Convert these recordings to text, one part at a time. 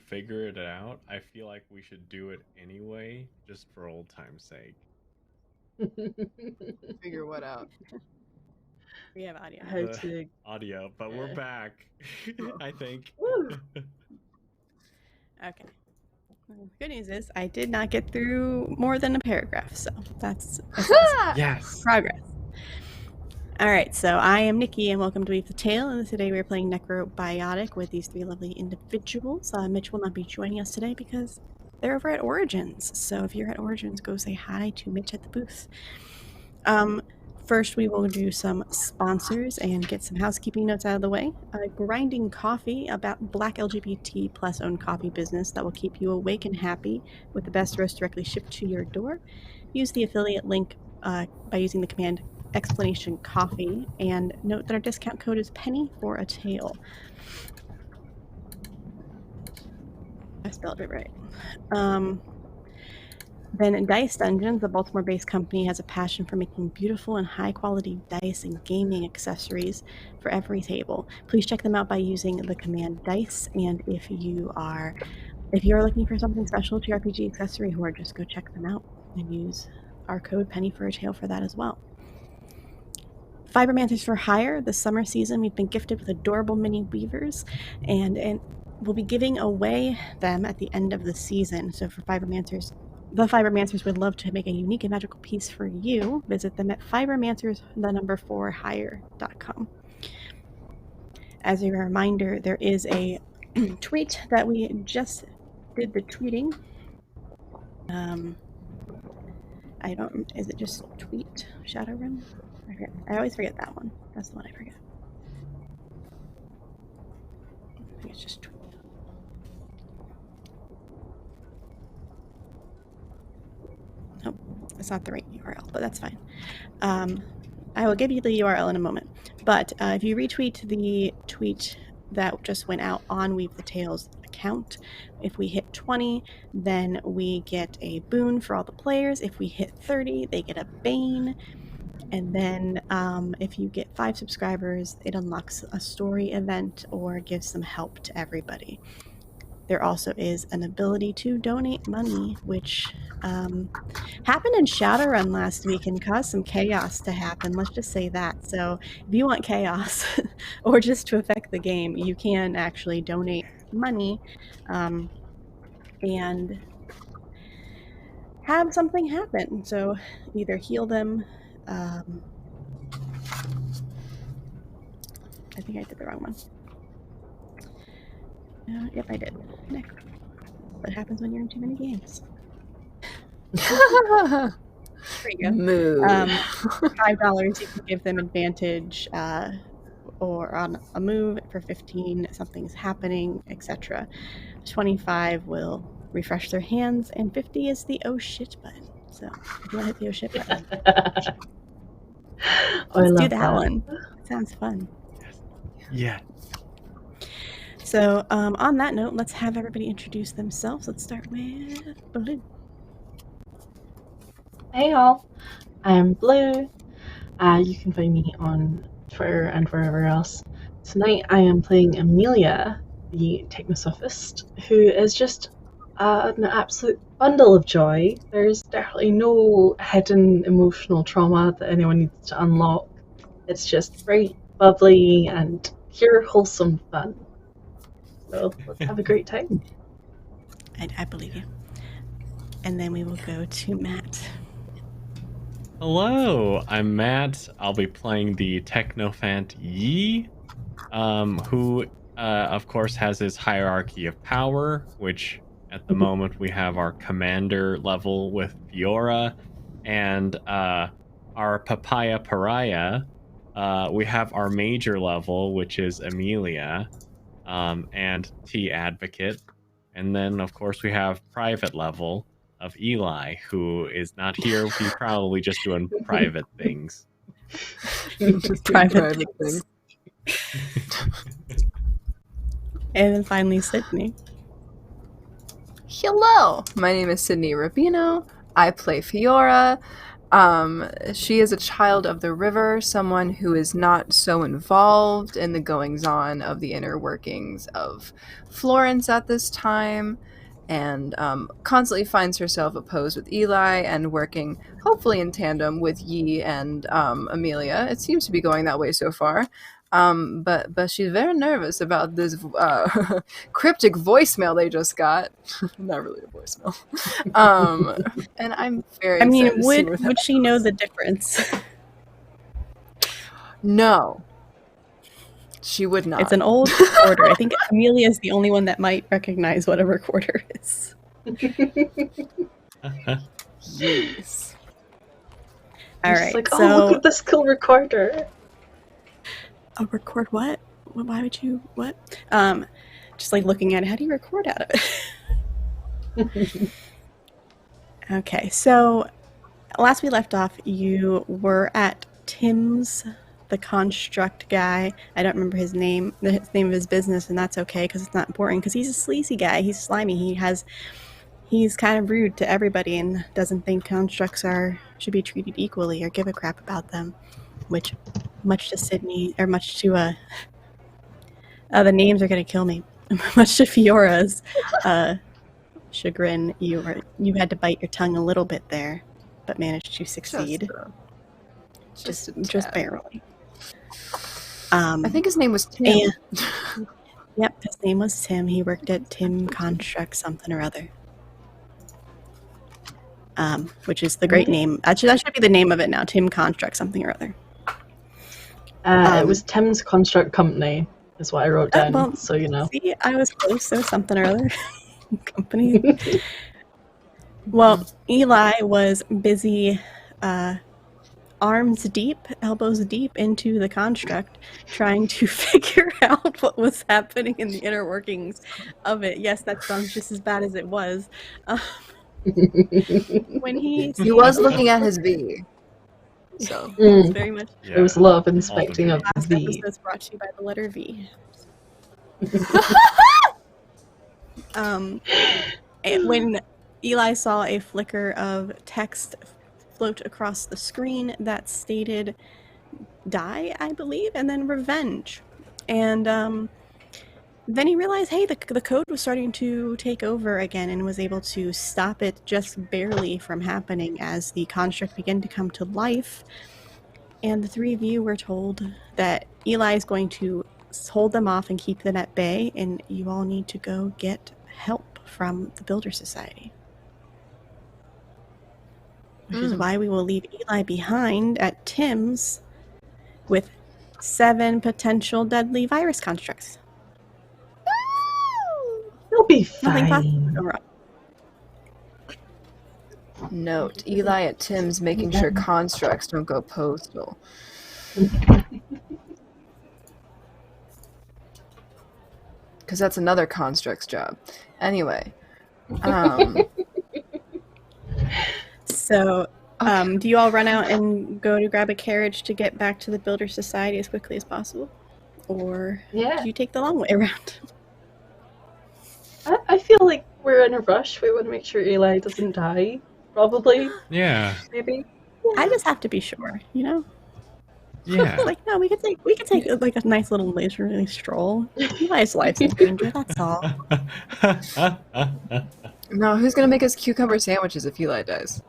figured it out, I feel like we should do it anyway, just for old time's sake. Figure what out? We have audio. How to... Audio, but we're back. I think. Okay. Well, good news is I did not get through more than a paragraph, so that's Yes. progress. All right, so I am Nikki, and welcome to Weave the Tale. And today we're playing Necrobiotic with these three lovely individuals. Mitch will not be joining us today because they're over at Origins. So if you're at Origins, go say hi to Mitch at the booth. First, we will do some sponsors and get some housekeeping notes out of the way. Grinding Coffee, about Black LGBT plus owned coffee business that will keep you awake and happy with the best roast directly shipped to your door. Use the affiliate link by using the command !coffee, and note that our discount code is penny for a tale. I spelled it right. Then Dice Dungeons, a Baltimore-based company, has a passion for making beautiful and high-quality dice and gaming accessories for every table. Please check them out by using the command dice, and if you are looking for something special to your RPG accessory hoard, just go check them out and use our code penny for a tale for that as well. Fibermanters for Hire. This summer season, we've been gifted with adorable mini weavers, and we'll be giving away them at the end of the season. So for Fibermanters, the Fibermanters would love to make a unique and magical piece for you. Visit them at fibermanters4hire.com. As a reminder, there is a tweet that we just did the tweeting. Is it just tweet Shadowrun? I always forget that one. That's the one I forget. I think it's just tweet. Nope, it's not the right URL, but that's fine. I will give you the URL in a moment. But if you retweet the tweet that just went out on Weave the Tales account, if we hit 20, then we get a boon for all the players. If we hit 30, they get a bane. And then if you get 5 subscribers, it unlocks a story event or gives some help to everybody. There also is an ability to donate money, which happened in Shadowrun last week and caused some chaos to happen. Let's just say that. So if you want chaos or just to affect the game, you can actually donate money and have something happen. So either heal them. I think I did the wrong one. Yep, I did. Next. What happens when you're in too many games? There you go. Move. $5, you can give them advantage or on a move. For 15, something's happening, etc. 25 will refresh their hands, and 50 is the oh shit button. So if you want to hit the oh shit button, let's do that one. It sounds fun. Yeah. So on that note, let's have everybody introduce themselves. Let's start with Blue. Hey all, I'm Blue. You can find me on Twitter and wherever else. Tonight I am playing Amelia, the Technosophist, who is just an absolute bundle of joy. There's definitely no hidden emotional trauma that anyone needs to unlock. It's just bright, bubbly, and pure wholesome fun. So let's have a great time. I believe you. And then we will go to Matt. Hello, I'm Matt. I'll be playing the Technophant Yi, who, of course, has his hierarchy of power, which at the moment we have our commander level with Fiora, and our Papaya Pariah, we have our major level, which is Amelia, and T Advocate, and then, of course, we have private level of Eli, who is not here. He's probably just doing private things. Just private things. And then finally, Sydney. Hello, my name is Sydney Rubino. I play Fiora. She is a child of the river, someone who is not so involved in the goings-on of the inner workings of Florence at this time, and constantly finds herself opposed with Eli and working, hopefully in tandem, with Yi and Amelia. It seems to be going that way so far. But she's very nervous about this cryptic voicemail they just got. Not really a voicemail. And I'm very I mean, excited to see where would she know the difference? No. She would not. It's an old recorder. I think Amelia is the only one that might recognize what a recorder is. Yes. All It's right, like, so oh, look at this cool recorder. a record what? Why would you what? Just like looking at it, how do you record out of it? Okay, so last we left off, you were at Tim's, the construct guy. I don't remember his name of his business, and that's okay because it's not important. Because he's a sleazy guy. He's slimy. He's kind of rude to everybody and doesn't think constructs should be treated equally or give a crap about them. Which, much to Sydney, or much to the names are gonna kill me. Much to Fiora's chagrin, you had to bite your tongue a little bit there, but managed to succeed. Just barely. I think his name was Tim. And, yep, his name was Tim. He worked at Tim Construct something or other. Which is the great name. Actually, that should be the name of it now. Tim Construct something or other. It was Tim's Construct Company, is what I wrote down, well, so you know. See, I was close. There was something or other. Company. Well, Eli was busy arms deep, elbows deep into the construct, trying to figure out what was happening in the inner workings of it. Yes, that sounds just as bad as it was. When he was looking at his V. So it's very much. It was love inspecting of Last V. episode was brought to you by the letter V. And when Eli saw a flicker of text float across the screen that stated "die," I believe, and then "revenge," and then he realized, hey, the code was starting to take over again, and was able to stop it just barely from happening as the construct began to come to life. And the three of you were told that Eli is going to hold them off and keep them at bay, and you all need to go get help from the Builder Society. Which is why we will leave Eli behind at Tim's with 7 potential deadly virus constructs. He'll be Nothing fine. possible go wrong. Note, Eli at Tim's making sure constructs don't go postal. Because that's another construct's job. Anyway. So, do you all run out and go to grab a carriage to get back to the Builder Society as quickly as possible? Or do you take the long way around? I feel like we're in a rush. We want to make sure Eli doesn't die. Probably. Yeah. Maybe. I just have to be sure, you know? Yeah. Like, no, we could take like a nice little leisurely stroll. Eli's life's in danger, that's all. No, who's going to make us cucumber sandwiches if Eli dies?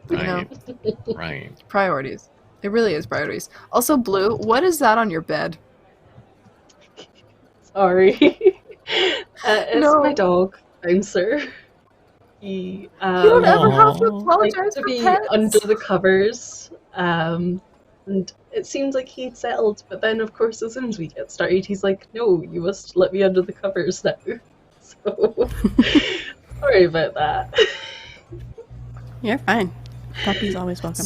Right. Right. Priorities. It really is priorities. Also, Blue, what is that on your bed? Sorry. It's No. my dog, Bouncer. He, You don't ever have to Aw. likes apologize to for be pets. under the covers. And it seems like he'd settled, but then of course as soon as we get started, he's like, no, you must let me under the covers now. So, sorry about that. You're fine. Puppy's always welcome.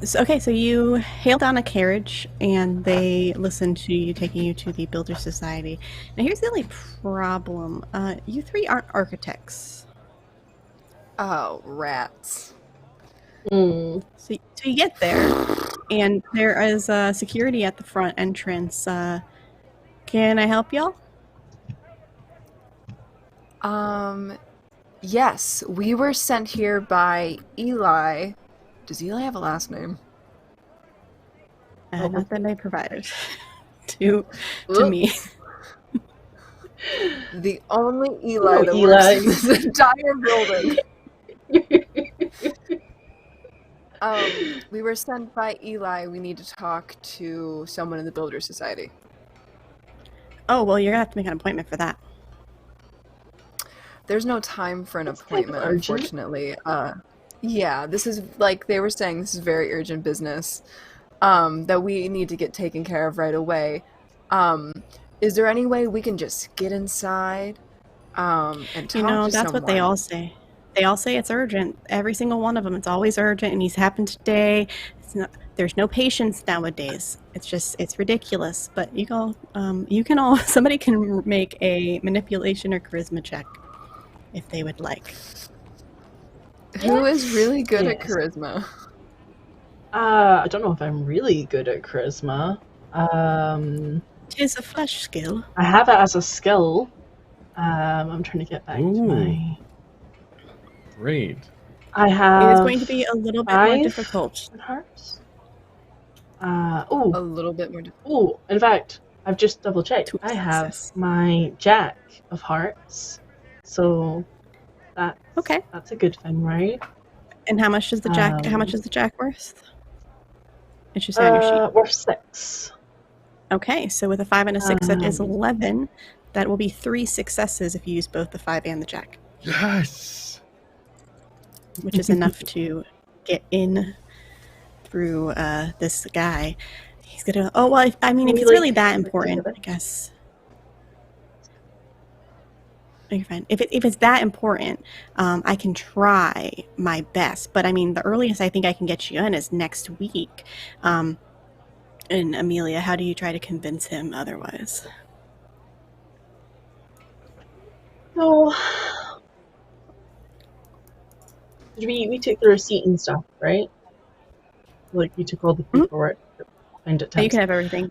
So you hail down a carriage, and they listen to you taking you to the Builder Society. Now, here's the only problem. You three aren't architects. Oh, rats. So you get there, and there is security at the front entrance. Can I help y'all? Yes, we were sent here by Eli. Does Eli have a last name? Not that I provided to Oop. me. The only Eli Hello, that works Eli. in this entire building. We were sent by Eli. We need to talk to someone in the Builder Society. Oh, well, you're going to have to make an appointment for that. There's no time for an That's kind of appointment, urgent. unfortunately. Yeah, this is, like they were saying, this is very urgent business that we need to get taken care of right away. Is there any way we can just get inside and talk You know, to that's someone? what they all say. They all say it's urgent. Every single one of them. It's always urgent, and he's happened today. There's no patience nowadays. It's ridiculous. But you can all, somebody can make a manipulation or charisma check if they would like. Who is really good at Yes. charisma? I don't know if I'm really good at charisma. Tis a flesh skill. I have it as a skill. I'm trying to get back to Ooh. my... Great. I have... It is going to be a little bit more 5 difficult. hearts. A little bit more difficult. Oh, in fact, I've just double checked. Two I have success. my Jack of Hearts. So Okay. that's a good thing, right? And how much is the jack? How much is the jack worth? It should say on your sheet. Worth 6. Okay, so with a 5 and a 6, that is 11. That will be 3 successes if you use both the 5 and the jack, Yes. which is enough to get in through this guy. He's gonna. Oh well, if it's really that important, I guess. You're fine. If it's that important, I can try my best. But the earliest I think I can get you in is next week. And Amelia, how do you try to convince him otherwise? No. We took the receipt and stuff, right? Like, we took all the paperwork. Find it. You can have everything.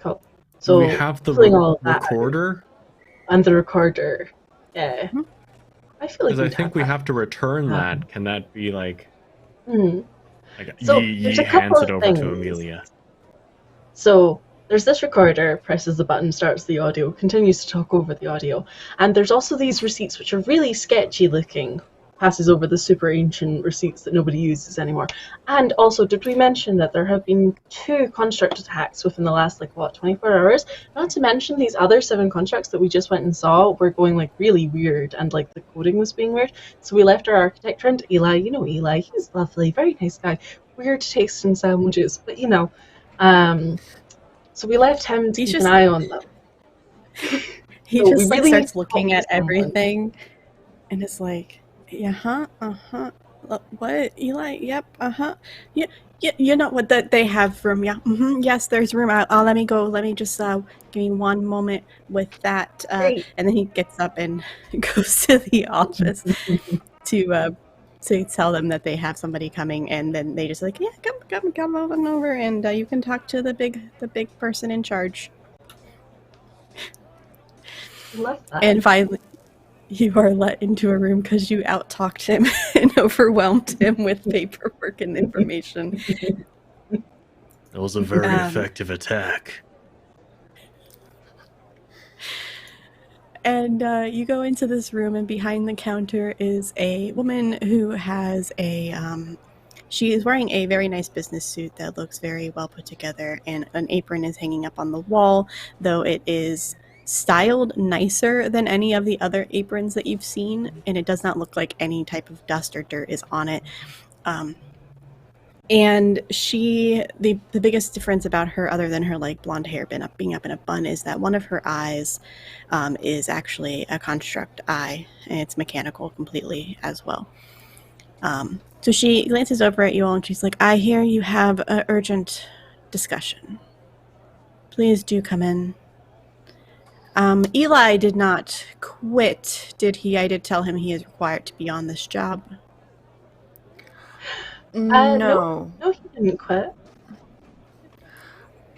Cool. So So we have the pulling all of that recorder. and the recorder. Yeah. Mhm. I feel like Because I think we have to return that. Can that be like So, Yi there's a hands couple it of over to things. Amelia? So there's this recorder, presses the button, starts the audio, continues to talk over the audio. And there's also these receipts which are really sketchy looking, passes over the super ancient receipts that nobody uses anymore. And also, did we mention that there have been 2 construct attacks within the last, 24 hours? Not to mention these other 7 constructs that we just went and saw were going, really weird, and, the coding was being weird. So we left our architect friend, Eli. You know Eli, he's lovely, very nice guy. Weird taste in sandwiches, but so we left him to keep an eye on them. He So just we really need starts to looking talk at to someone. everything, and it's like, what, Eli? Yep, yeah. You know what that they have room? Yeah, yes, there's room. Let me go. Let me just give me one moment with that. Great. And then he gets up and goes to the office to tell them that they have somebody coming, and then they just come on over, and you can talk to the big person in charge. Love that. And finally, you are let into a room because you out-talked him and overwhelmed him with paperwork and information. It was a very effective attack. And you go into this room, and behind the counter is a woman who has she is wearing a very nice business suit that looks very well put together, and an apron is hanging up on the wall, though it is styled nicer than any of the other aprons that you've seen, and it does not look like any type of dust or dirt is on it. And the biggest difference about her, other than her blonde hair being up in a bun, is that one of her eyes is actually a construct eye, and it's mechanical completely as well. So she glances over at you all, and she's like, I hear you have an urgent discussion. Please do come in. Eli did not quit, did he? I did tell him he is required to be on this job. No, he didn't quit.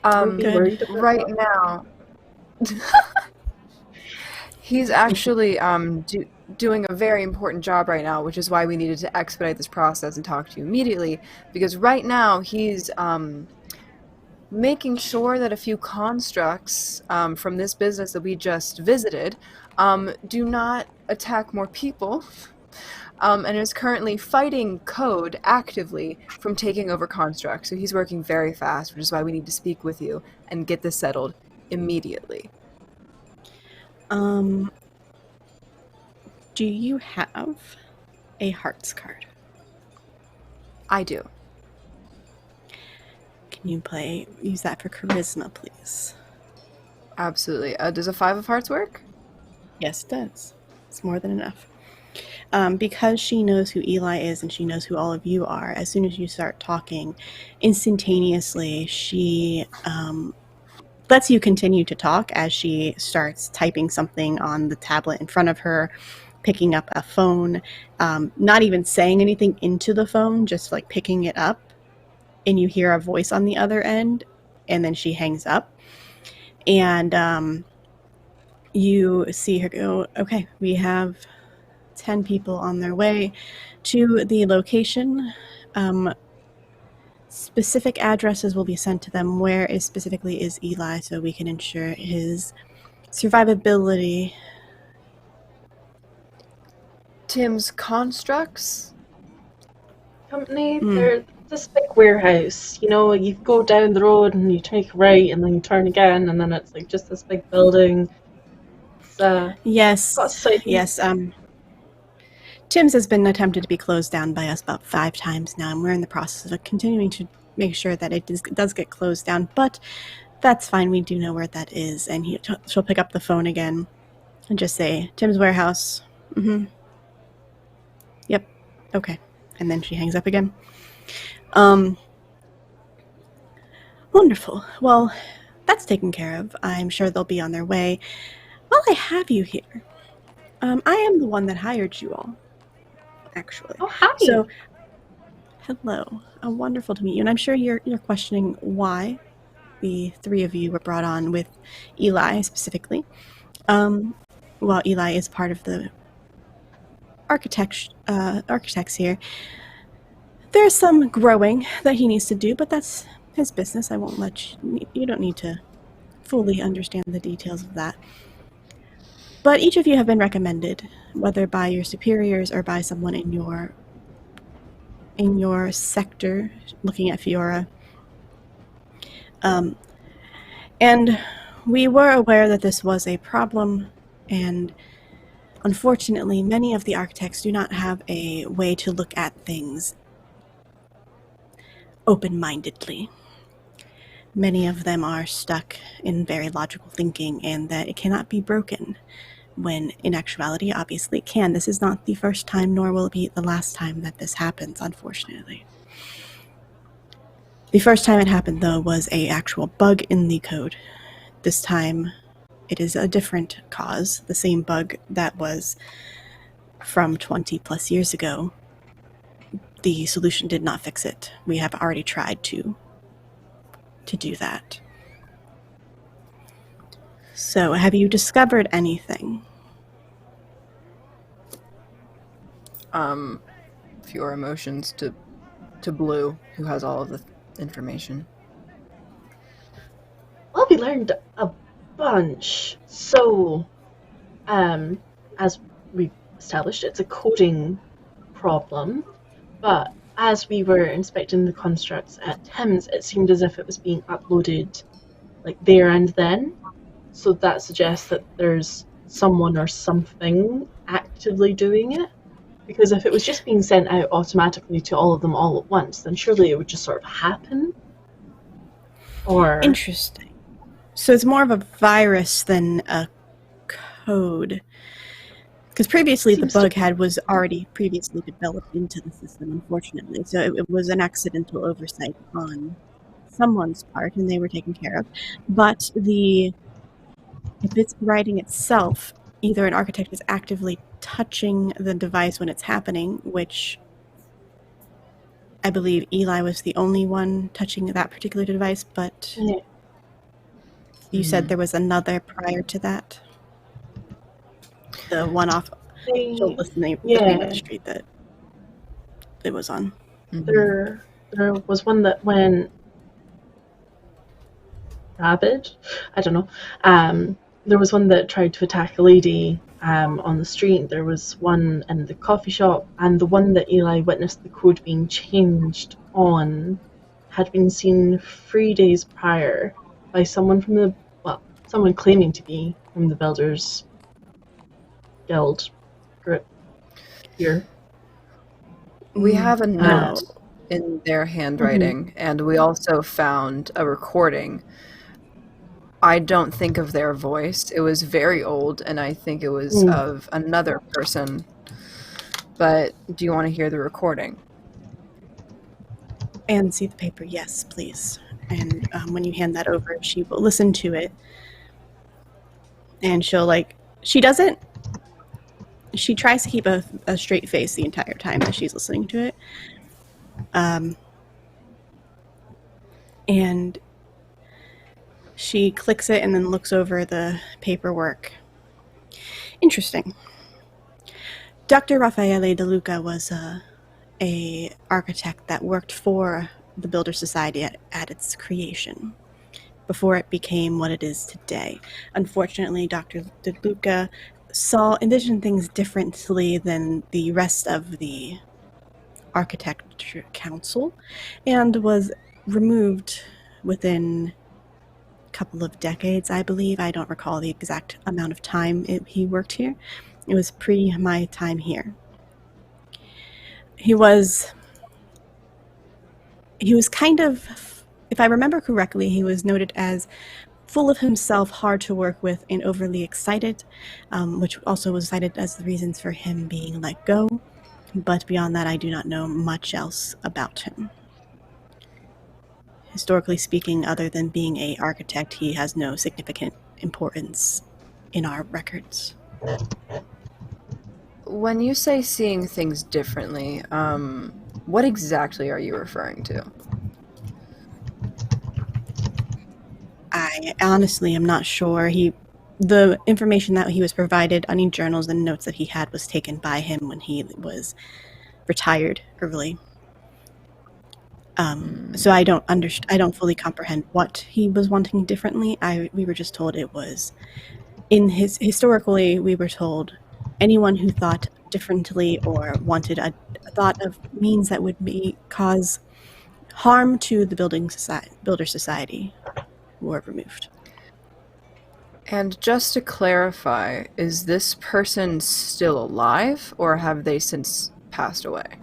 Right now, he's actually doing a very important job right now, which is why we needed to expedite this process and talk to you immediately, because right now he's making sure that a few constructs from this business that we just visited do not attack more people, and is currently fighting code actively from taking over constructs. So he's working very fast, which is why we need to speak with you and get this settled immediately. Do you have a hearts card? I do. Can you use that for charisma, please? Absolutely. Does a 5 of hearts work? Yes, it does. It's more than enough. Because she knows who Eli is and she knows who all of you are, as soon as you start talking, instantaneously she lets you continue to talk as she starts typing something on the tablet in front of her, picking up a phone, not even saying anything into the phone, just like picking it up, and you hear a voice on the other end, and then she hangs up. And you see her go, okay, we have 10 people on their way to the location. Specific addresses will be sent to them. Where specifically is Eli, so we can ensure his survivability. Tim's constructs? Company, they're this big warehouse. You know, you go down the road and you take a right and then you turn again and then it's like just this big building. It's Yes. got a site. Yes. Tim's has been attempted to be closed down by us about 5 times now, and we're in the process of continuing to make sure that it does get closed down, but that's fine. We do know where that is. And she'll pick up the phone again and just say, Tim's warehouse. Mm-hmm. Yep. Okay. And then she hangs up again. Wonderful. Well, that's taken care of. I'm sure they'll be on their way. While I have you here, I am the one that hired you all, actually. Oh, hi. So, hello. Wonderful to meet you. And I'm sure you're questioning why the 3 of you were brought on with Eli specifically. Well, Eli is part of the architects here. There's some growing that he needs to do, but that's his business. I won't let you don't need to fully understand the details of that. But each of you have been recommended, whether by your superiors or by someone in your sector, looking at Fiora. And we were aware that this was a problem, and unfortunately, many of the architects do not have a way to look at things open-mindedly. Many of them are stuck in very logical thinking, and that it cannot be broken, when in actuality, obviously it can. This is not the first time, nor will it be the last time that this happens, unfortunately. The first time it happened, though, was an actual bug in the code. This time, it is a different cause, the same bug that was from 20 plus years ago. The solution did not fix it. We have already tried to do that. So, have you discovered anything? Fiora motions to Blue, who has all of the information. Well, we learned a bunch. So, as we established, it's a coding problem, but as we were inspecting the constructs at Tim's, it seemed as if it was being uploaded like there and then. So that suggests that there's someone or something actively doing it. Because if it was just being sent out automatically to all of them all at once, then surely it would just sort of happen. Or Interesting. So it's more of a virus than a code. Because previously the bug was already previously developed into the system, unfortunately. So it was an accidental oversight on someone's part, and they were taken care of. But if it's writing itself, either an architect is actively touching the device when it's happening, which I believe Eli was the only one touching that particular device, but yeah. You said there was another prior to that? The one off she'll list the name of the street that it was on. There was one that went rabid. I don't know. There was one that tried to attack a lady on the street. There was one in the coffee shop, and the one that Eli witnessed the code being changed on had been seen 3 days prior by someone from someone claiming to be from the Builders Guild group here. We have a note in their handwriting, and we also found a recording. I don't think of their voice. It was very old, and I think it was of another person. But do you want to hear the recording? And see the paper? Yes, please. And when you hand that over, she will listen to it. And she'll she tries to keep a straight face the entire time that she's listening to it. And she clicks it and then looks over the paperwork. Interesting. Dr. Raffaele De Luca was a architect that worked for the Builder Society at its creation, before it became what it is today. Unfortunately, Dr. De Luca envisioned things differently than the rest of the architecture council, and was removed within a couple of decades, I believe. I don't recall the exact amount of time he worked here. It was pre my time here. He was kind of, if I remember correctly, he was noted as full of himself, hard to work with, and overly excited, which also was cited as the reasons for him being let go. But beyond that, I do not know much else about him. Historically speaking, other than being an architect, he has no significant importance in our records. When you say seeing things differently, what exactly are you referring to? I honestly am not sure. The information that he was provided, any journals and notes that he had, was taken by him when he was retired early. So I don't fully comprehend what he was wanting differently. We were just told it was historically we were told anyone who thought differently or wanted a thought of means that would cause harm to the Builder Society were removed. And just to clarify, is this person still alive, or have they since passed away?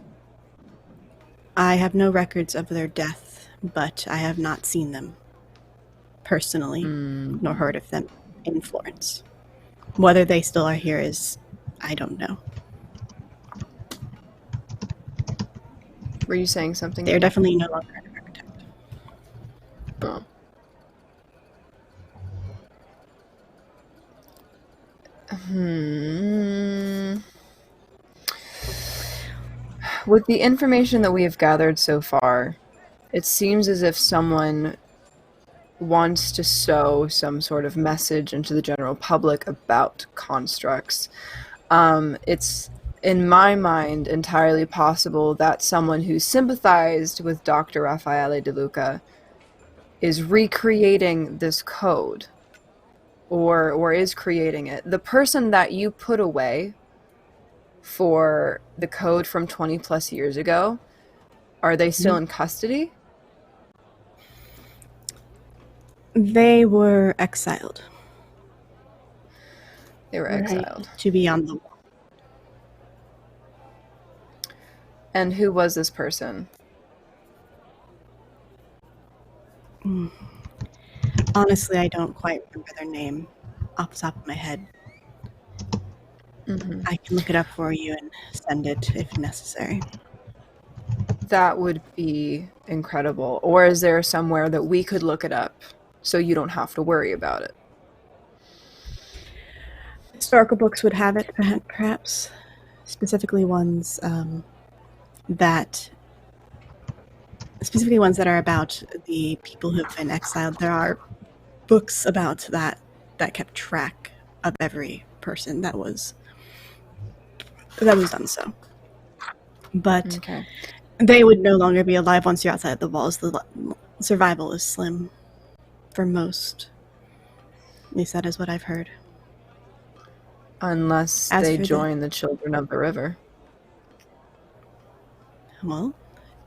I have no records of their death, but I have not seen them personally, nor heard of them in Florence. Whether they still are here I don't know. Were you saying something? They're definitely no longer an architect. Oh. With the information that we have gathered so far, it seems as if someone wants to sow some sort of message into the general public about constructs. It's, in my mind, entirely possible that someone who sympathized with Dr. Raffaele De Luca is recreating this code, or is creating it. The person that you put away for the code from 20 plus years ago, are they still in custody? They were exiled. They were exiled. To be on the wall. And who was this person? Honestly, I don't quite remember their name off the top of my head. I can look it up for you and send it if necessary. That would be incredible. Or is there somewhere that we could look it up so you don't have to worry about it? Historical books would have it, perhaps. Specifically ones that are about the people who have been exiled. There are books about that kept track of every person that was that was done so. But Okay. they would no longer be alive once you're outside the walls. The survival is slim for most. At least that is what I've heard. Unless As they for join the Children of the River. Well,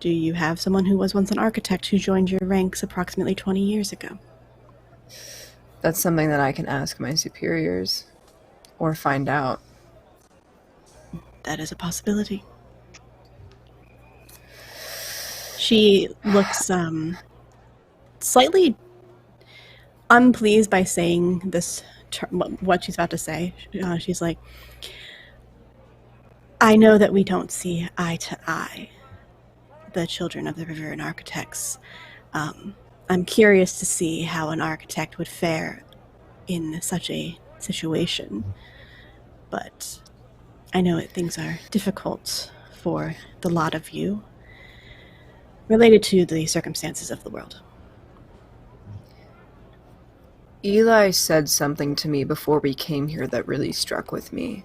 do you have someone who was once an architect who joined your ranks approximately 20 years ago? That's something that I can ask my superiors or find out. That is a possibility. She looks slightly unpleased by saying this, what she's about to say. She's like, I know that we don't see eye to eye, the Children of the River and architects. I'm curious to see how an architect would fare in such a situation. But I know things are difficult for the lot of you, related to the circumstances of the world. Eli said something to me before we came here that really struck with me.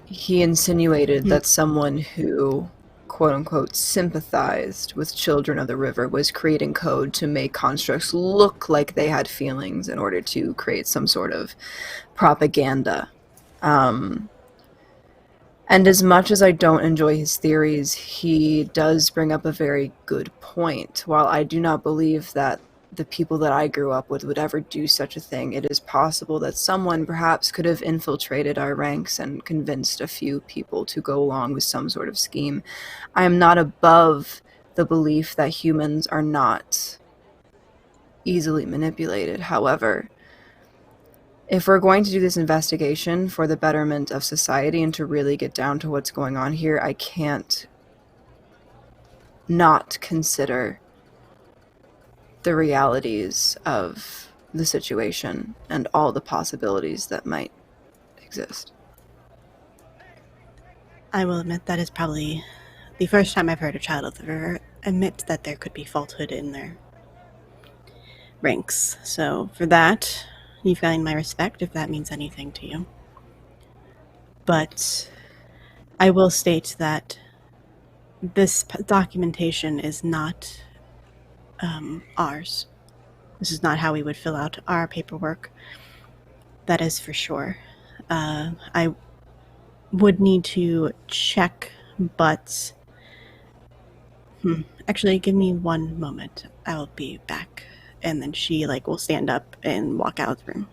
He insinuated that someone who, quote-unquote, sympathized with Children of the River was creating code to make constructs look like they had feelings in order to create some sort of propaganda. And as much as I don't enjoy his theories, he does bring up a very good point. While I do not believe that the people that I grew up with would ever do such a thing, it is possible that someone perhaps could have infiltrated our ranks and convinced a few people to go along with some sort of scheme. I am not above the belief that humans are not easily manipulated. However, if we're going to do this investigation for the betterment of society and to really get down to what's going on here, I can't not consider the realities of the situation and all the possibilities that might exist. I will admit that is probably the first time I've heard a Child of the River admit that there could be falsehood in their ranks. So for that, you've gained my respect, if that means anything to you. But I will state that this documentation is not ours. This is not how we would fill out our paperwork. That is for sure. I would need to check, but actually, give me one moment. I will be back. And then she will stand up and walk out of the room.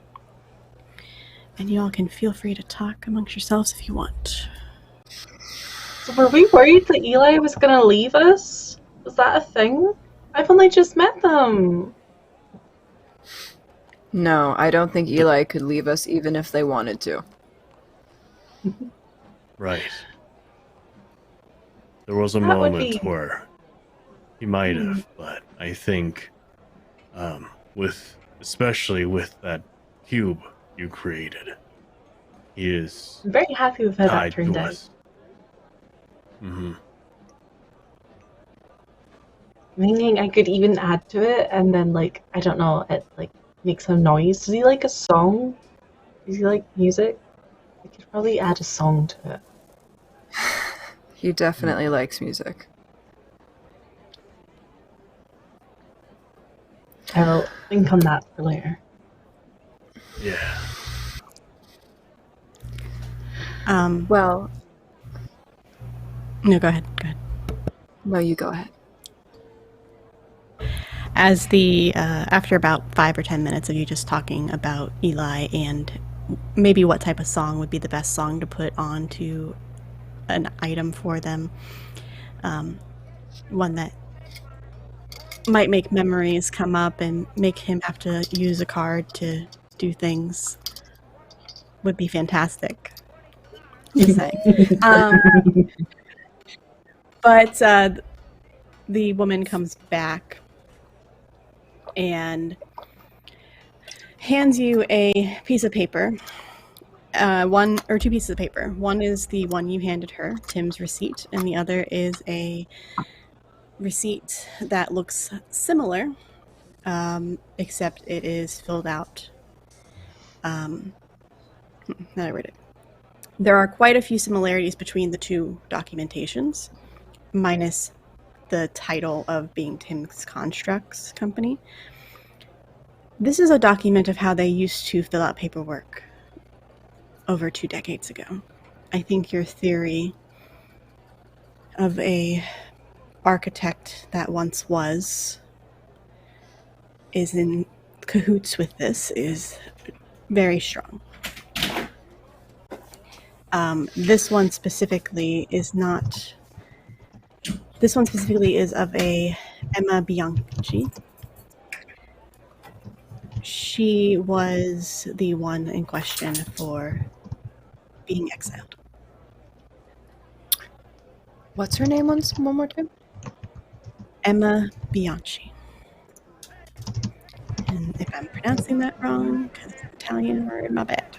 And you all can feel free to talk amongst yourselves if you want. So were we worried that Eli was going to leave us? Was that a thing? I've only just met them. No, I don't think Eli could leave us even if they wanted to. Right. There was a That would moment be- where he might have, but I think, especially with that cube you created, he is I'm very happy with how that tied turned to out. us. Mm-hmm. Meaning I could even add to it and then I don't know, it makes some noise. Does he like a song? Does he like music? I could probably add a song to it. He definitely likes music. I will think on that for later. Yeah. Well, No, go ahead. Go ahead. no, you go ahead. As after about 5 or 10 minutes of you just talking about Eli and maybe what type of song would be the best song to put onto an item for them, one that might make memories come up and make him have to use a card to do things, would be fantastic. Just saying. But the woman comes back and hands you a piece of paper, one or two pieces of paper. One is the one you handed her, Tim's receipt, and the other is a receipt that looks similar, except it is filled out. How do I read it? There are quite a few similarities between the two documentations, minus the title of being Tim's Constructs Company. This is a document of how they used to fill out paperwork over 2 decades ago. I think your theory of a architect that once was is in cahoots with this is very strong. This one specifically is not. This one specifically is of a Emma Bianchi. She was the one in question for being exiled. What's her name one more time? Emma Bianchi. And if I'm pronouncing that wrong, because it's an Italian word, my bad.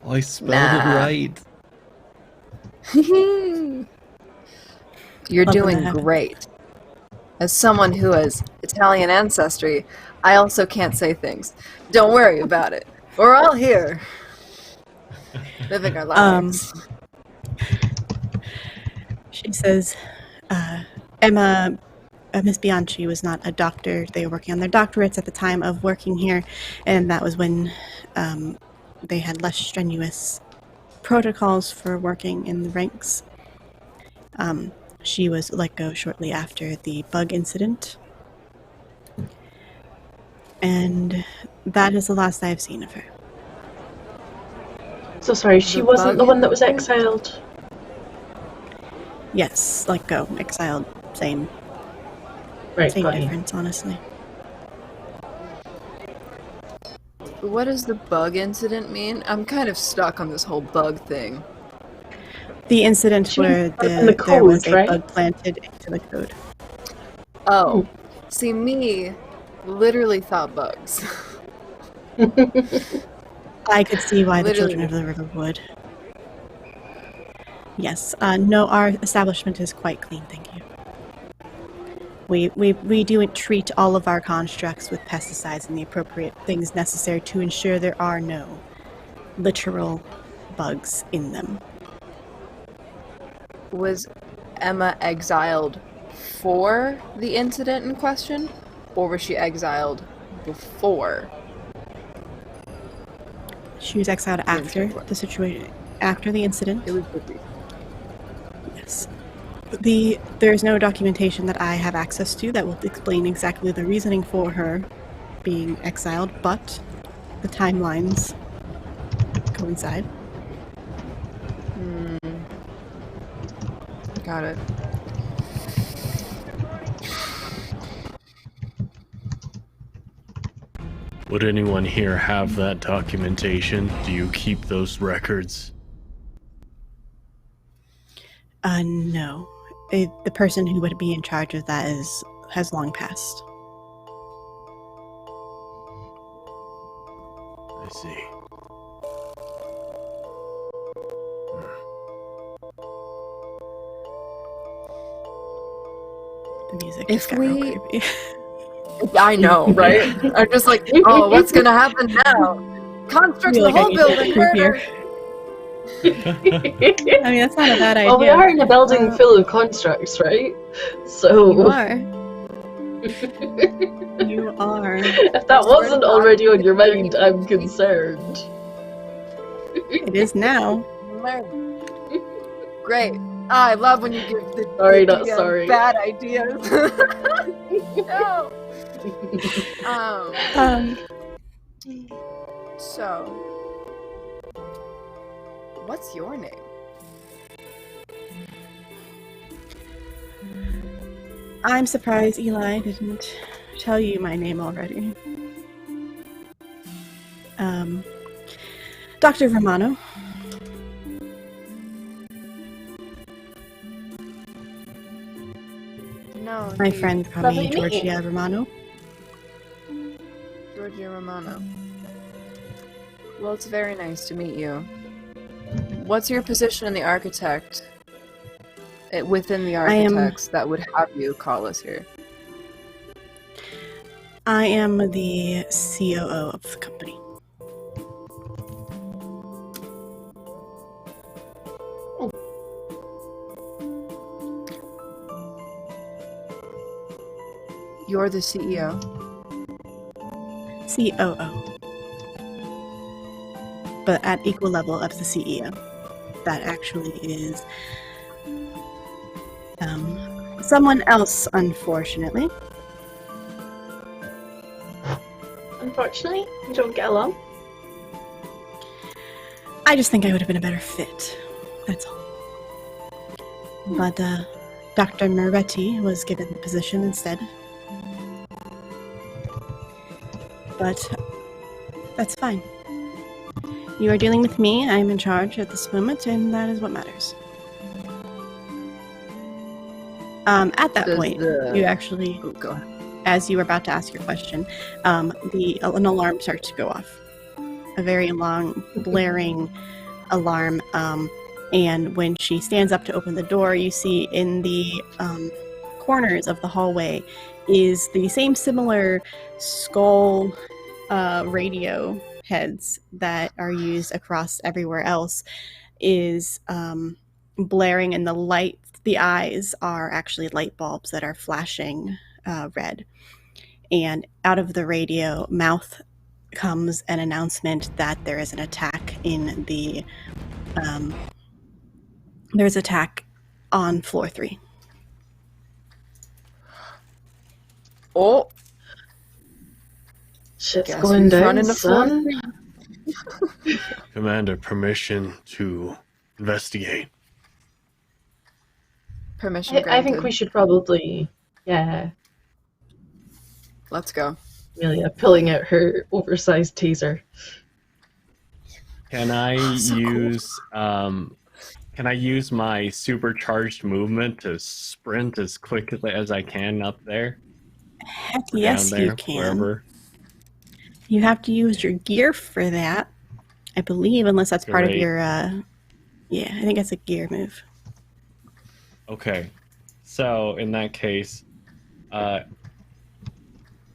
I spelled it right. You're Love when doing that happens. great. As someone who has Italian ancestry, I also can't say things. Don't worry about it. We're all here. Living our lives. She says, Emma, Miss Bianchi was not a doctor. They were working on their doctorates at the time of working here, and that was when they had less strenuous protocols for working in the ranks. She was let go shortly after the bug incident, and that is the last I have seen of her. So sorry, she The wasn't the bug one that was incident? exiled. Yes, let go, exiled, same Right, same got you. difference, honestly. What does the bug incident mean? I'm kind of stuck on this whole bug thing. The incident She where was in the there was code, a right? bug planted into the code. Oh, see, me literally thought bugs. I could see why the Literally. Children of the River would. Yes, no, our establishment is quite clean, thank you. We do treat all of our constructs with pesticides and the appropriate things necessary to ensure there are no literal bugs in them. Was Emma exiled for the incident in question, or was she exiled before? She was exiled after the situation, after the incident. It was busy. Yes. There's no documentation that I have access to that will explain exactly the reasoning for her being exiled, but the timelines coincide. Got it. Would anyone here have that documentation? Do you keep those records? No. The person who would be in charge of that has long passed. I see. The music If just got real we- creepy. I know, right? I'm just like, oh, what's gonna happen now? Constructs Feel the like I whole need to building, get creepier. murder! I mean, that's not a bad idea. Well, we are in a building full of constructs, right? So You are. You are. if that wasn't already on your mind, I'm concerned. It is now. Murder. Great. I love when you give the Sorry, the not DM sorry. bad ideas. No. So, what's your name? I'm surprised Eli didn't tell you my name already. Dr. Romano. No. My friend called Lovely me to meet you. Georgia Romano. Giorgio Romano. Well, it's very nice to meet you. What's your position in the architect? Within the I am- architects that would have you call us here? I am the COO of the company. You're the CEO. COO. But at equal level of the CEO. That actually is someone else, unfortunately. Unfortunately, we don't get along. I just think I would have been a better fit. That's all. But Dr. Moretti was given the position instead. But that's fine. You are dealing with me. I'm in charge at this moment, and that is what matters. At that point, you actually, go ahead. as you were about to ask your question, an alarm starts to go off. A very long, blaring alarm. And when she stands up to open the door, you see in the corners of the hallway is the same similar skull radio heads that are used across everywhere else is blaring, and the eyes are actually light bulbs that are flashing red. And out of the radio mouth comes an announcement that there is an attack in the there's attack on floor 3. Oh, Shit's guess going who's down, running the floor? son. Commander, permission to investigate. Permission I granted. think we should probably, Let's go. Amelia pulling out her oversized taser. Can I So cool. use can I use my supercharged movement to sprint as quickly as I can up there? Heck Or yes, down there, you can. wherever? You have to use your gear for that, I believe, unless that's part of Great. your, yeah, I think that's a gear move. Okay. So in that case,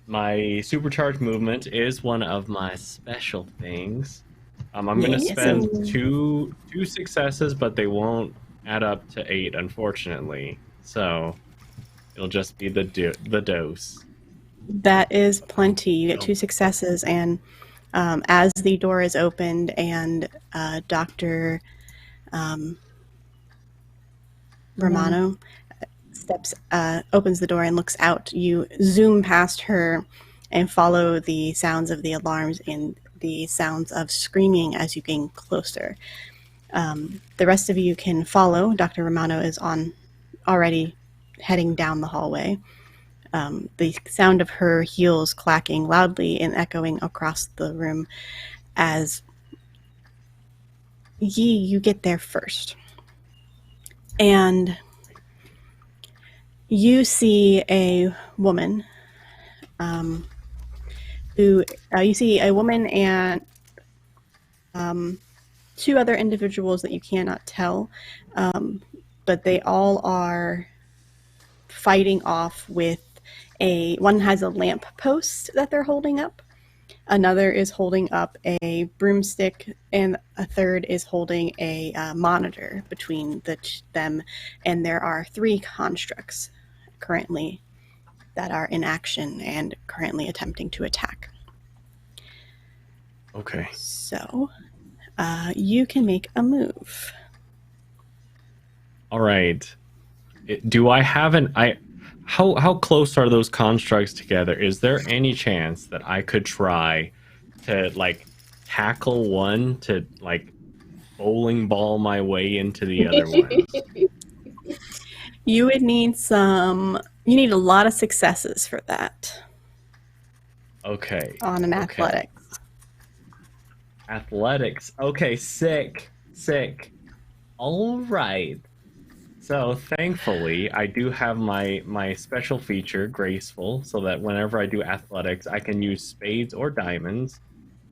my supercharged movement is one of my special things. I'm going to Yes. spend two successes, but they won't add up to 8, unfortunately. So it'll just be the dose. That is plenty. You get Oh. 2 successes, and as the door is opened and Dr. Romano opens the door and looks out, you zoom past her and follow the sounds of the alarms and the sounds of screaming as you gain closer. The rest of you can follow. Dr. Romano is already heading down the hallway. The sound of her heels clacking loudly and echoing across the room as you get there first. And you see a woman you see a woman and 2 other individuals that you cannot tell, but they all are fighting off with one has a lamp post that they're holding up, another is holding up a broomstick, and a third is holding a monitor between them, and there are 3 constructs currently that are in action and currently attempting to attack. Okay. So, you can make a move. All right. Do I have how close are those constructs together? Is there any chance that I could try to tackle one to bowling ball my way into the other one? You would need you need a lot of successes for that. Okay. On an athletics. Athletics. Okay, sick. All right. So thankfully, I do have my special feature, graceful, so that whenever I do athletics, I can use spades or diamonds.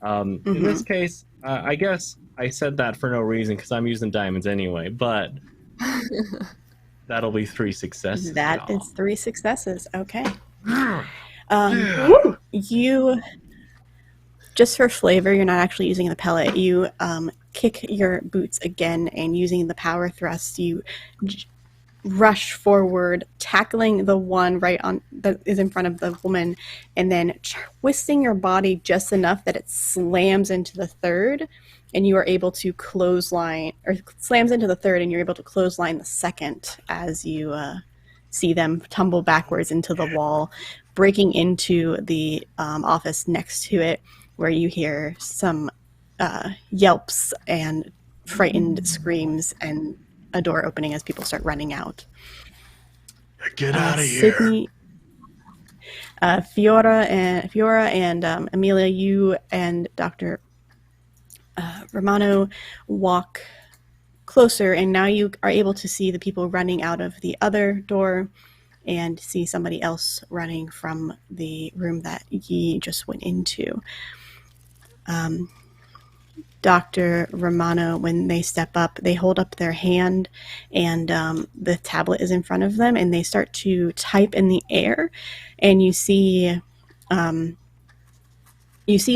In this case, I guess I said that for no reason because I'm using diamonds anyway, but that'll be 3 successes. That is 3 successes. Okay. Yeah. You, just for flavor, you're not actually using the pellet. You kick your boots again, and using the power thrust, you rush forward, tackling the one right on that is in front of the woman, and then twisting your body just enough that it slams into the third, and you are able to clothesline, or slams into the third, and you're able to clothesline the second as you see them tumble backwards into the wall, breaking into the office next to it, where you hear some yelps and frightened screams and a door opening as people start running out. Get out of here. Sydney, Fiora and Amelia, you and Dr. Romano walk closer, and now you are able to see the people running out of the other door and see somebody else running from the room that Yi just went into. Dr. Romano, when they step up, they hold up their hand, and the tablet is in front of them, and they start to type in the air, and you see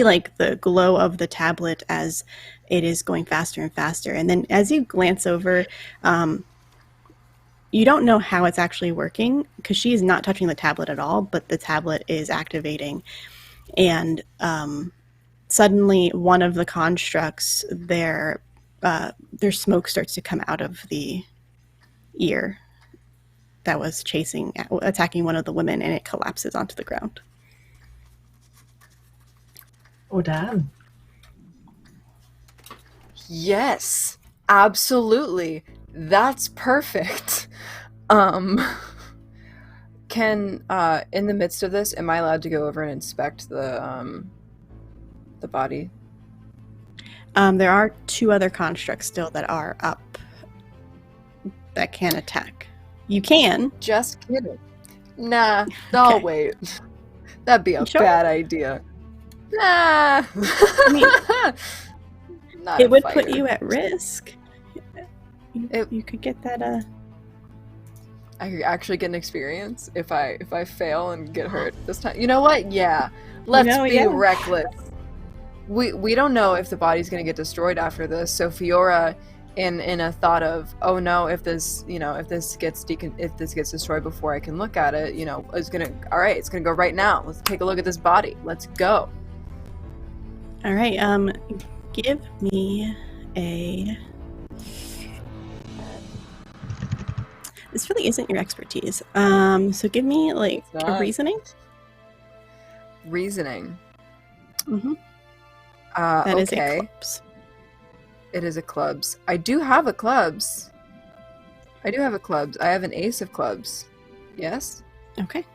like the glow of the tablet as it is going faster and faster. And then as you glance over, you don't know how it's actually working because she is not touching the tablet at all, but the tablet is activating, and suddenly one of the constructs, their smoke starts to come out of the ear that was attacking one of the women, and it collapses onto the ground. Oh, damn. Yes, absolutely. That's perfect. Can in the midst of this, am I allowed to go over and inspect the body? There are 2 other constructs still that are up that can attack. You can. Just kidding. Nah, I'll Okay. wait. That'd be a Sure? bad idea. Nah. I mean, Not it a would fighter. put you at risk. You could get that. I could actually get an experience if I fail and get hurt this time. You know what? Yeah. Let's be reckless. We don't know if the body's gonna get destroyed after this. So Fiora, in a thought of, oh no, if this gets destroyed before I can look at it, it's gonna go right now. Let's take a look at this body. Let's go. All right. Give me a. This really isn't your expertise. So give me like a reasoning. Reasoning. Mm-hmm. That is okay. a clubs. It is a clubs. I do have a clubs. I have an ace of clubs. Yes? Okay.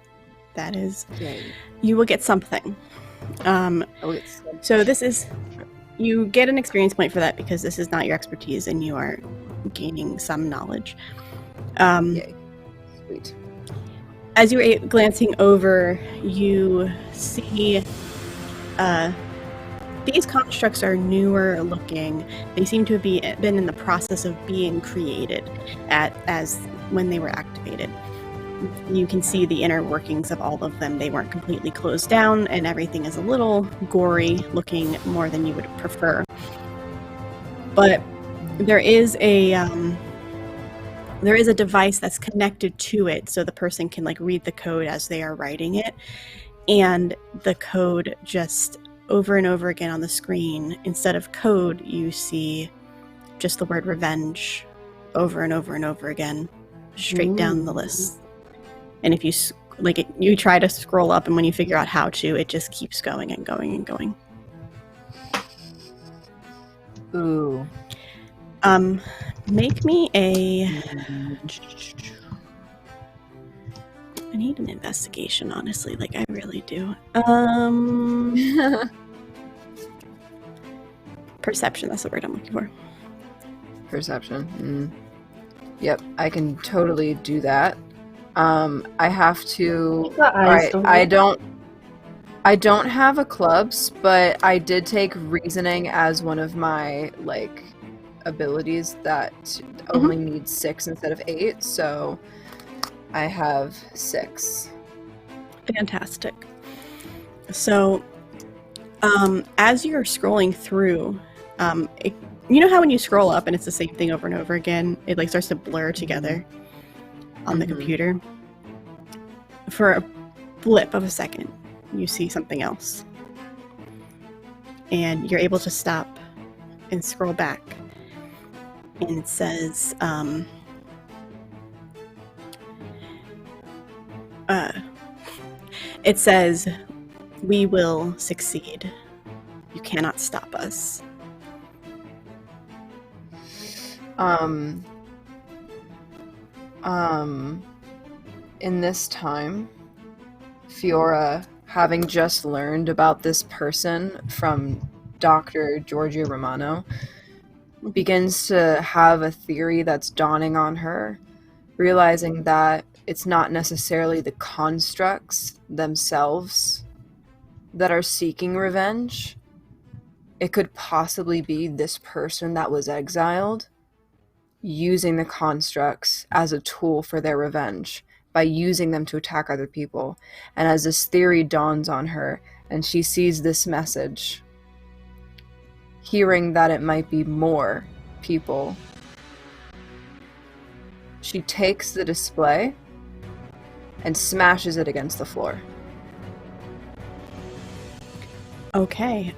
That is. Yay. You will get something. So this is. You get an experience point for that because this is not your expertise and you are gaining some knowledge. Yay. Sweet. As you're glancing over, you see these constructs are newer looking. They seem to have been in the process of being created as when they were activated. You can see the inner workings of all of them. They weren't completely closed down, and everything is a little gory looking, more than you would prefer. But there is a device that's connected to it, so the person can like read the code as they are writing it, and the code just over and over again on the screen. Instead of code, you see just the word revenge over and over and over again, straight down the list. And if you try to scroll up, and when you figure out how to, it just keeps going and going and going. Ooh. Make me a. I need an investigation, honestly. Like, I really do. Perception, that's the word I'm looking for. Perception. Yep, I can totally do that. I have to. Alright, I don't have a clubs, but I did take reasoning as one of my abilities that only needs 6 instead of 8. So I have 6. Fantastic. So, as you're scrolling through, you know how when you scroll up and it's the same thing over and over again, it starts to blur together. on the computer. For a blip of a second, you see something else. And you're able to stop and scroll back. And it says, we will succeed. You cannot stop us. In this time, Fiora, having just learned about this person from Dr. Giorgio Romano, begins to have a theory that's dawning on her, realizing that it's not necessarily the constructs themselves that are seeking revenge. It could possibly be this person that was exiled using the constructs as a tool for their revenge by using them to attack other people. And as this theory dawns on her and she sees this message, hearing that it might be more people, she takes the display and smashes it against the floor. Okay.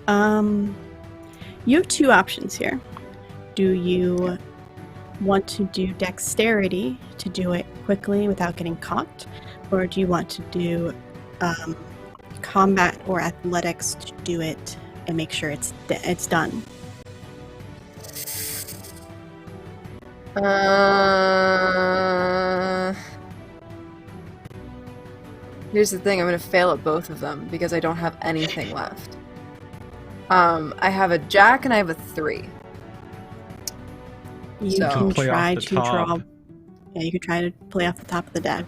You have two options here. Do you want to do dexterity to do it quickly without getting caught, or do you want to do combat or athletics to do it and make sure it's done? Here's the thing, I'm going to fail at both of them because I don't have anything left. I have a jack and I have a 3. You So- can Play off try the to top. draw. Yeah, you could try to play off the top of the deck.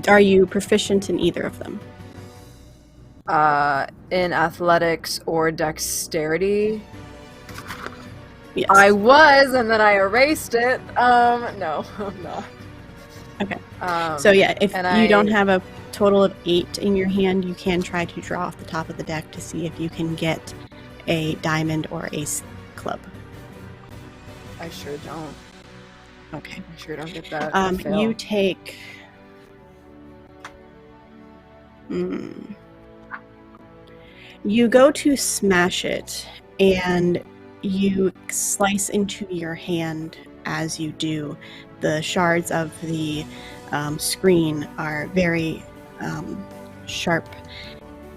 Are you proficient in either of them? In athletics or dexterity? Yes. I was, and then I erased it. No, I'm not. Okay. So yeah, if and you don't I- have a total of 8 in your hand, you can try to draw off the top of the deck to see if you can get a diamond or ace club. I sure don't. Okay. I sure don't get that. I fail. You take. You go to smash it, and you slice into your hand as you do. The shards of the screen are very sharp,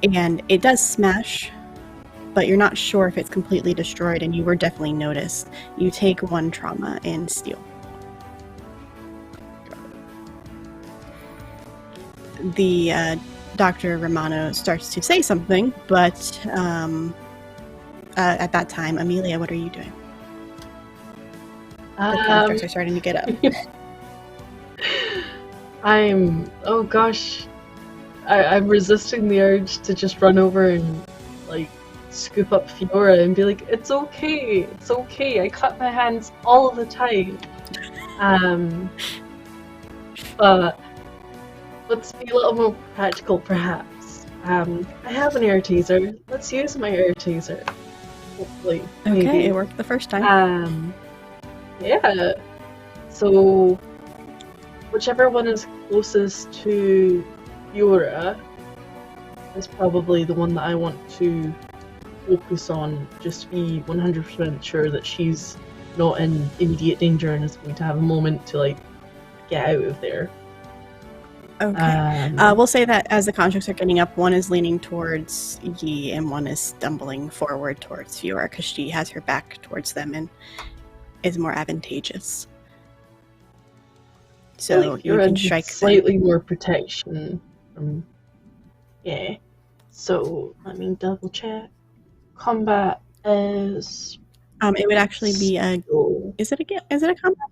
and it does smash, but you're not sure if it's completely destroyed, and you were definitely noticed. You take 1 trauma in steel. The Dr. Romano starts to say something, but at that time, Amelia, what are you doing? The constructs are starting to get up. I'm resisting the urge to just run over and like scoop up Fiora and be like, it's okay, I cut my hands all the time. But let's be a little more practical, perhaps. I have an air taser. Let's use my air taser. Hopefully. Okay, maybe. it worked the first time. Yeah. So, whichever one is closest to Fiora is probably the one that I want to focus on, just to be 100% sure that she's not in immediate danger and is going to have a moment to, like, get out of there. Okay. We'll say that as the constructs are getting up, one is leaning towards Yi and one is stumbling forward towards Fiora because she has her back towards them and is more advantageous. So you can strike slightly more protection. Yeah. So let me double check. Combat is. It would actually be a. Is it a combat?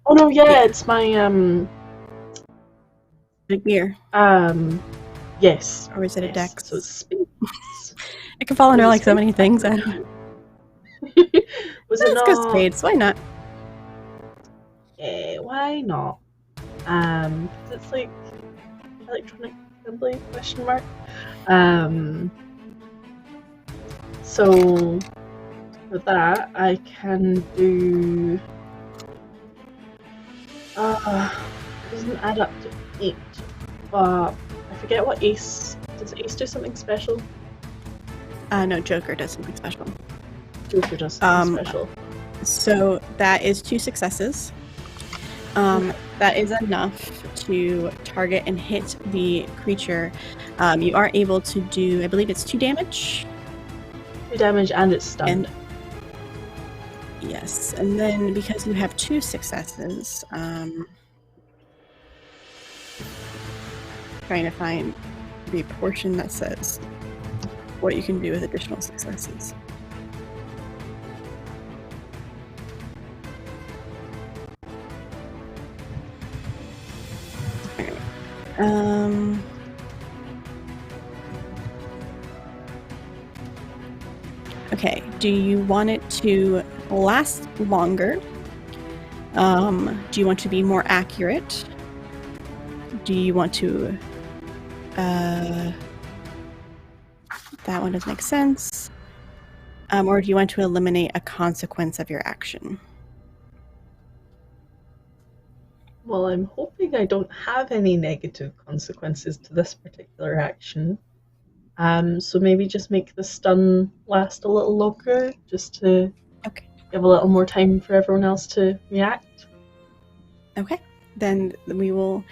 Oh no! Yeah, it's my Big beer. Yes. Or is it a dex? So it's space. It can fall under like so many things. I don't know. Was it Let's go not? spades. Why not? Yeah, why not? It's like electronic assembly ? So with that, I can do doesn't add up to 8. But I forget what Ace... Does Ace do something special? No, Joker does something special. Joker does something special. So that is 2 successes. That is enough to target and hit the creature. You are able to do, I believe it's 2 damage. 2 damage and it's stunned. Yes, and then because you have 2 successes, trying to find the portion that says what you can do with additional successes. Okay, do you want it to last longer? Do you want to be more accurate? Do you want to... that one doesn't make sense. Or do you want to eliminate a consequence of your action? Well, I'm hoping I don't have any negative consequences to this particular action. So maybe just make the stun last a little longer, just to give a little more time for everyone else to react. Okay, then we will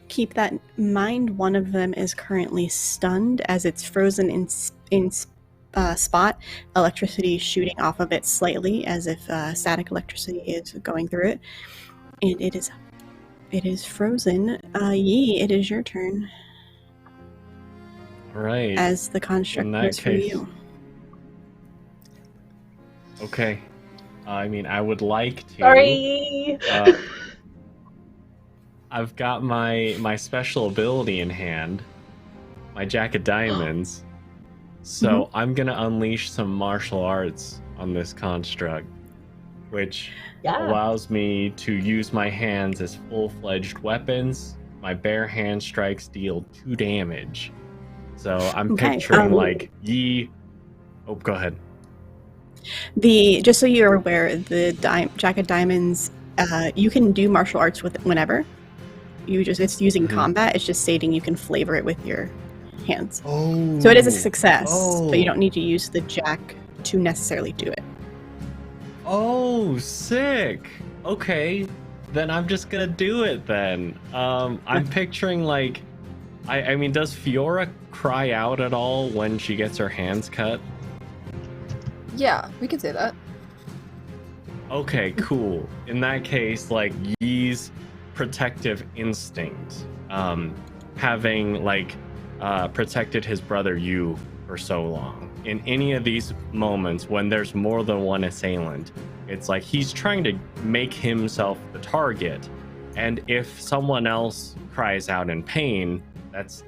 keep that in mind. One of them is currently stunned as it's frozen in spot. Electricity shooting off of it slightly, as if static electricity is going through it, and it is frozen. Yi, it is your turn. Right. As the construct goes for you. Okay. I mean, I would like to. Sorry. I've got my special ability in hand, my Jack of Diamonds. So I'm gonna unleash some martial arts on this construct, which allows me to use my hands as full-fledged weapons. My bare hand strikes deal 2 damage. So I'm picturing like Yi. Oh, go ahead. Just so you're aware, the Jack of Diamonds, you can do martial arts with it whenever. It's using combat. It's just stating you can flavor it with your hands. Oh. So it is a success, but you don't need to use the Jack to necessarily do it. Oh, sick. Okay, then I'm just gonna do it then. I'm picturing like, I mean, does Fiora cry out at all when she gets her hands cut? Yeah, we could say that. Okay, cool. In that case, like Yi's protective instinct, having like protected his brother Yu for so long. In any of these moments when there's more than one assailant, it's like he's trying to make himself the target, and if someone else cries out in pain, that's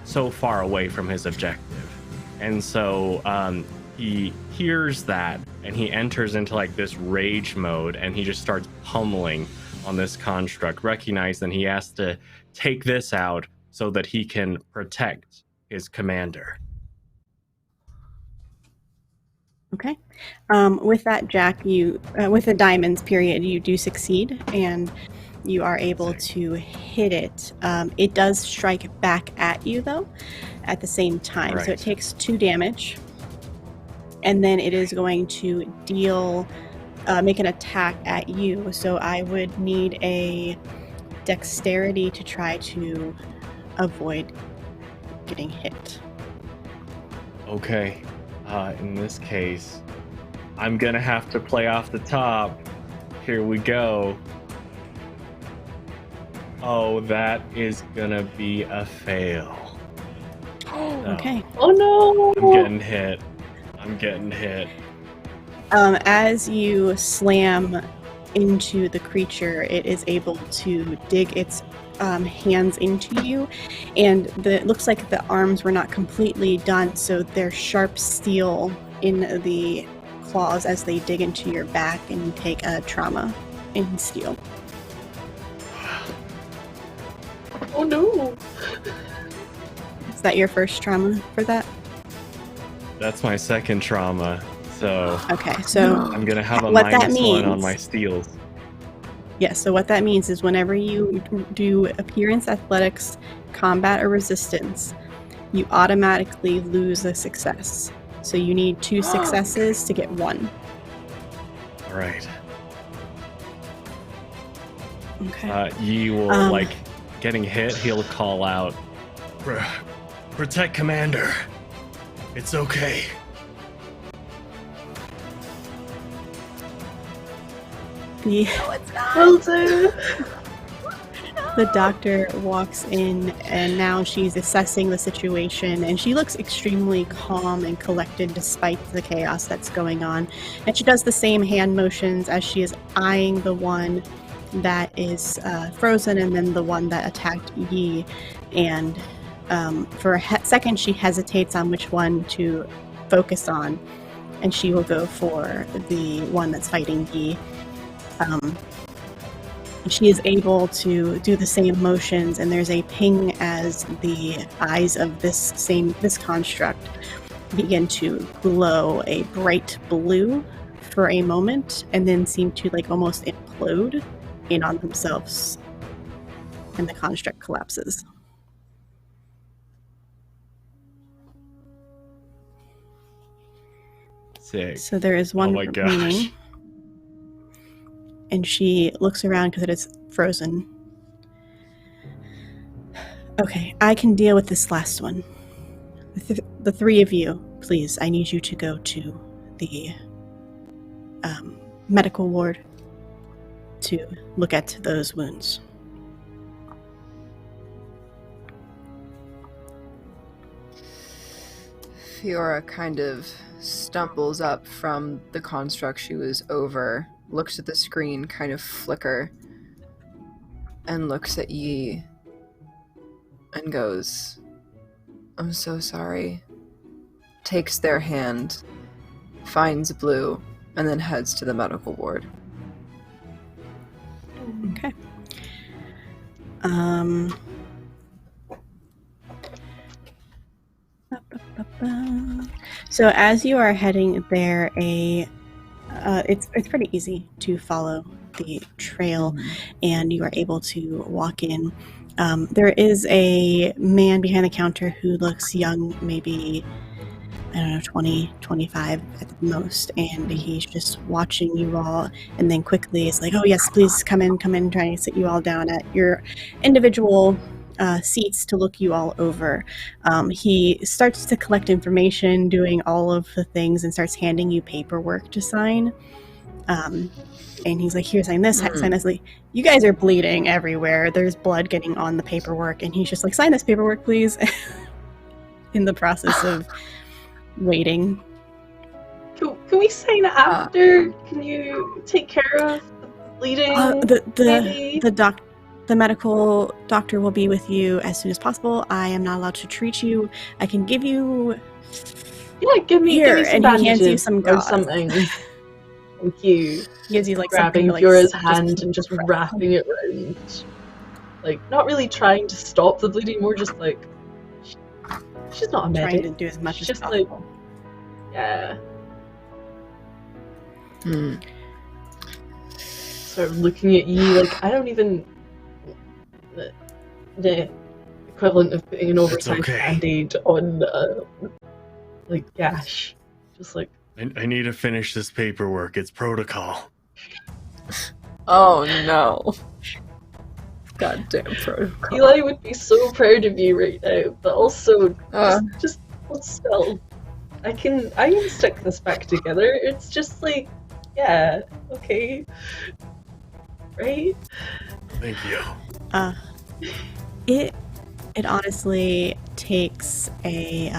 so far away from his objective. And so he hears that and he enters into like this rage mode, and he just starts pummeling on this construct, recognizing he has to take this out so that he can protect his commander. Okay. With that, Jack, with the diamonds period, you do succeed, and you are able to hit it. It does strike back at you, though, at the same time. Right. So it takes 2 damage, and then it is going to make an attack at you. So I would need a dexterity to try to avoid getting hit. Okay. In this case, I'm gonna have to play off the top. Here we go. Oh, that is gonna be a fail. Okay. Oh no! I'm getting hit. As you slam into the creature, it is able to dig its hands into you, and it looks like the arms were not completely done, so they're sharp steel in the claws as they dig into your back, and you take a trauma in steel. Oh no! Is that your first trauma for that? That's my second trauma. So okay, so I'm gonna have a -1 on my steals. Yes, so what that means is whenever you do appearance, athletics, combat, or resistance, you automatically lose a success. So you need 2 successes to get 1. All right. Okay. Yi will, like, getting hit, he'll call out, "Protect Commander. It's okay." Will do. The doctor walks in, and now she's assessing the situation, and she looks extremely calm and collected despite the chaos that's going on. And she does the same hand motions as she is eyeing the one that is frozen and then the one that attacked Yi. And for a second, she hesitates on which one to focus on, and she will go for the one that's fighting Yi. She is able to do the same motions, and there's a ping as the eyes of this construct begin to glow a bright blue for a moment, and then seem to like almost implode in on themselves, and the construct collapses. Sick. So there is one Oh my gosh. remaining. And she looks around because it is frozen. Okay, I can deal with this last one. The 3 of you, please, I need you to go to the medical ward to look at those wounds. Fiora kind of stumbles up from the construct she was over, looks at the screen, kind of flicker, and looks at Yi and goes, "I'm so sorry." Takes their hand, finds Blue, and then heads to the medical ward. Okay. So as you are heading there, it's pretty easy to follow the trail, and you are able to walk in. There is a man behind the counter who looks young, maybe, I don't know, 20, 25 at the most, and he's just watching you all, and then quickly is like, "Oh yes, please come in, trying to sit you all down at your individual seats to look you all over." He starts to collect information, doing all of the things, and starts handing you paperwork to sign. And he's like, "Here, sign this, sign this." Like, "You guys are bleeding everywhere. There's blood getting on the paperwork." And he's just like, "Sign this paperwork, please." In the process of waiting. Can we sign it after? Can you take care of the bleeding? The medical doctor will be with you as soon as possible. I am not allowed to treat you. I can give you... Yeah, give me some and bandages he hands you some or gauze. something. Thank you. He gives you like Grabbing something Fiora's like, hand and just wrapping it around. Like, not really trying to stop the bleeding, more just like... She's not a medic. Trying to do as much She's as just possible. like... Yeah. Sort of looking at you like, I don't even... The equivalent of putting an oversized band-aid on like gash. Just like, I need to finish this paperwork. It's protocol. Oh no. Goddamn protocol. Eli would be so proud of you right now, but also just hold still. I can stick this back together. It's just like, yeah, okay. Right? Thank you. It honestly takes a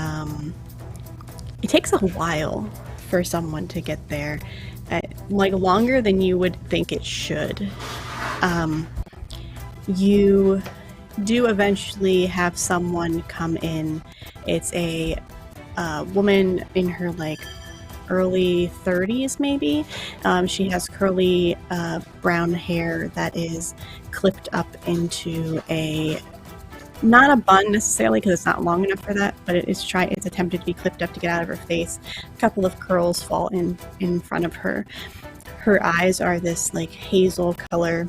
while for someone to get there, like longer than you would think it should. You do eventually have someone come in. It's a woman in her like early 30s maybe. She has curly brown hair that is clipped up into not a bun necessarily because it's not long enough for that, but it's attempted to be clipped up to get out of her face. A couple of curls fall in front of her. Her eyes are this like hazel color.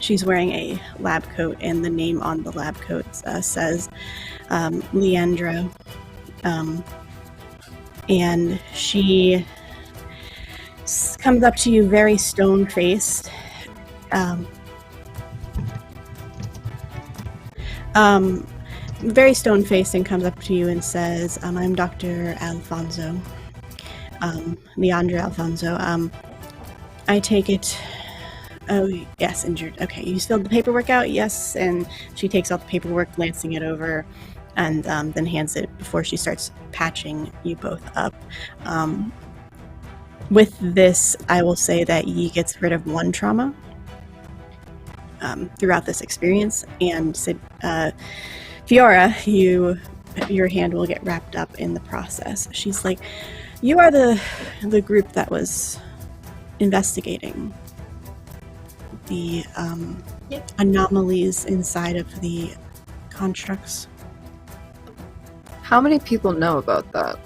She's wearing a lab coat, and the name on the lab coat says Leandra. And she comes up to you very stone-faced. Very stone-faced, and comes up to you and says, I'm Dr. Alfonso. Leandra Alfonso. I take it... Oh, yes, injured. Okay, you filled the paperwork out? Yes. And she takes out the paperwork, glancing it over, and then hands it before she starts patching you both up. With this, I will say that Yi gets rid of one trauma throughout this experience, and Fiora, your hand will get wrapped up in the process. She's like, you are the group that was investigating the anomalies inside of the constructs. How many people know about that?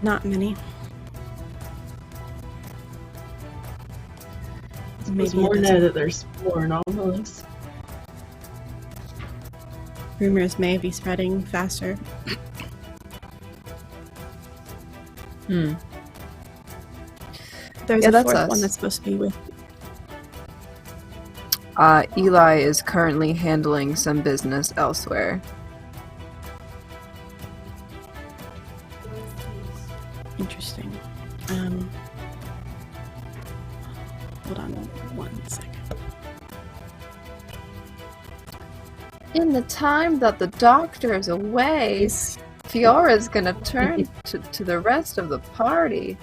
Not many. It's more now that there's more anomalies. Rumors may be spreading faster. There's a that's fourth us. one that's supposed to be with. Eli is currently handling some business elsewhere. Interesting. Hold on 1 second. In the time that the doctor is away, Fiora's gonna turn to the rest of the party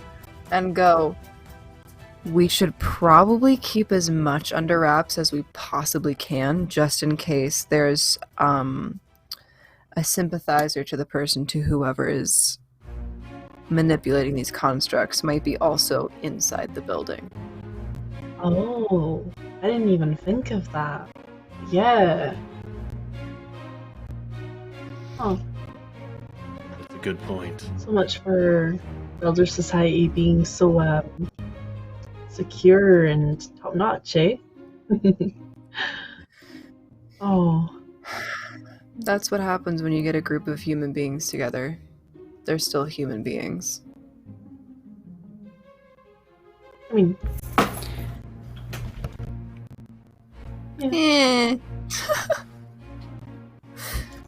and go, we should probably keep as much under wraps as we possibly can, just in case there's a sympathizer to the person, to whoever is manipulating these constructs might be also inside the building. Oh, I didn't even think of that. Yeah. Oh, That's a good point. so much for Elder Society being so secure and top-notch, eh? Oh, That's what happens when you get a group of human beings together. They're still human beings. I mean, Eh.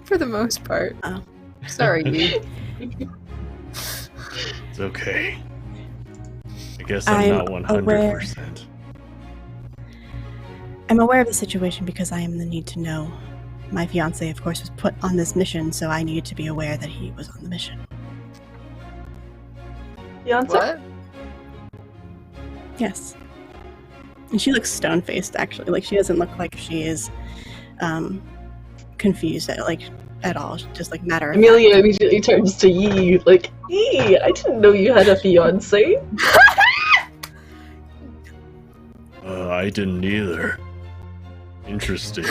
For the most part. Oh. Sorry, Yi. It's okay. I guess I'm not 100%. I'm aware of the situation because I am in the need to know. My fiancé, of course, was put on this mission, so I needed to be aware that he was on the mission. Beyonce? What? Yes. And she looks stone-faced, actually. Like, she doesn't look like she is confused at all. Just like matter of Amelia immediately turns to Yi, like, Yi, I didn't know you had a fiance. I didn't either. Interesting.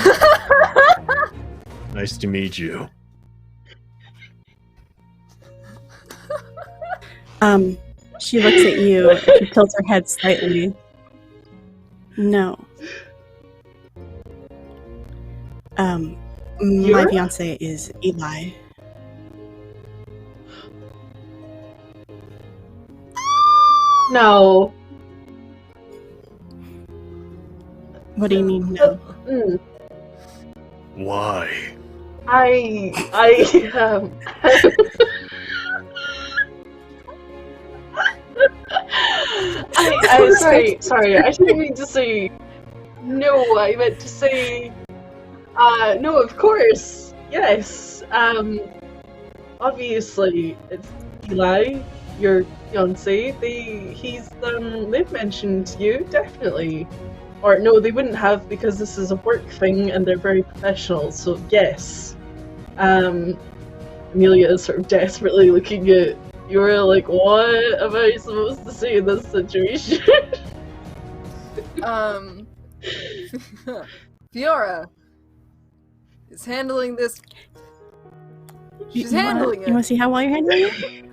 Nice to meet you. She looks at you and she tilts her head slightly. No. My fiance is Eli. No. What do you mean, no? Why? Sorry, I didn't mean to say no, I meant to say no, of course, yes. Obviously, it's Eli, your fiance. They've mentioned you, definitely. Or no, they wouldn't have, because this is a work thing and they're very professional, so yes. Amelia is sort of desperately looking at Fiora like, what am I supposed to say in this situation? Fiora is handling this. She's handling it. You want to see how well you're handling it?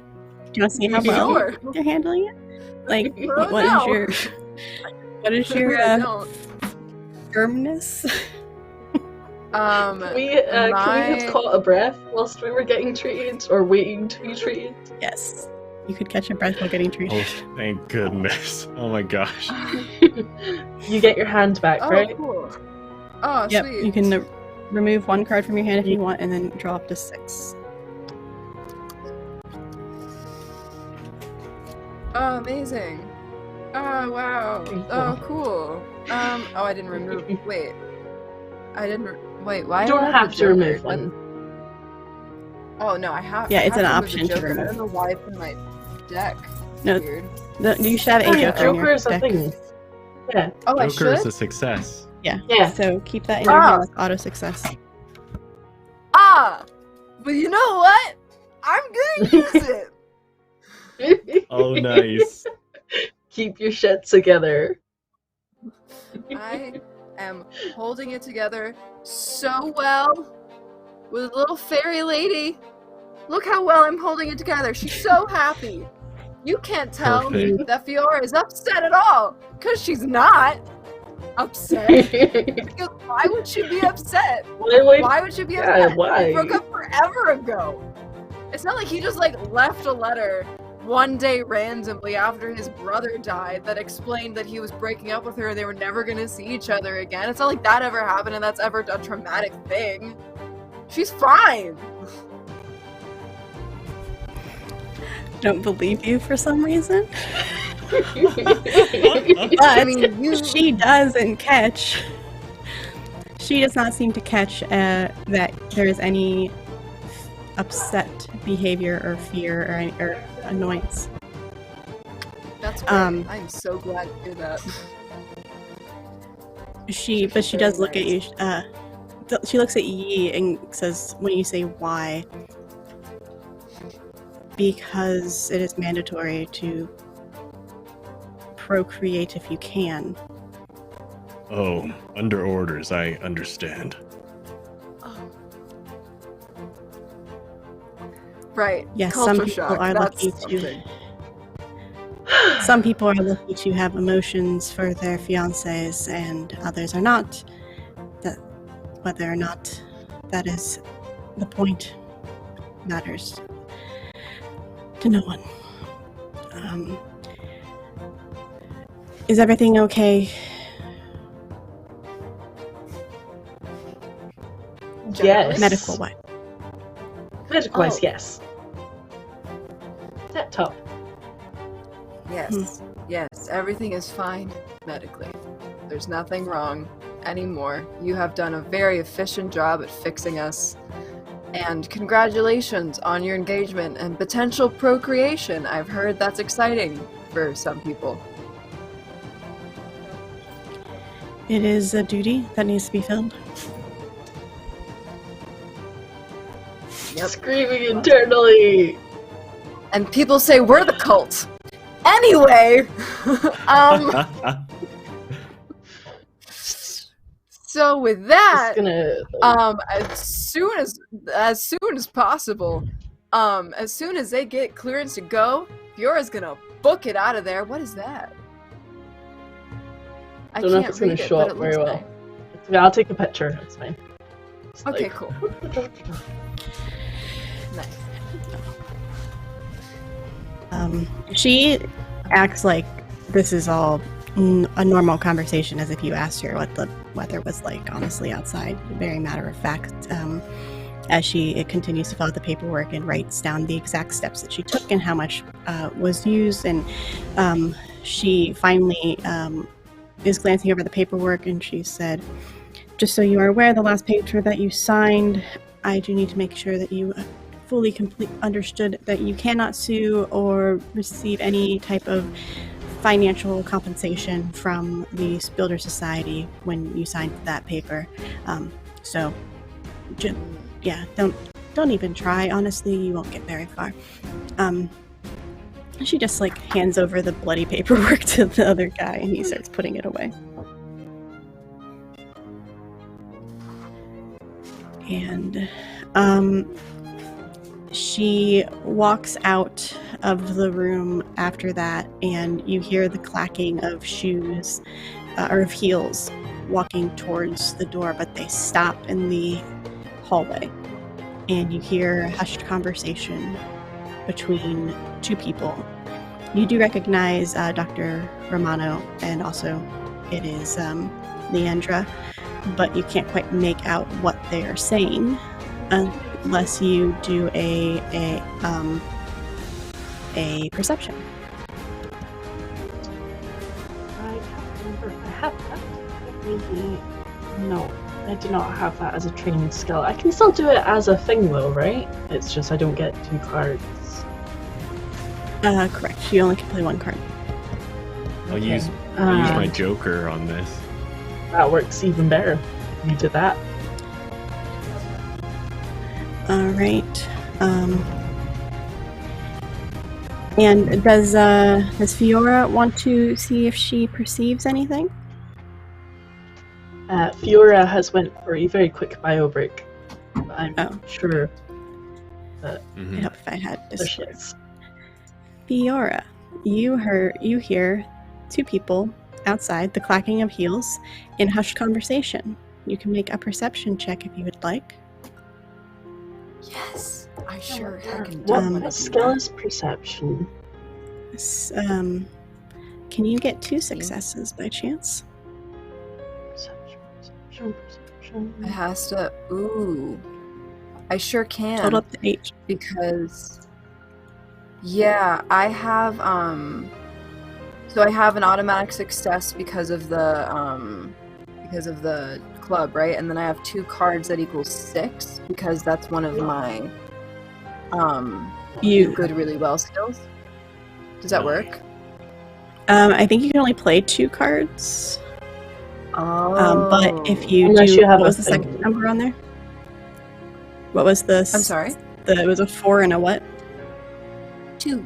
you want to see how well Sure. you're handling it? Like, Oh, what is no. your I don't. firmness? Um, Can we have my caught a breath whilst we were getting treated, or waiting to be treated? Yes. You could catch your breath while getting treated. Oh, thank goodness. Oh my gosh. You get your hand back, oh, right? cool. Oh, Yep, sweet. you can remove one card from your hand if you want, and then draw up to 6. Oh, amazing. Oh, wow. Oh, cool. Oh, I didn't remove. Wait. I didn't. Wait, why? You do I don't have the to remove Joker? one. Oh no, I have. Yeah, I it's have an to option remove the to Joker. I remove. don't know why it's in my deck. No, Weird. You should have a Oh, yeah, Joker in Joker your is a deck. thing. Yeah. Oh, I Joker is should. a success. Yeah. Yeah. So keep that in your hand Ah! as auto success. Ah, but you know what? I'm gonna use it. Oh, nice. Keep your shit together. I am holding it together so well with a little fairy lady. Look how well I'm holding it together. She's so happy. You can't tell Perfect. that Fiora is upset at all, because she's not upset. Because why would she be upset? Why would she be upset? why? They broke up forever ago. It's not like he just left a letter one day randomly after his brother died that explained that he was breaking up with her and they were never gonna see each other again. It's not like that ever happened and that's ever a traumatic thing. She's fine. Don't believe you for some reason. I But mean, she doesn't catch. She does not seem to catch that there is any upset behavior or fear or annoyance. That's great. I'm so glad to hear that. She does Very look at you. She looks at Yi and says, "When you say why, because it is mandatory to procreate if you can." Oh, under orders, I understand. Right. Yes, Culture some people shock. are That's lucky something. Some people are lucky to have emotions for their fiancés, and others are not. That whether or not that is the point matters to no one. Is everything okay? Yes. Medical wise. Medical wise, Oh. yes. Tip top. Yes. Yes. Everything is fine medically. There's nothing wrong anymore. You have done a very efficient job at fixing us. And congratulations on your engagement and potential procreation. I've heard that's exciting for some people. It is a duty that needs to be filled. Yep. Screaming internally. And people say we're the cult. Anyway, so with that, as soon as possible, as soon as they get clearance to go, Fiora's gonna book it out of there. What is that? I don't know if can't it's going read to it, show but up it very looks well. nice. Yeah, I'll take a picture. It's fine. It's Okay, like- cool. Nice. She acts like this is all a normal conversation, as if you asked her what the weather was like, honestly, outside. Very matter of fact. As she continues to fill out the paperwork and writes down the exact steps that she took and how much was used. And she finally is glancing over the paperwork, and she said, "Just so you are aware, the last paper that you signed, I do need to make sure that you fully understood that you cannot sue or receive any type of financial compensation from the Builder Society when you signed that paper. So, yeah, don't even try. Honestly, you won't get very far." She just hands over the bloody paperwork to the other guy, and he starts putting it away. And She walks out of the room after that, and you hear the clacking of shoes or of heels walking towards the door, but they stop in the hallway. And you hear a hushed conversation between two people. You do recognize Dr. Romano, and also it is Leandra, but you can't quite make out what they are saying unless you do a perception. I can't remember if I have that. Maybe. No, I do not have that as a training skill. I can still do it as a thing though, right? It's just I don't get 2 cards. Correct. You only can play 1 card. I'll Okay. use my Joker on this. That works even better. You did that. All right. And does Fiora want to see if she perceives anything? Fiora has went for a very quick bio break. But I'm sure that Mhm. I hope if I had there she Discord. is. Fiora, you hear 2 people outside, the clacking of heels, in hushed conversation. You can make a perception check if you would like. Yes, I sure heckin' What skill is perception? Can you get 2 successes by chance? Perception. It has to. Ooh, I sure can. Total up to 8. Because yeah, I have so I have an automatic success because of the club, right? And then I have 2 cards that equals 6 because that's one of my You good really well skills. Does that work? I think you can only play 2 cards. Oh. But if you Unless do, you have what a was the thing. second number on there? What was the? I'm sorry. It was a 4 and a what? 2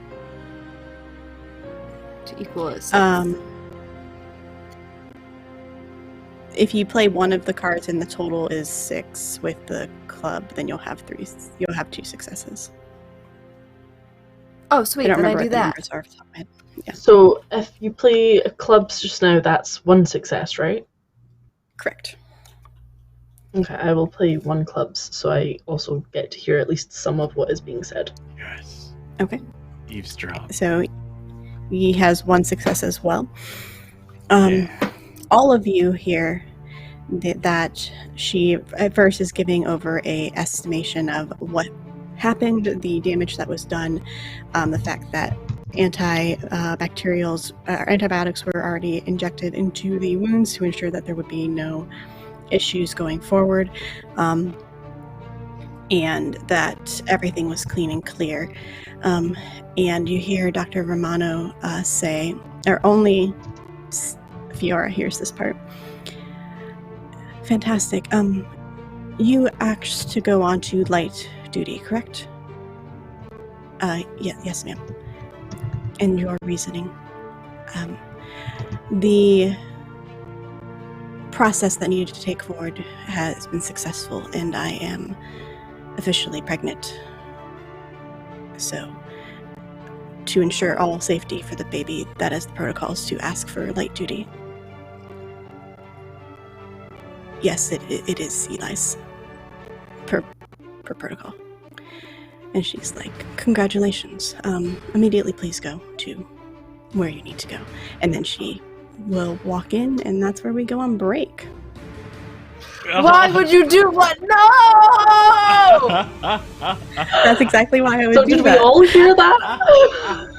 to equal a 6. If you play one of the cards and the total is 6 with the club, then you'll have 2 successes. Oh, sweet. I don't Then I remember do what the that. numbers are off the top of my head. Yeah. So if you play clubs just now, that's 1 success, right? Correct. Okay, I will play 1 clubs, so I also get to hear at least some of what is being said. Yes. Okay. Eavesdrop. So he has 1 success as well. Yeah. All of you hear that she at first is giving over a estimation of what happened, the damage that was done, the fact that antibiotics were already injected into the wounds to ensure that there would be no issues going forward, and that everything was clean and clear. And you hear Dr. Romano say, or only Fiora hears this part. Fantastic. You asked to go on to light duty, correct? Yes, ma'am. And your reasoning? The process that needed to take forward has been successful, and I am officially pregnant. So, to ensure all safety for the baby, that is the protocols to ask for light duty. Yes, it is Eli's. Per protocol. And she's like, congratulations. Immediately please go to where you need to go. And then she will walk in, and that's where we go on break. Why would you do what? No! That's exactly why I would So do did that. we all hear that?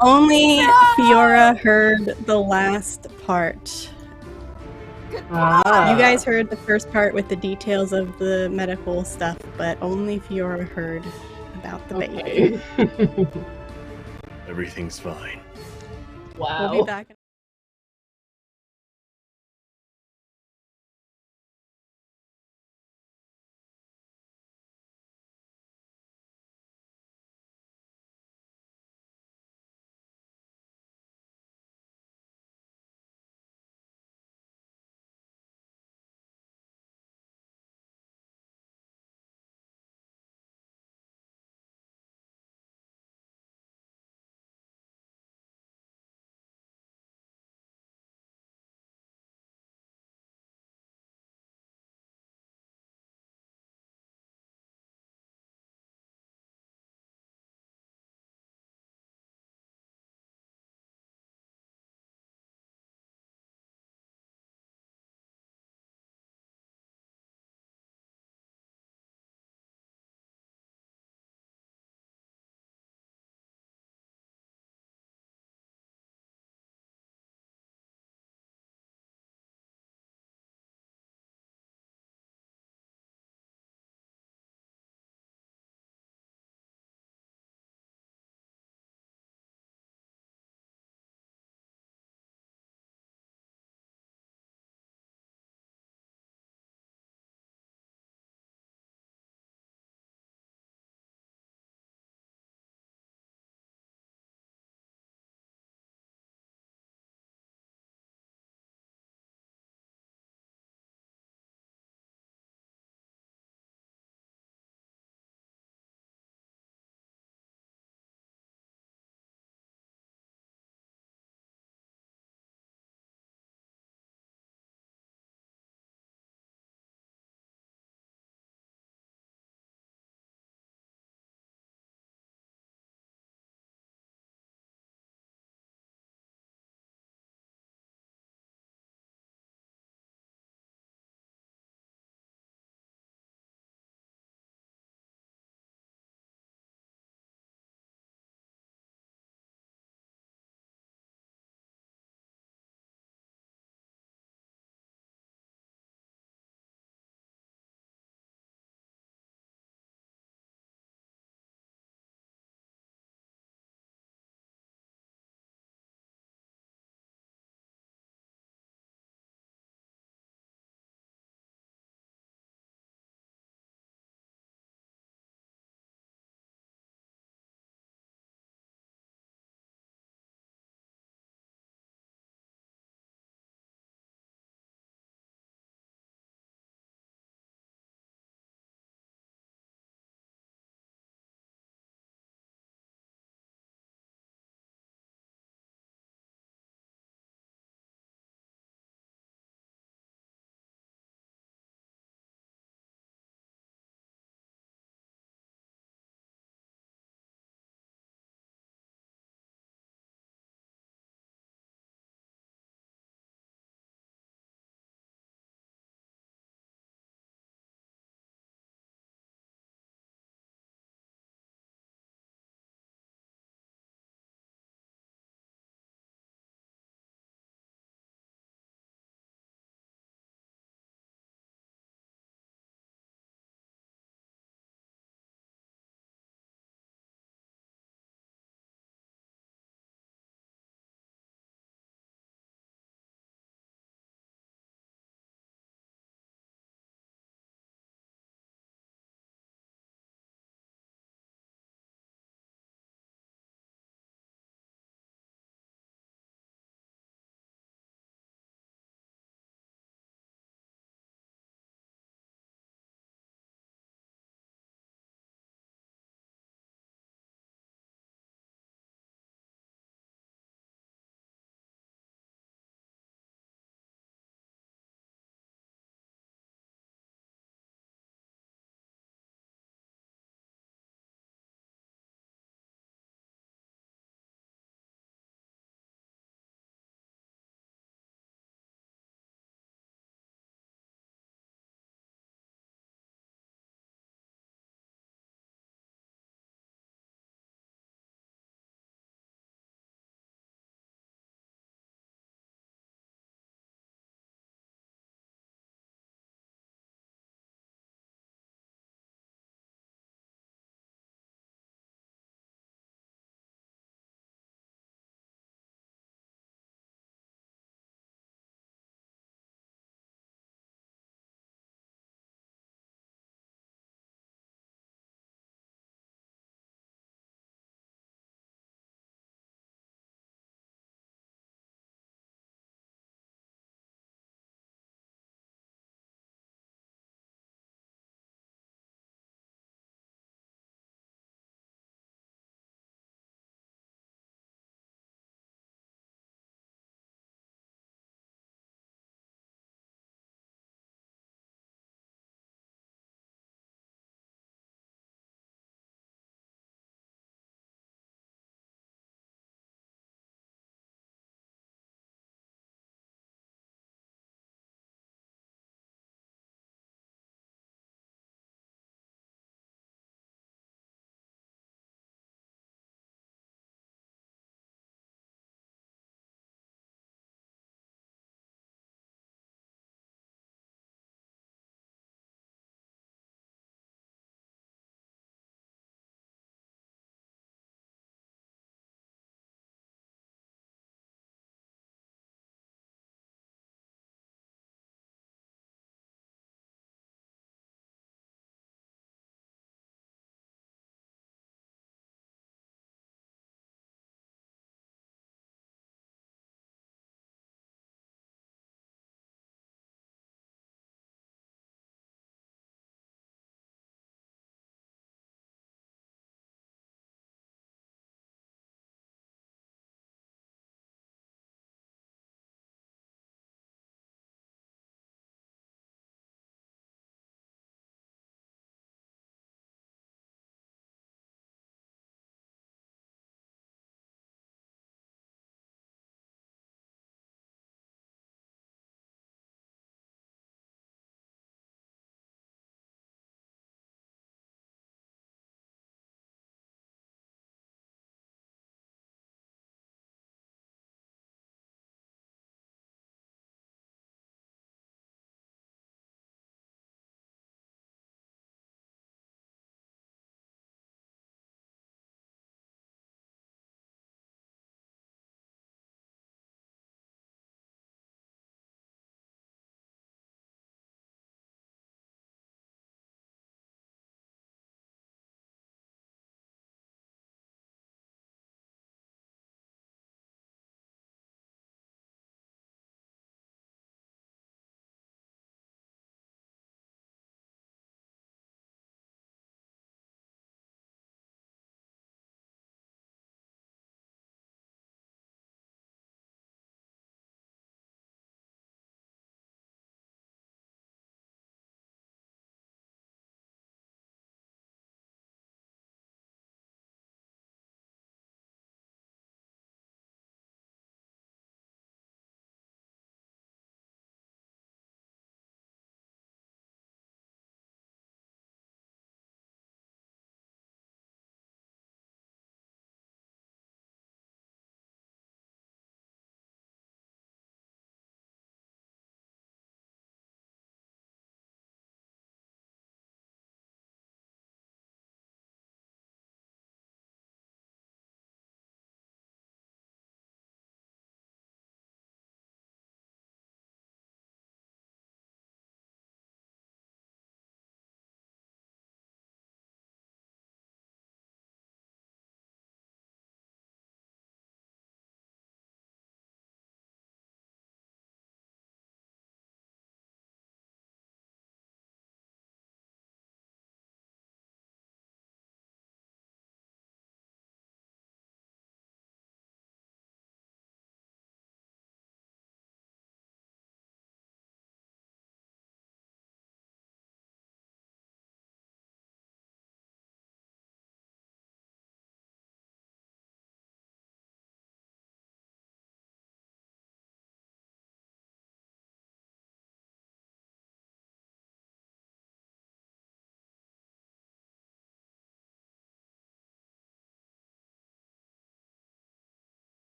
Only Fiora heard the last part. Ah. You guys heard the first part with the details of the medical stuff, but only Fiora heard about the baby. Okay. Everything's fine. Wow. We'll be back.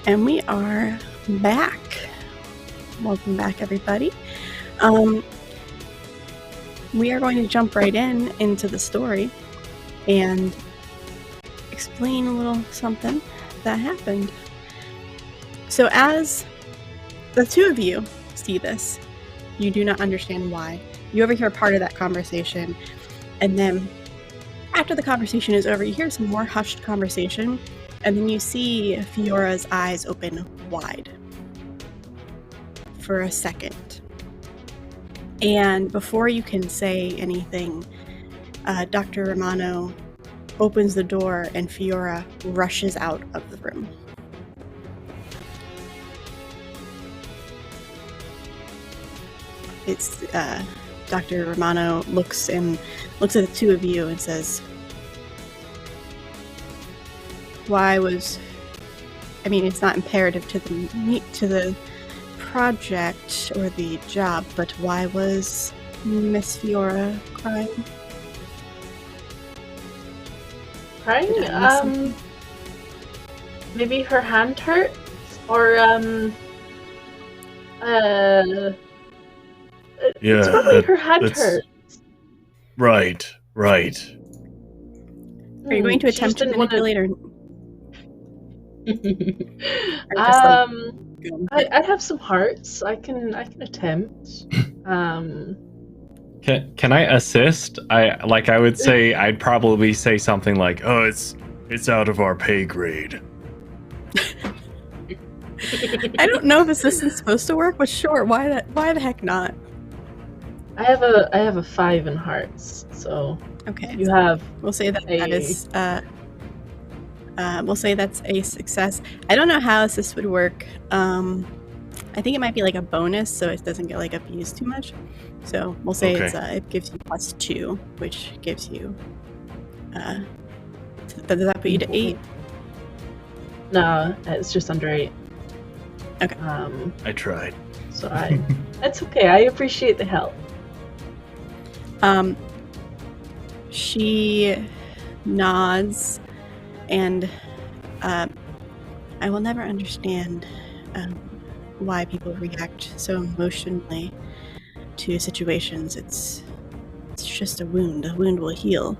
And we are back. Welcome back, everybody. We are going to jump right into the story and explain a little something that happened. So as the two of you see this, you do not understand why. You overhear part of that conversation, and then after the conversation is over, you hear some more hushed conversation, and then you see Fiora's eyes open wide for a second. And before you can say anything, Dr. Romano opens the door and Fiora rushes out of the room. It's Dr. Romano looks at the two of you and says, it's not imperative to the project or the job, but why was Miss Fiora crying? Crying? Maybe her hand hurts, or it's probably her hand hurts. Right. Are you going to attempt to manipulate her? I have some hearts. I can attempt. Can I assist? I would say I'd probably say something like, "Oh, it's out of our pay grade." I don't know if assistant's supposed to work, but sure. Why the heck not? I have a 5 in hearts, so okay. You have. We'll say that is. We'll say that's a success. I don't know how assist would work. I think it might be like a bonus, so it doesn't get abused too much. So we'll say it gives you +2, which gives you. Does that put you to 8? No, it's just under 8. Okay. I tried. So that's okay. I appreciate the help. She nods, and I will never understand why people react so emotionally to situations. It's just a wound. A wound will heal.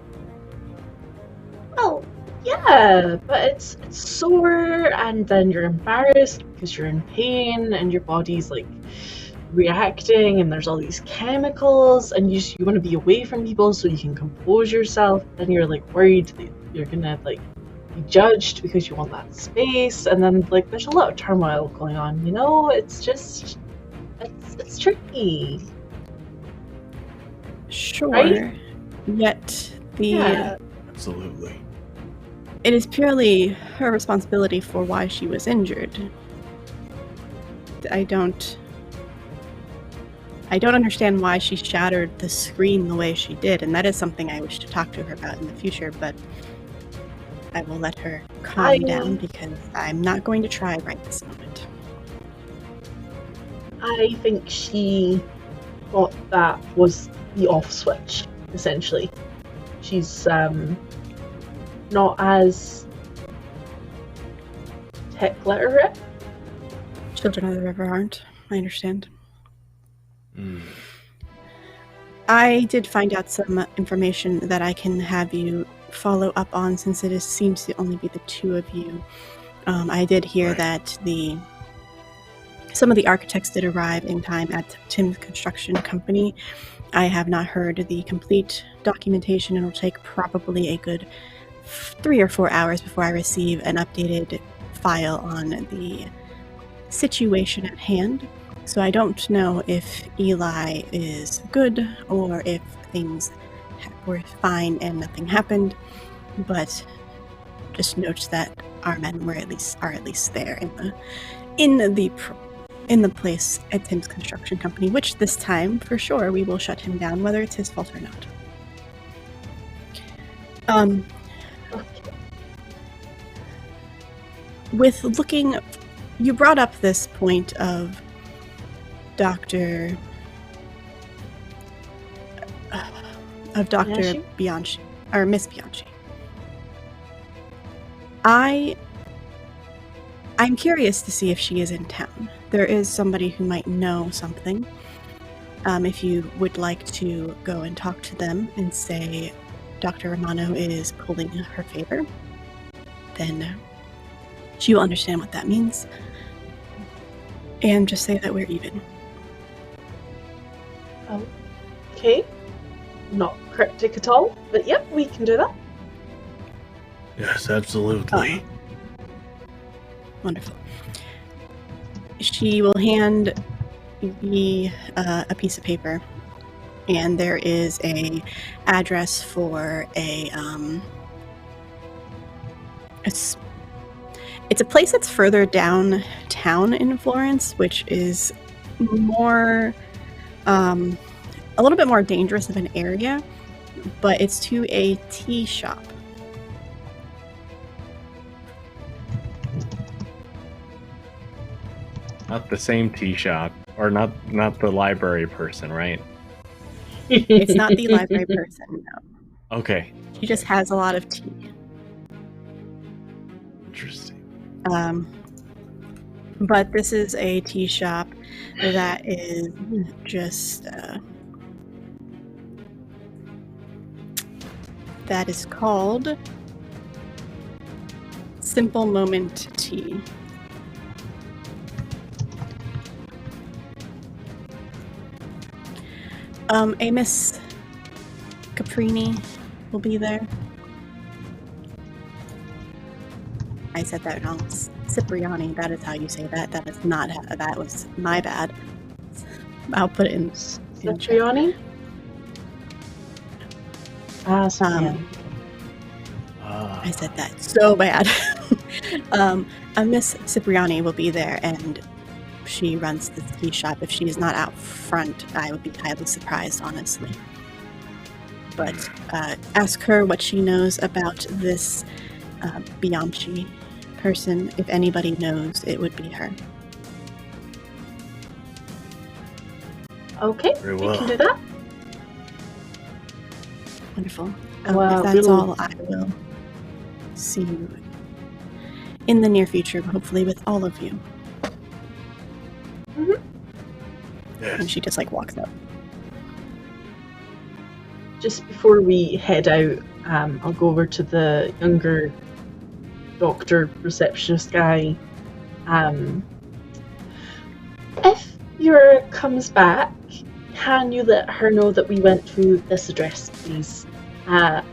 Well, yeah, but it's sore, and then you're embarrassed because you're in pain, and your body's reacting, and there's all these chemicals, and you want to be away from people so you can compose yourself. Then you're worried that you're gonna be judged because you want that space, and then there's a lot of turmoil going on. It's just it's tricky. Sure. Right? Yet Absolutely. It is purely her responsibility for why she was injured. I don't understand why she shattered the screen the way she did, and that is something I wish to talk to her about in the future, but I will let her calm down because I'm not going to try right this moment. I think she thought that was the off switch, essentially. She's not as tech literate. Children of the River aren't. I understand. Mm. I did find out some information that I can have you follow up on, since it seems to only be the two of you. I did hear that some of the architects did arrive in time at Tim's construction company. I have not heard the complete documentation. It'll take probably a good 3 or 4 hours before I receive an updated file on the situation at hand. So I don't know if Eli is good or if things were fine and nothing happened, but just note that our men are at least there in the place at Tim's construction company, which this time for sure we will shut him down, whether it's his fault or not. You brought up this point of Dr. Bianchi, or Miss Bianchi. I I'm curious to see if she is in town. There is somebody who might know something. If you would like to go and talk to them and say Dr. Romano is pulling her favor, then she will understand what that means. And just say that we're even. Okay. Not cryptic at all, but yep, we can do that. Yes, absolutely. Wonderful. She will hand me a piece of paper, and there is a address for it's a place that's further downtown in Florence, which is more a little bit more dangerous of an area, but it's to a tea shop. Not the same tea shop, or not the library person, right? It's not the library person, no. Okay. She just has a lot of tea. Interesting. But this is a tea shop that is just that is called Simple Moment Tea. A Miss Caprini will be there. I said that wrong. Cipriani, that is how you say that. That is not that was my bad. I'll put it in Cipriani? I said that so bad. A Miss Cipriani will be there, and she runs the tea shop. If she is not out front, I would be highly surprised, honestly. But ask her what she knows about this Bianchi person. If anybody knows, it would be her. Okay, Very we well. can do that. Wonderful. Well, if that's we'll- all, I will see you in the near future, hopefully with all of you. Yes. And she just walks up. Just before we head out, I'll go over to the younger doctor receptionist guy. If Fiora comes back, can you let her know that we went to this address, please?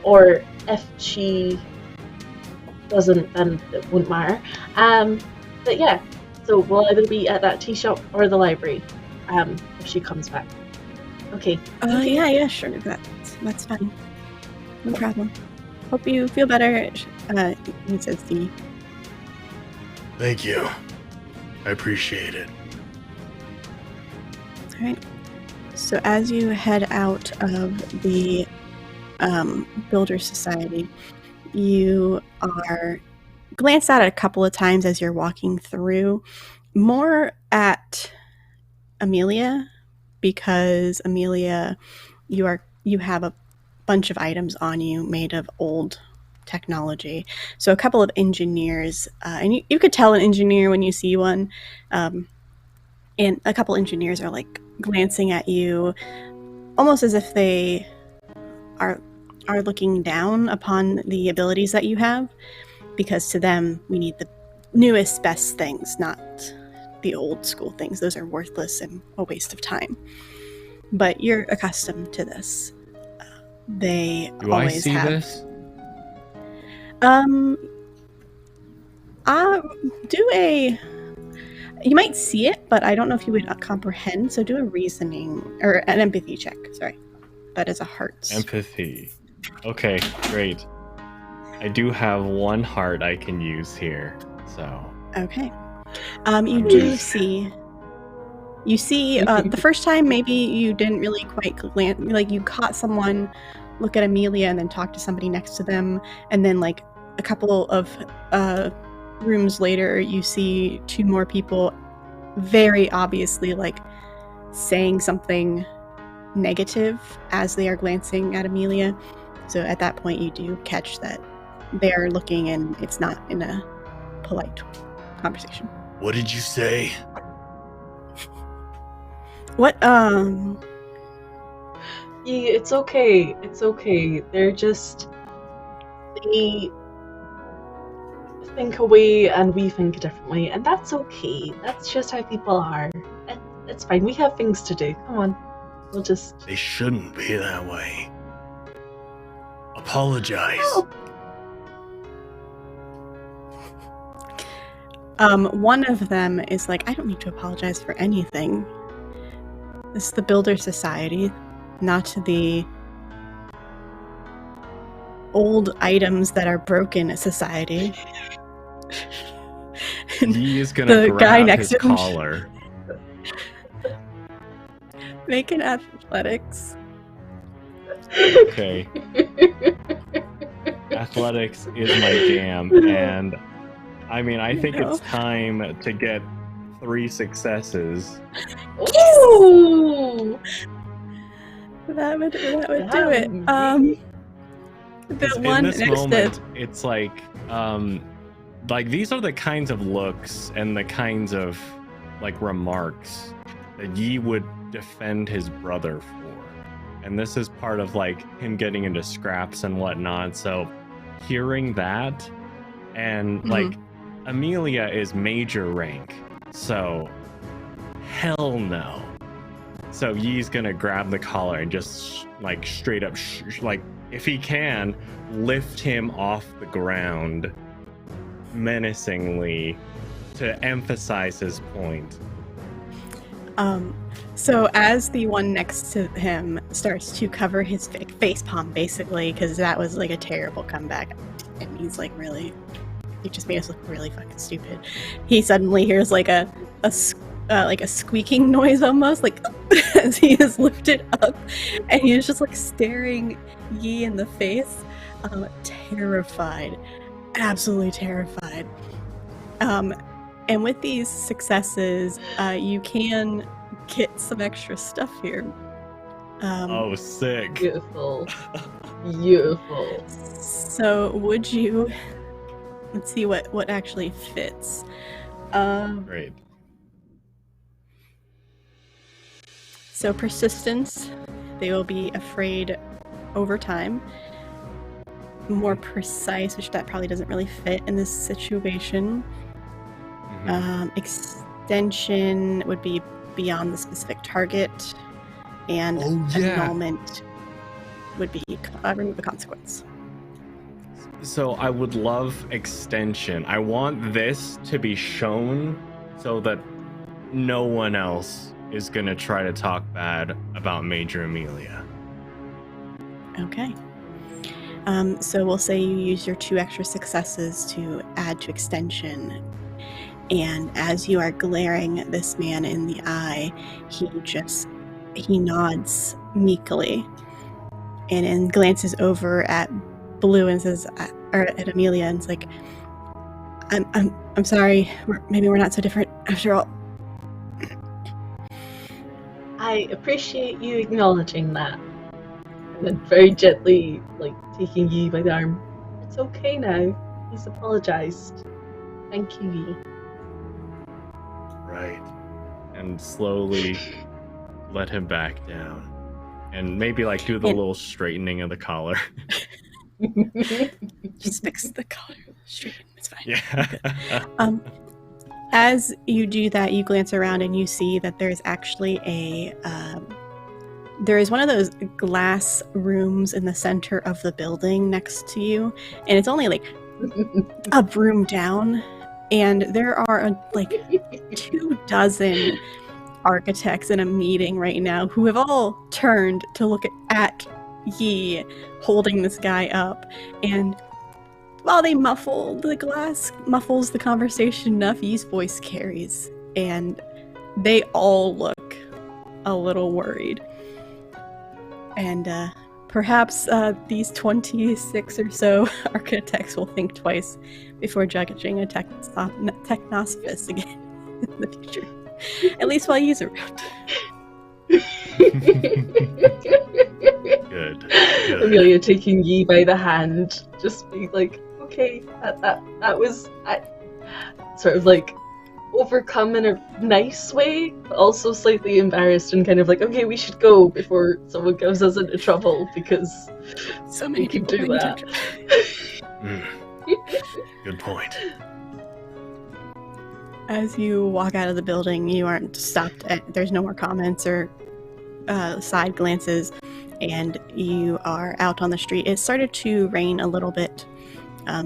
Or if she doesn't, then it won't matter. But yeah, so we'll either be at that tea shop or the library if she comes back. Okay. Yeah, sure. That's fine. No problem. Hope you feel better. He says to you. Thank you. I appreciate it. All right. So as you head out of the Builder Society, you are glanced at it a couple of times as you're walking through, more at Amelia, because Amelia, you have a bunch of items on you made of old technology. So a couple of engineers, and you could tell an engineer when you see one, and a couple engineers are glancing at you almost as if they are looking down upon the abilities that you have, because to them we need the newest, best things, not the old school things. Those are worthless and a waste of time. But you're accustomed to this. They Do I always see have. this? You might see it, but I don't know if you would comprehend. So do a reasoning or an empathy check. Sorry, that is a heart. Empathy. Okay, great. I do have one heart I can use here, so. Okay. You do see. You see, the first time maybe you didn't really quite glance, you caught someone look at Amelia and then talk to somebody next to them, and then a couple of rooms later, you see two more people very obviously saying something negative as they are glancing at Amelia. So at that point, you do catch that they are looking, and it's not in a polite conversation. What did you say? What? Yeah, it's okay. It's okay. They're just... They think a way and we think a different way, and that's okay. That's just how people are. It's fine. We have things to do. Come on. We'll just... They shouldn't be that way. Apologize. Oh. One of them is like, I don't need to apologize for anything. This is the Builder Society, not the old items that are broken society. He is gonna the grab guy his next to him- collar. Make an athletics. Okay. Athletics is my jam, and I mean, I think it's time to get 3 successes. Ooh! That would do Yeah, it. The 'Cause one in this next moment, to it's like these are the kinds of looks and the kinds of like remarks that Yi would defend his brother for, and this is part of like him getting into scraps and whatnot. So hearing that, and like Amelia is major rank, so hell no. So Yi's gonna grab the collar and just like straight up like, if he can, lift him off the ground menacingly to emphasize his point. So as the one next to him starts to cover his face palm, basically, because that was like a terrible comeback, and he's like, really, he just made us look really fucking stupid. He suddenly hears like a squeaking noise, almost like as he is lifted up, and he is just like staring Yi in the face, terrified, absolutely terrified. And with these successes, you can get some extra stuff here. Oh, sick. Beautiful. Beautiful. So would you... Let's see what actually fits. Great. So persistence, they will be afraid over time. More precise, which that probably doesn't really fit in this situation. Extension would be beyond the specific target, and annulment would be remove a consequence. So I would love extension. I want this to be shown so that no one else is gonna try to talk bad about Major Amelia. Okay. So we'll say you use your 2 extra successes to add to extension. And as you are glaring at this man in the eye, he nods meekly and then glances over at Blue and says, or at Amelia, and it's like, I'm sorry, maybe we're not so different after all. I appreciate you acknowledging that. And then very gently, like, taking Yi by the arm. It's okay now. He's apologized. Thank you, Yi. Right. And slowly let him back down. And maybe like do the little straightening of the collar. Just fix the collar straight. It's fine. Yeah. As you do that, you glance around and you see that there's actually there is one of those glass rooms in the center of the building next to you, and it's only like a room down, and there are like 24 architects in a meeting right now who have all turned to look at Yi holding this guy up, and while they muffle the glass, muffles the conversation enough, Yi's voice carries, and they all look a little worried. And perhaps these 26 or so architects will think twice before judging a technosophist again in the future. At least while Yi's around. Good. Amelia taking Yi by the hand, just being like, okay, that was sort of like overcome in a nice way, but also slightly embarrassed and kind of like, okay, we should go before someone gives us into trouble because So many can people do paying that. attention. Good point. As you walk out of the building, you aren't stopped there's no more comments or side glances, and you are out on the street. It started to rain a little bit,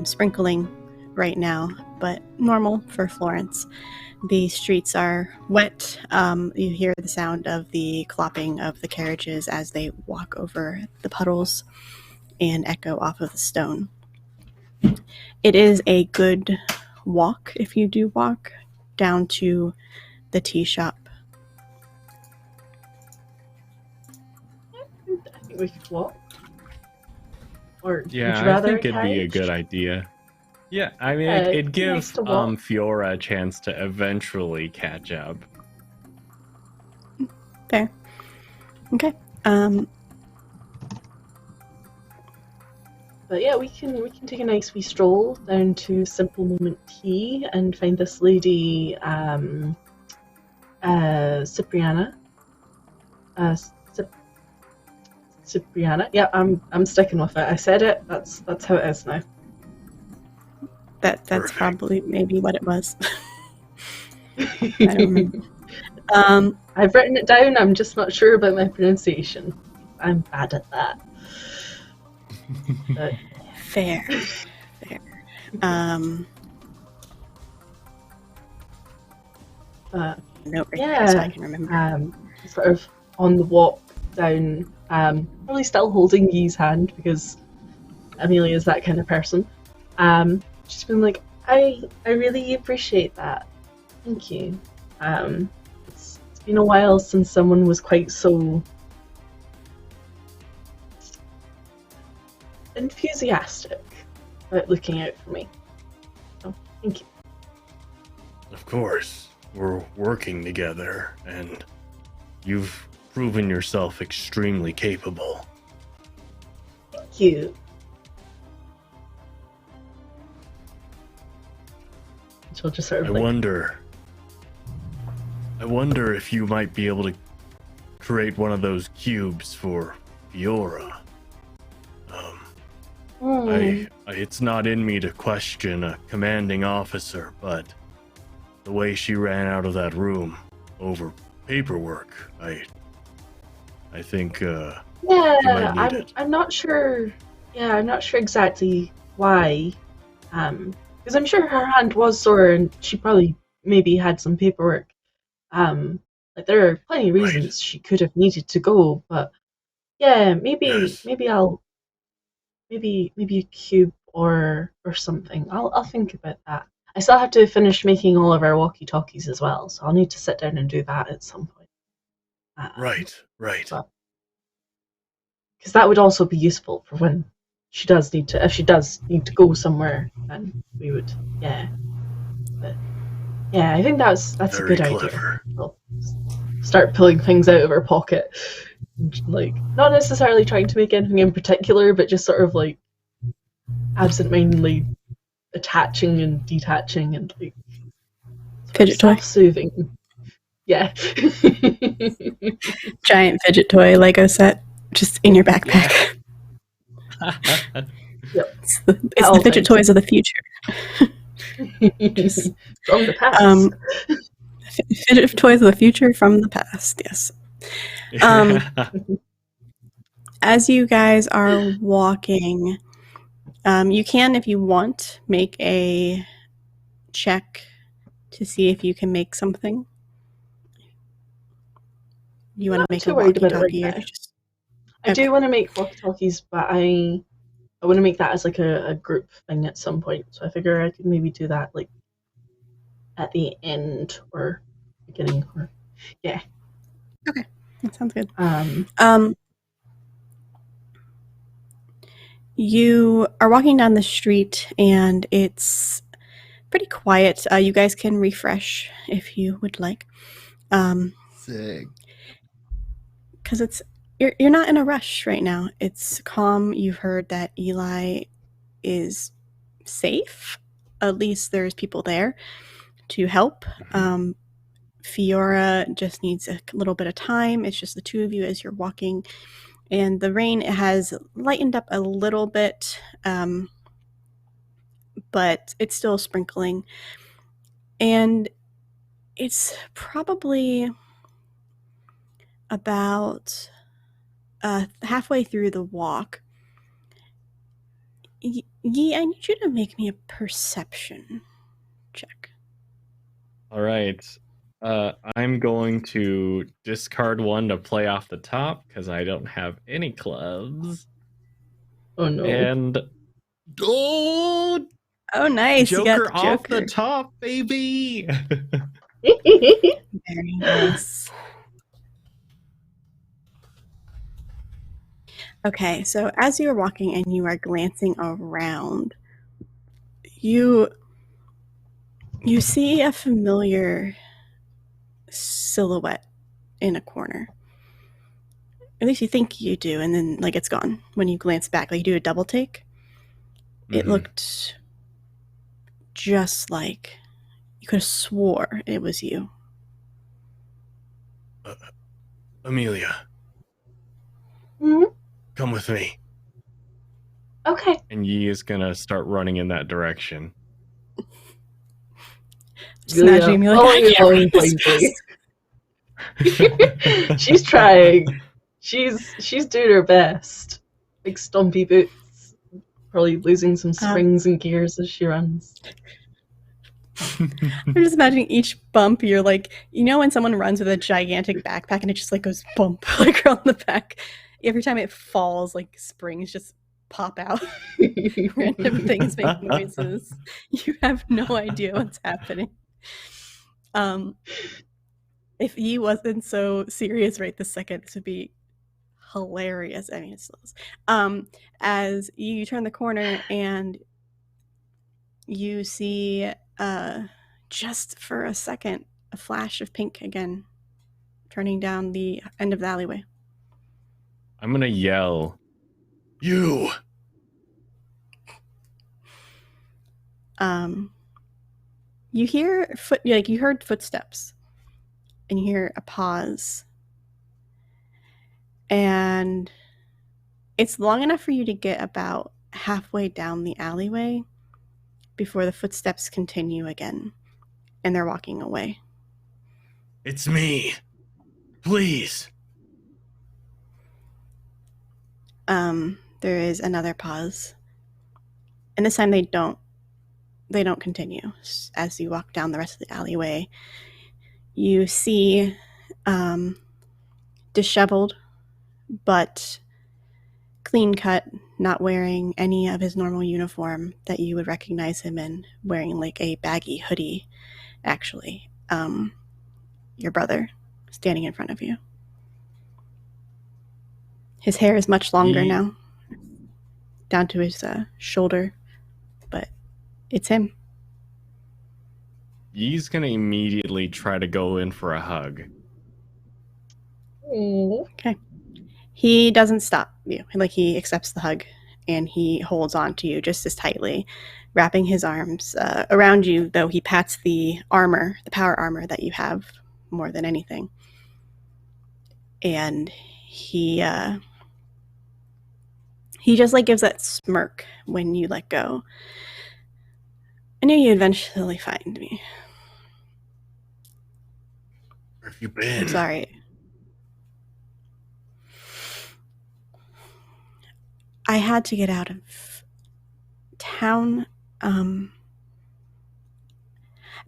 sprinkling right now, but normal for Florence. The streets are wet. You hear the sound of the clopping of the carriages as they walk over the puddles and echo off of the stone. It is a good walk, if you do walk, down to the tea shop. I think we could walk. Or would Yeah, you I rather think it'd be a carriage? good idea. Yeah, I mean, Yeah, it'd it'd be nice give to walk. Fiora a chance to eventually catch up. Fair. Okay. But yeah, we can take a nice wee stroll down to Simple Moment Tea and find this lady, Cipriana. Cipriana. Yeah, I'm sticking with it. I said it. That's how it is now. That's Perfect. probably maybe what it was. I don't remember. I've written it down. I'm just not sure about my pronunciation. I'm bad at that. But Fair. Note right yeah, here so I can remember. sort of on the walk down, probably still holding Yi's hand because Amelia is that kind of person. She's been like, I really appreciate that. Thank you. It's been a while since someone was quite so enthusiastic about looking out for me. So, thank you. Of course, we're working together, and you've proven yourself extremely capable. Thank you. She'll just sort of I wonder if you might be able to create one of those cubes for Fiora. It's not in me to question a commanding officer, but the way she ran out of that room over paperwork, I think Yeah, might need it. I'm not sure. Yeah, I'm not sure exactly why. Because I'm sure her hand was sore, and she probably maybe had some paperwork. Like there are plenty of Right. reasons she could have needed to go, but yeah, maybe Yes. maybe a cube or something. I'll think about that. I still have to finish making all of our walkie-talkies as well, so I'll need to sit down and do that at some point. Right. But because that would also be useful for when she does need to, if she does need to go somewhere, then we would, yeah. But yeah, I think that's Very a good clever. idea. We'll start pulling things out of her pocket, like not necessarily trying to make anything in particular, but just sort of like absentmindedly attaching and detaching and like Fidget toy. self-soothing. Yeah. Giant fidget toy Lego set just in your backpack. Yep. It's the fidget toys of the future. Just, from the past. Fidget toys of the future from the past, yes. As you guys are walking, you can, if you want, make a check to see if you can make something. You want to Not make too a worried about it walkie-talkie right or now. just... I Okay. do want to make walkie-talkies, but I want to make that as like a group thing at some point. So I figure I could maybe do that like at the end or beginning or yeah. Okay, that sounds good. You are walking down the street and it's pretty quiet. You guys can refresh if you would like. Sick. Because you're not in a rush right now. It's calm. You've heard that Eli is safe. At least there's people there. to help. Fiora just needs a little bit of time. It's just the two of you as you're walking. And the rain has lightened up a little bit, but it's still sprinkling. And it's probably about halfway through the walk. Yi, I need you to make me a perception check. All right. I'm going to discard one to play off the top because I don't have any clubs. Oh no. And Oh, nice. Joker, You got the off Joker. the top, baby. Very nice. Okay, so as you are walking and you are glancing around, you see a familiar silhouette in a corner. At least you think you do, and then like it's gone when you glance back. Like you do a double take. It looked just like you could have swore it was you. Amelia, come with me. Okay. And Yi is gonna start running in that direction. Just imagining me like, I can't run this fast. She's trying. She's doing her best. Big stompy boots. Probably losing some springs and gears as she runs. I'm just imagining each bump you're like, you know when someone runs with a gigantic backpack and it just like goes bump like on the back. Every time it falls, like springs just pop out. Random things make noises. You have no idea what's happening. If Yi wasn't so serious right this second, this would be hilarious. I mean, it still is. As you turn the corner and you see, just for a second, a flash of pink again, turning down the end of the alleyway. I'm gonna yell, You! You hear you heard footsteps, and you hear a pause, and it's long enough for you to get about halfway down the alleyway before the footsteps continue again, and they're walking away. It's me. Please. There is another pause, and this time they don't continue. As you walk down the rest of the alleyway, you see disheveled but clean cut, not wearing any of his normal uniform that you would recognize him in, wearing like a baggy hoodie, actually. Your brother standing in front of you. His hair is much longer now, down to his shoulder, but it's him. Yi's gonna immediately try to go in for a hug. Okay. He doesn't stop you. Like, he accepts the hug, and he holds on to you just as tightly, wrapping his arms around you, though he pats the armor, the power armor that you have more than anything. And he just like gives that smirk when you let go. I knew you'd eventually find me. Where have you been? I'm sorry. I had to get out of town. I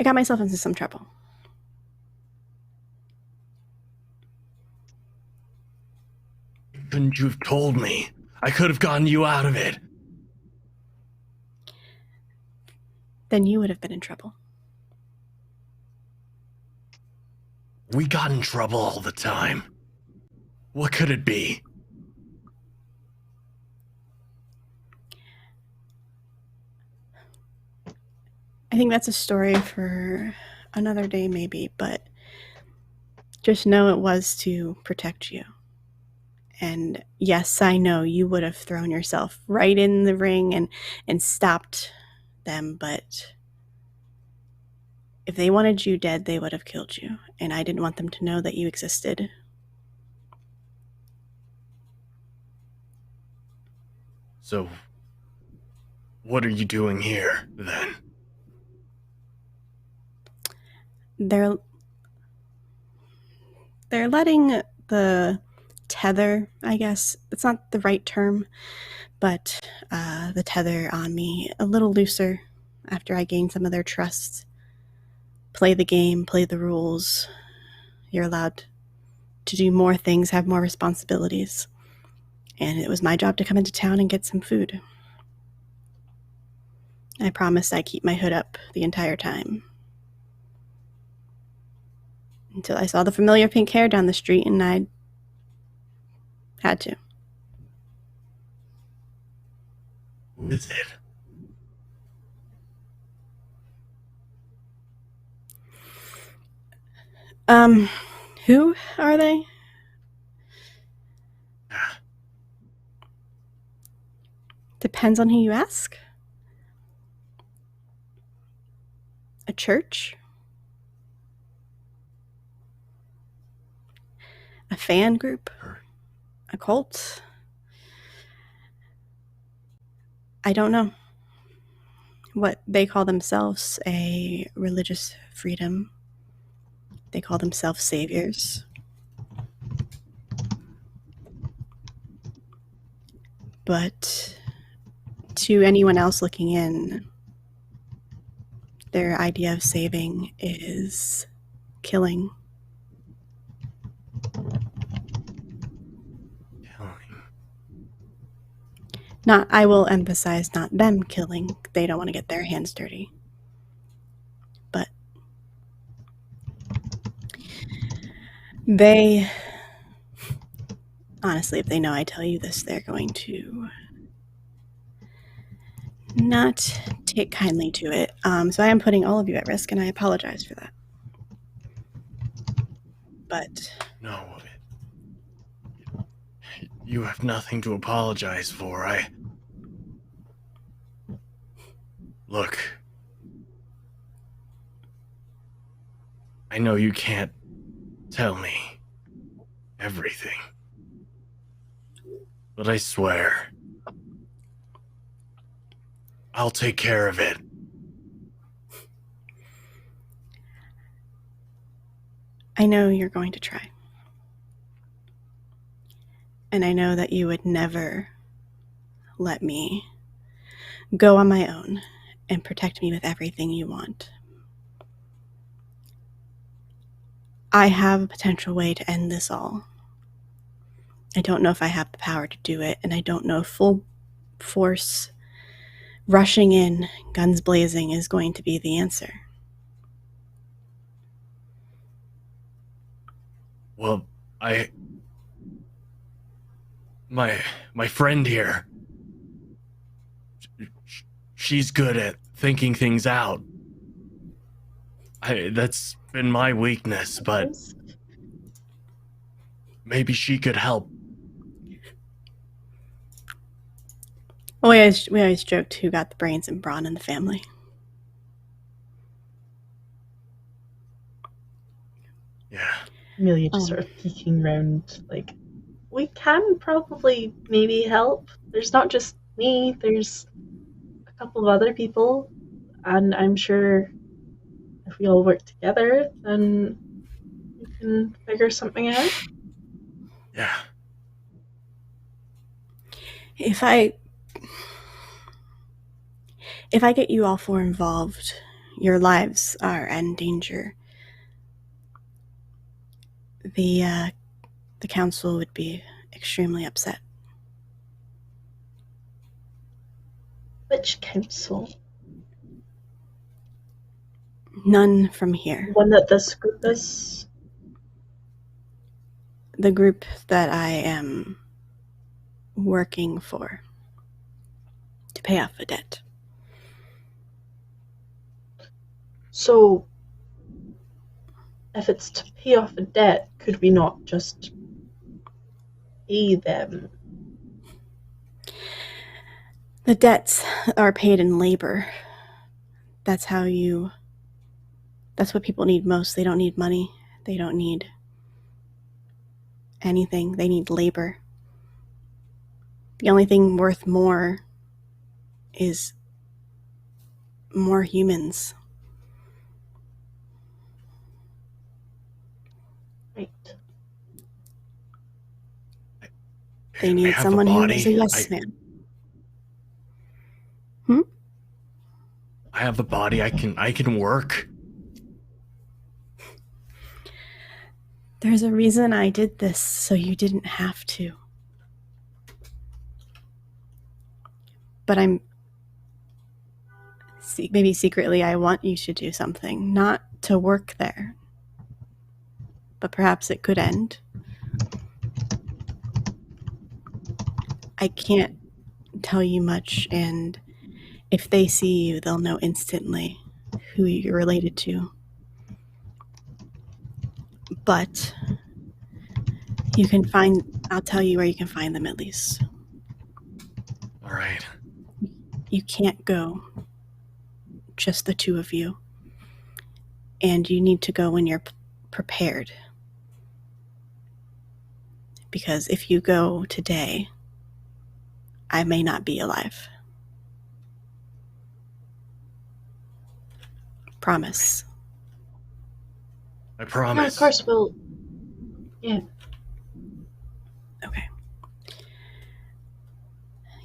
got myself into some trouble. Couldn't you have told me? I could have gotten you out of it. Then you would have been in trouble. We got in trouble all the time. What could it be? I think that's a story for another day, maybe, but just know it was to protect you. And yes, I know you would have thrown yourself right in the ring and stopped them, but If they wanted you dead, they would have killed you, and I didn't want them to know that you existed. So, what are you doing here, then? They're letting the tether, I guess, it's not the right term, but the tether on me a little looser after I gained some of their trust. Play the game, play the rules. You're allowed to do more things, have more responsibilities. And it was my job to come into town and get some food. I promised I'd keep my hood up the entire time. Until I saw the familiar pink hair down the street, and I had to. Who is it? Who are they? Depends on who you ask. A church? A fan group? A cult? I don't know. What they call themselves, a religious freedom. They call themselves saviors. But to anyone else looking in, their idea of saving is killing. Not, I will emphasize, not them killing. They don't want to get their hands dirty. But they, honestly, if they know I tell you this, they're going to not take kindly to it. So I am putting all of you at risk, and I apologize for that. But No. You have nothing to apologize for. Look. I know you can't tell me everything. But I swear, I'll take care of it. I know you're going to try. And I know that you would never let me go on my own and protect me with everything you want. I have a potential way to end this all. I don't know if I have the power to do it, and I don't know if full force rushing in, guns blazing, is going to be the answer. Well, my friend here, she's good at thinking things out. That's been my weakness, but maybe she could help. Well, we always joked who got the brains and brawn in the family. Yeah. Amelia just sort of peeking around, like, we can probably maybe help. There's not just me, there's a couple of other people, and I'm sure if we all work together, then we can figure something out. Yeah. If I get you all four involved, your lives are in danger. The council would be extremely upset. Which council? None from here. One that this group is? The group that I am working for to pay off a debt. So, if it's to pay off a debt, could we not just pay them? The debts are paid in labor. That's how That's what people need most. They don't need money. They don't need anything. They need labor. The only thing worth more is more humans. Right. They need someone who is a yes man. I have a body. I can work. There's a reason I did this, so you didn't have to. But maybe secretly I want you to do something, not to work there. But perhaps it could end. I can't tell you much, and if they see you, they'll know instantly who you're related to. But I'll tell you where you can find them at least. All right. You can't go, just the two of you. And you need to go when you're prepared. Because if you go today, I may not be alive. Promise. I promise. Yeah, of course we'll. Yeah. Okay.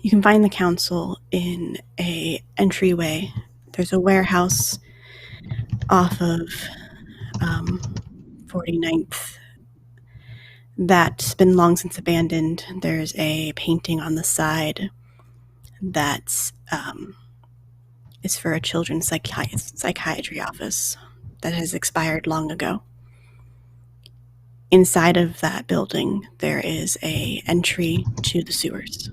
You can find the council in a entryway. There's a warehouse off of 49th that's been long since abandoned. There's a painting on the side that's is for a children's psychiatry office that has expired long ago. Inside of that building, there is a entry to the sewers.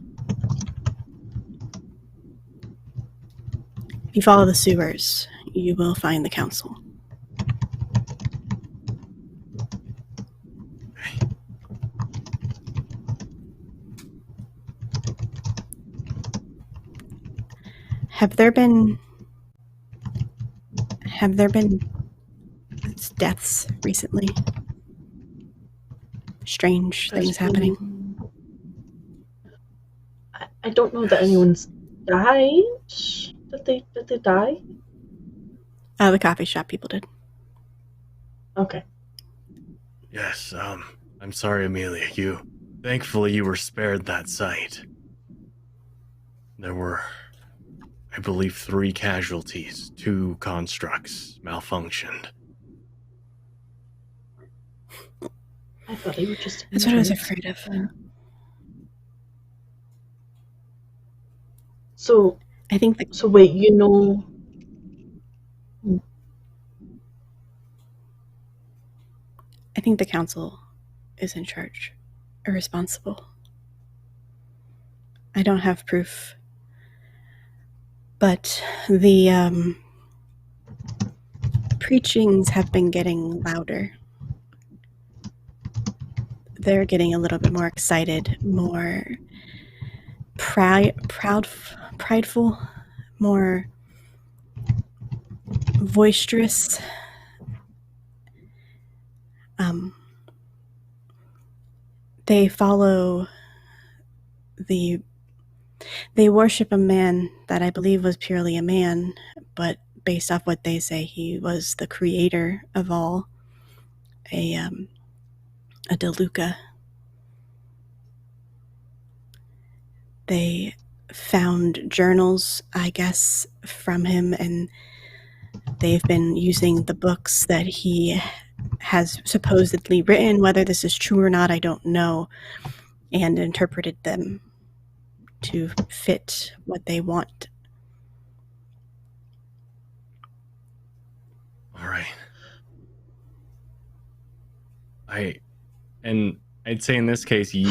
If you follow the sewers, you will find the council. Have there been deaths recently? Strange things happening? I don't know that anyone's died. Did they die? The coffee shop people did. Okay. Yes, I'm sorry, Amelia. Thankfully you were spared that sight. There were, I believe, 3 casualties. 2 constructs malfunctioned. I thought they were just. That's what I was afraid of. So I think So wait, you know. I think the council is in charge or responsible. I don't have proof, but the preachings have been getting louder. They're getting a little bit more excited, more prideful, more boisterous. They follow they worship a man that I believe was purely a man, but based off what they say, he was the creator of all, a Deluca. They found journals, I guess, from him, and they've been using the books that he has supposedly written. Whether this is true or not, I don't know, and interpreted them to fit what they want. All right. I'd say in this case, Yi,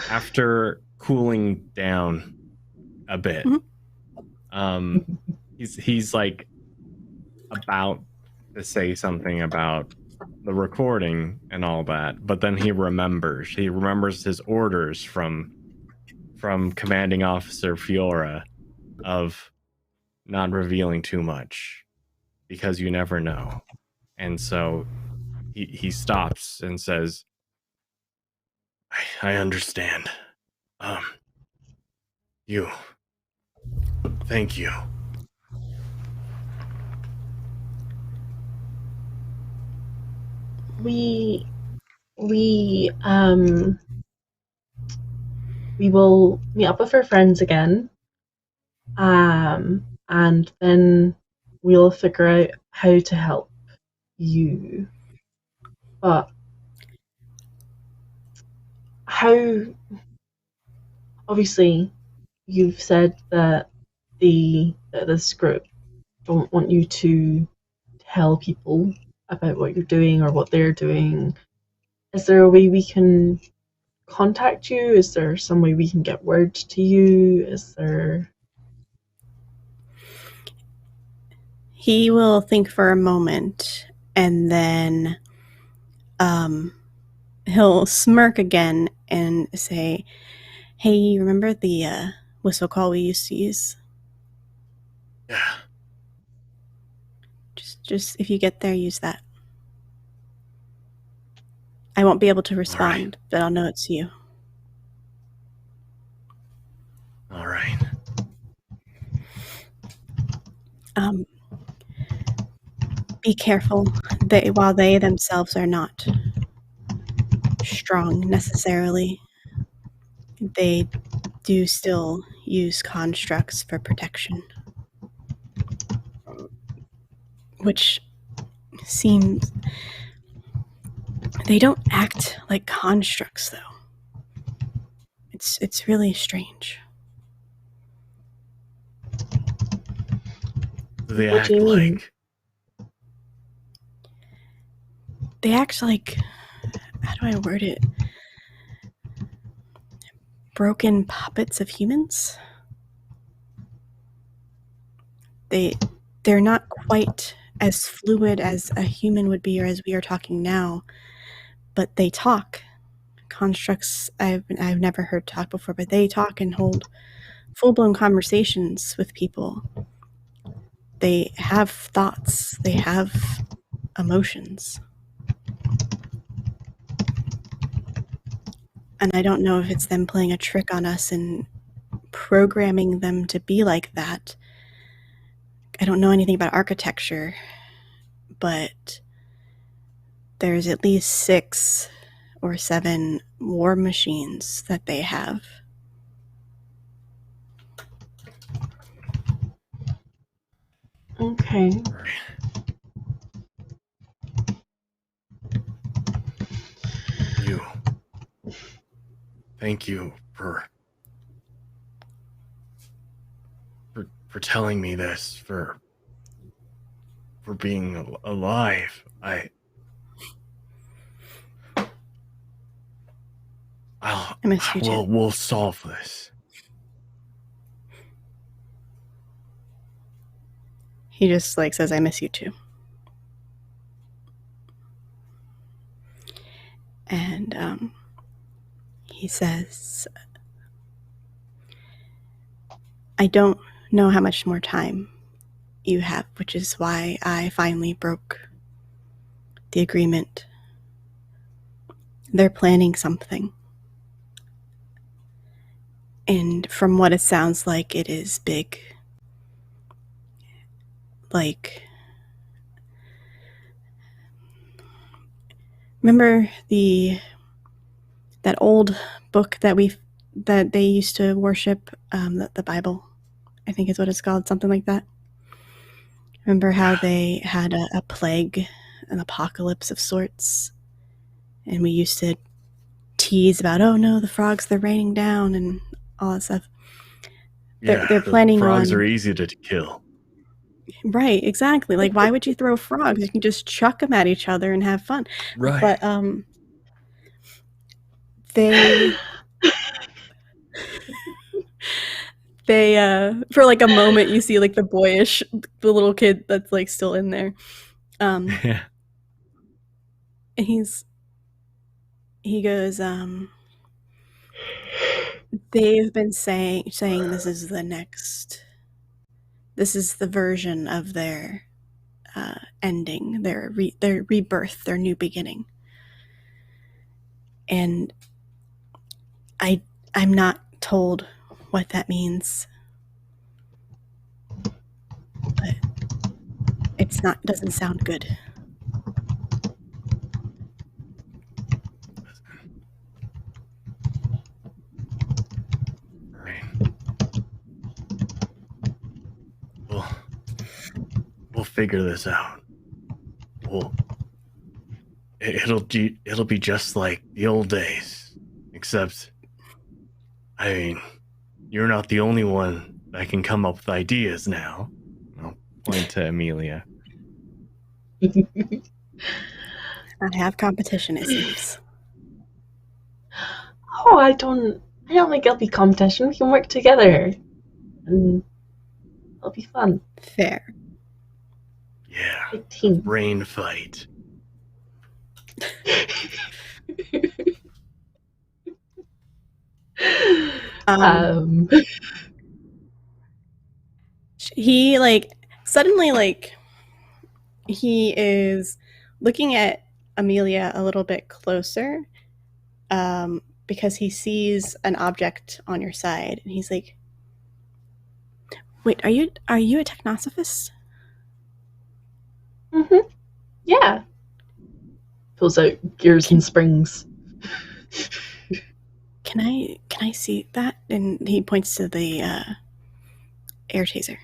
after cooling down a bit, he's like about to say something about the recording and all that, but then he remembers his orders from commanding officer Fiora of not revealing too much. because you never know. And so he stops and says, I understand. Thank you. We will meet up with our friends again, and then we'll figure out how to help you. But how? Obviously, you've said that this group don't want you to tell people about what you're doing or what they're doing. Is there a way we can contact you? Is there some way we can get word to you? Is there... He will think for a moment, and then he'll smirk again and say, hey, remember the whistle call we used to use? Yeah. Just if you get there, use that. I won't be able to respond, but I'll know it's you. All right. Be careful. While they themselves are not strong necessarily, they do still use constructs for protection. Which seems... They don't act like constructs, though. It's really strange. They What act do you mean? like... They act like... How do I word it? Broken puppets of humans? They're not quite as fluid as a human would be or as we are talking now, but they talk. Constructs I've never heard talk before, but they talk and hold full-blown conversations with people. They have thoughts. They have emotions. And I don't know if it's them playing a trick on us and programming them to be like that. I don't know anything about architecture, but there's at least 6 or 7 war machines that they have. Okay. Thank you for telling me this, for being alive. I miss you too. We'll solve this. He just says, I miss you too. And he says, I don't know how much more time you have, which is why I finally broke the agreement. They're planning something. And from what it sounds like, it is big. Remember that old book that they used to worship, the Bible, I think is what it's called, something like that. Remember how they had a plague, an apocalypse of sorts, and we used to tease about, oh no, the frogs, they're raining down and all that stuff. They're planning on... Frogs are easy to kill. Right, exactly. Why would you throw frogs? You can just chuck them at each other and have fun. Right. But they for a moment you see the little kid that's still in there. Yeah. And he goes, they've been saying this is the version of their ending, their rebirth, their new beginning. And I'm not told what that means, but doesn't sound good. We'll figure this out. It'll be just like the old days, except, I mean, you're not the only one that can come up with ideas now. I'll point to Amelia. I have competition, it seems. Oh, I don't think it'll be competition. We can work together, and it'll be fun. Fair. Yeah, Big team. brain fight. He suddenly he is looking at Amelia a little bit closer, because he sees an object on your side, and he's like, "Wait, are you a technosophist?" Mm-hmm. Yeah. Pulls out gears and springs. Can I see that? And he points to the air taser.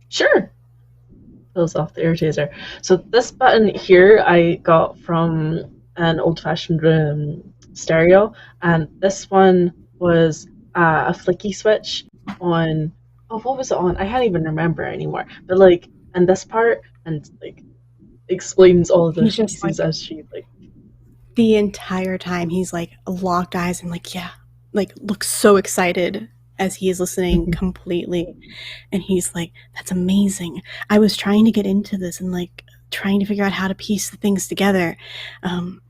Sure. Pulls off the air taser. So this button here I got from an old-fashioned stereo, and this one was a flicky switch on. Oh, what was it on? I can't even remember anymore. But and this part, and explains all of the species as she the entire time he's locked eyes and looks so excited as he is listening completely, and he's like, "That's amazing. I was trying to get into this and trying to figure out how to piece the things together, and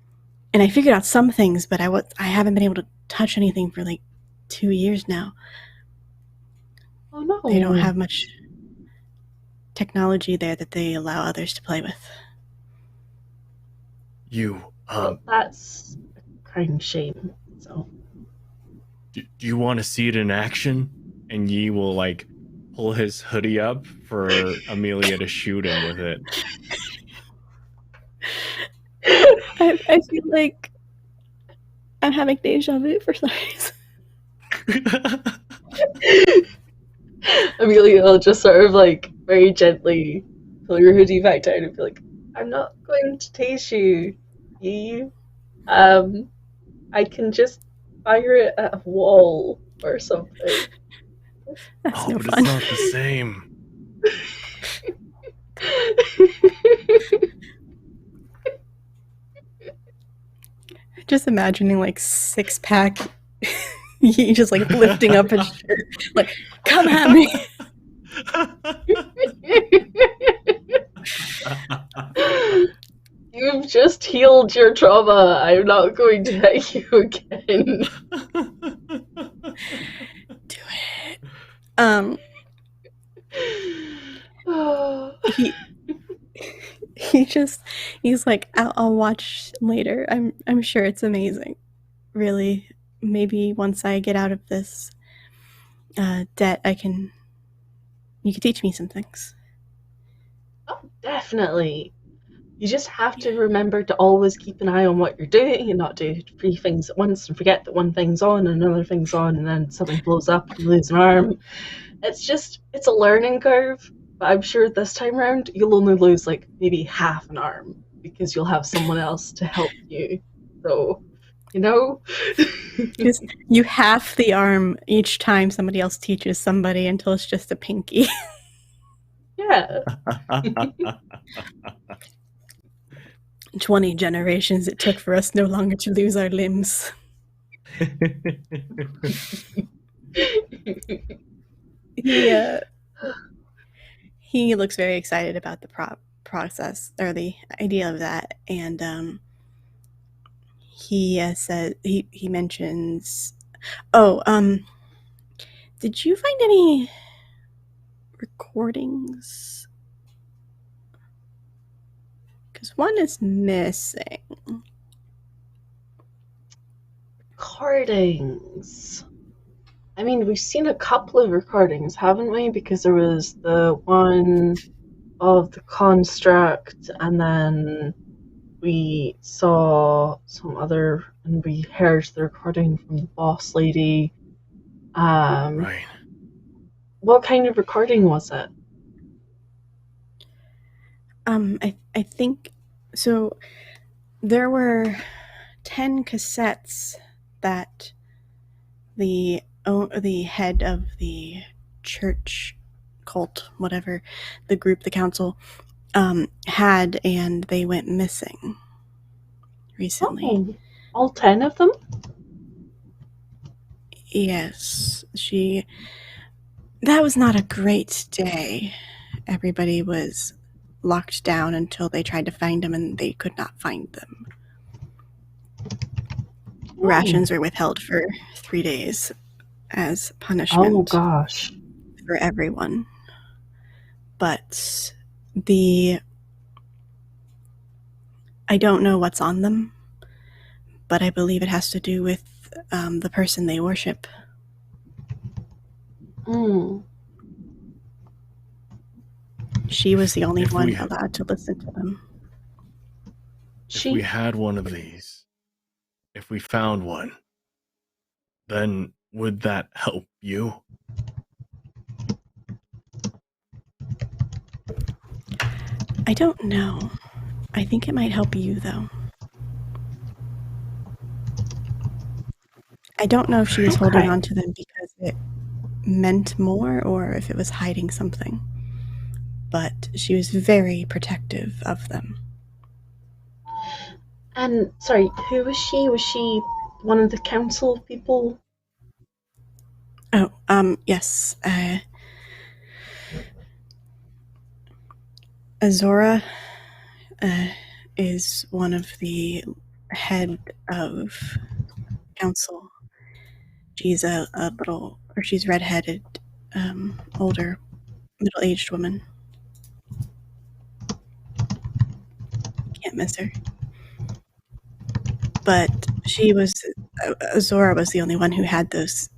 I figured out some things, but I haven't been able to touch anything for 2 years now." Oh no. They don't have much technology there that they allow others to play with. Well, that's a crying shame. So, do you want to see it in action? And Yi will pull his hoodie up for Amelia to shoot him with it. I feel like I'm having deja vu for some reason. Amelia will just sort of very gently pull your hoodie back down and be like, "I'm not going to tase you. I can just fire it at a wall or something." That's no but fun. It's not the same. Just imagining 6-pack, he just lifting up his shirt, "Come at me." You've just healed your trauma. I'm not going to hit you again. Do it. He's like, I'll watch later. I'm sure it's amazing. Really, maybe once I get out of this debt, you can teach me some things. Oh, definitely. You just have to remember to always keep an eye on what you're doing and not do 3 things at once and forget that one thing's on and another thing's on and then something blows up and you lose an arm. It's a learning curve, but I'm sure this time around you'll only lose maybe half an arm because you'll have someone else to help you. So, Because you half the arm each time somebody else teaches somebody until it's just a pinky. Yeah. 20 generations it took for us no longer to lose our limbs. He looks very excited about the process or the idea of that, and he said he mentions, did you find any recordings. Because one is missing. Recordings. I mean, we've seen a couple of recordings, haven't we? Because there was the one of the construct, and then we saw some other, and we heard the recording from the boss lady. Right. What kind of recording was it? I think so. There were 10 cassettes that the head of the church cult, whatever, the group, the council, had, and they went missing recently. Oh, all 10 of them? Yes, that was not a great day. Everybody was locked down until they tried to find them, and they could not find them. Rations were withheld for 3 days as punishment. Oh gosh. For everyone. But I don't know what's on them, but I believe it has to do with the person they worship. She was the only one allowed to listen to them. If we had one of these, if we found one, then would that help you? I don't know. I think it might help you, though. I don't know if she was holding on to them because it meant more or if it was hiding something. But she was very protective of them. And, sorry, who was she? Was she one of the council people? Oh, yes. Azora is one of the head of council. She's she's redheaded, older, middle-aged woman. Can't miss her. But Azora was the only one who had those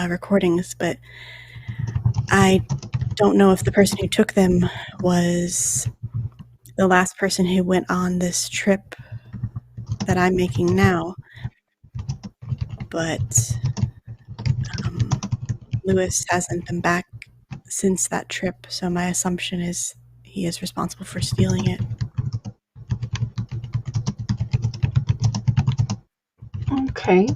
recordings, but I don't know if the person who took them was the last person who went on this trip that I'm making now. But Lewis hasn't been back since that trip, so my assumption is he is responsible for stealing it. Okay.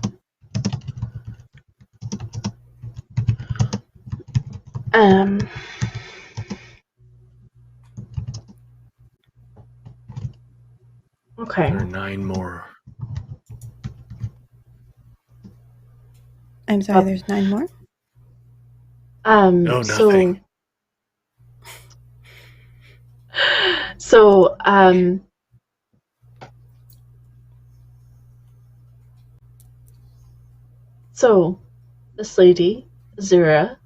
Okay. There are 9 more. I'm sorry, there's 9 more? No, nothing. So, this lady, Zura,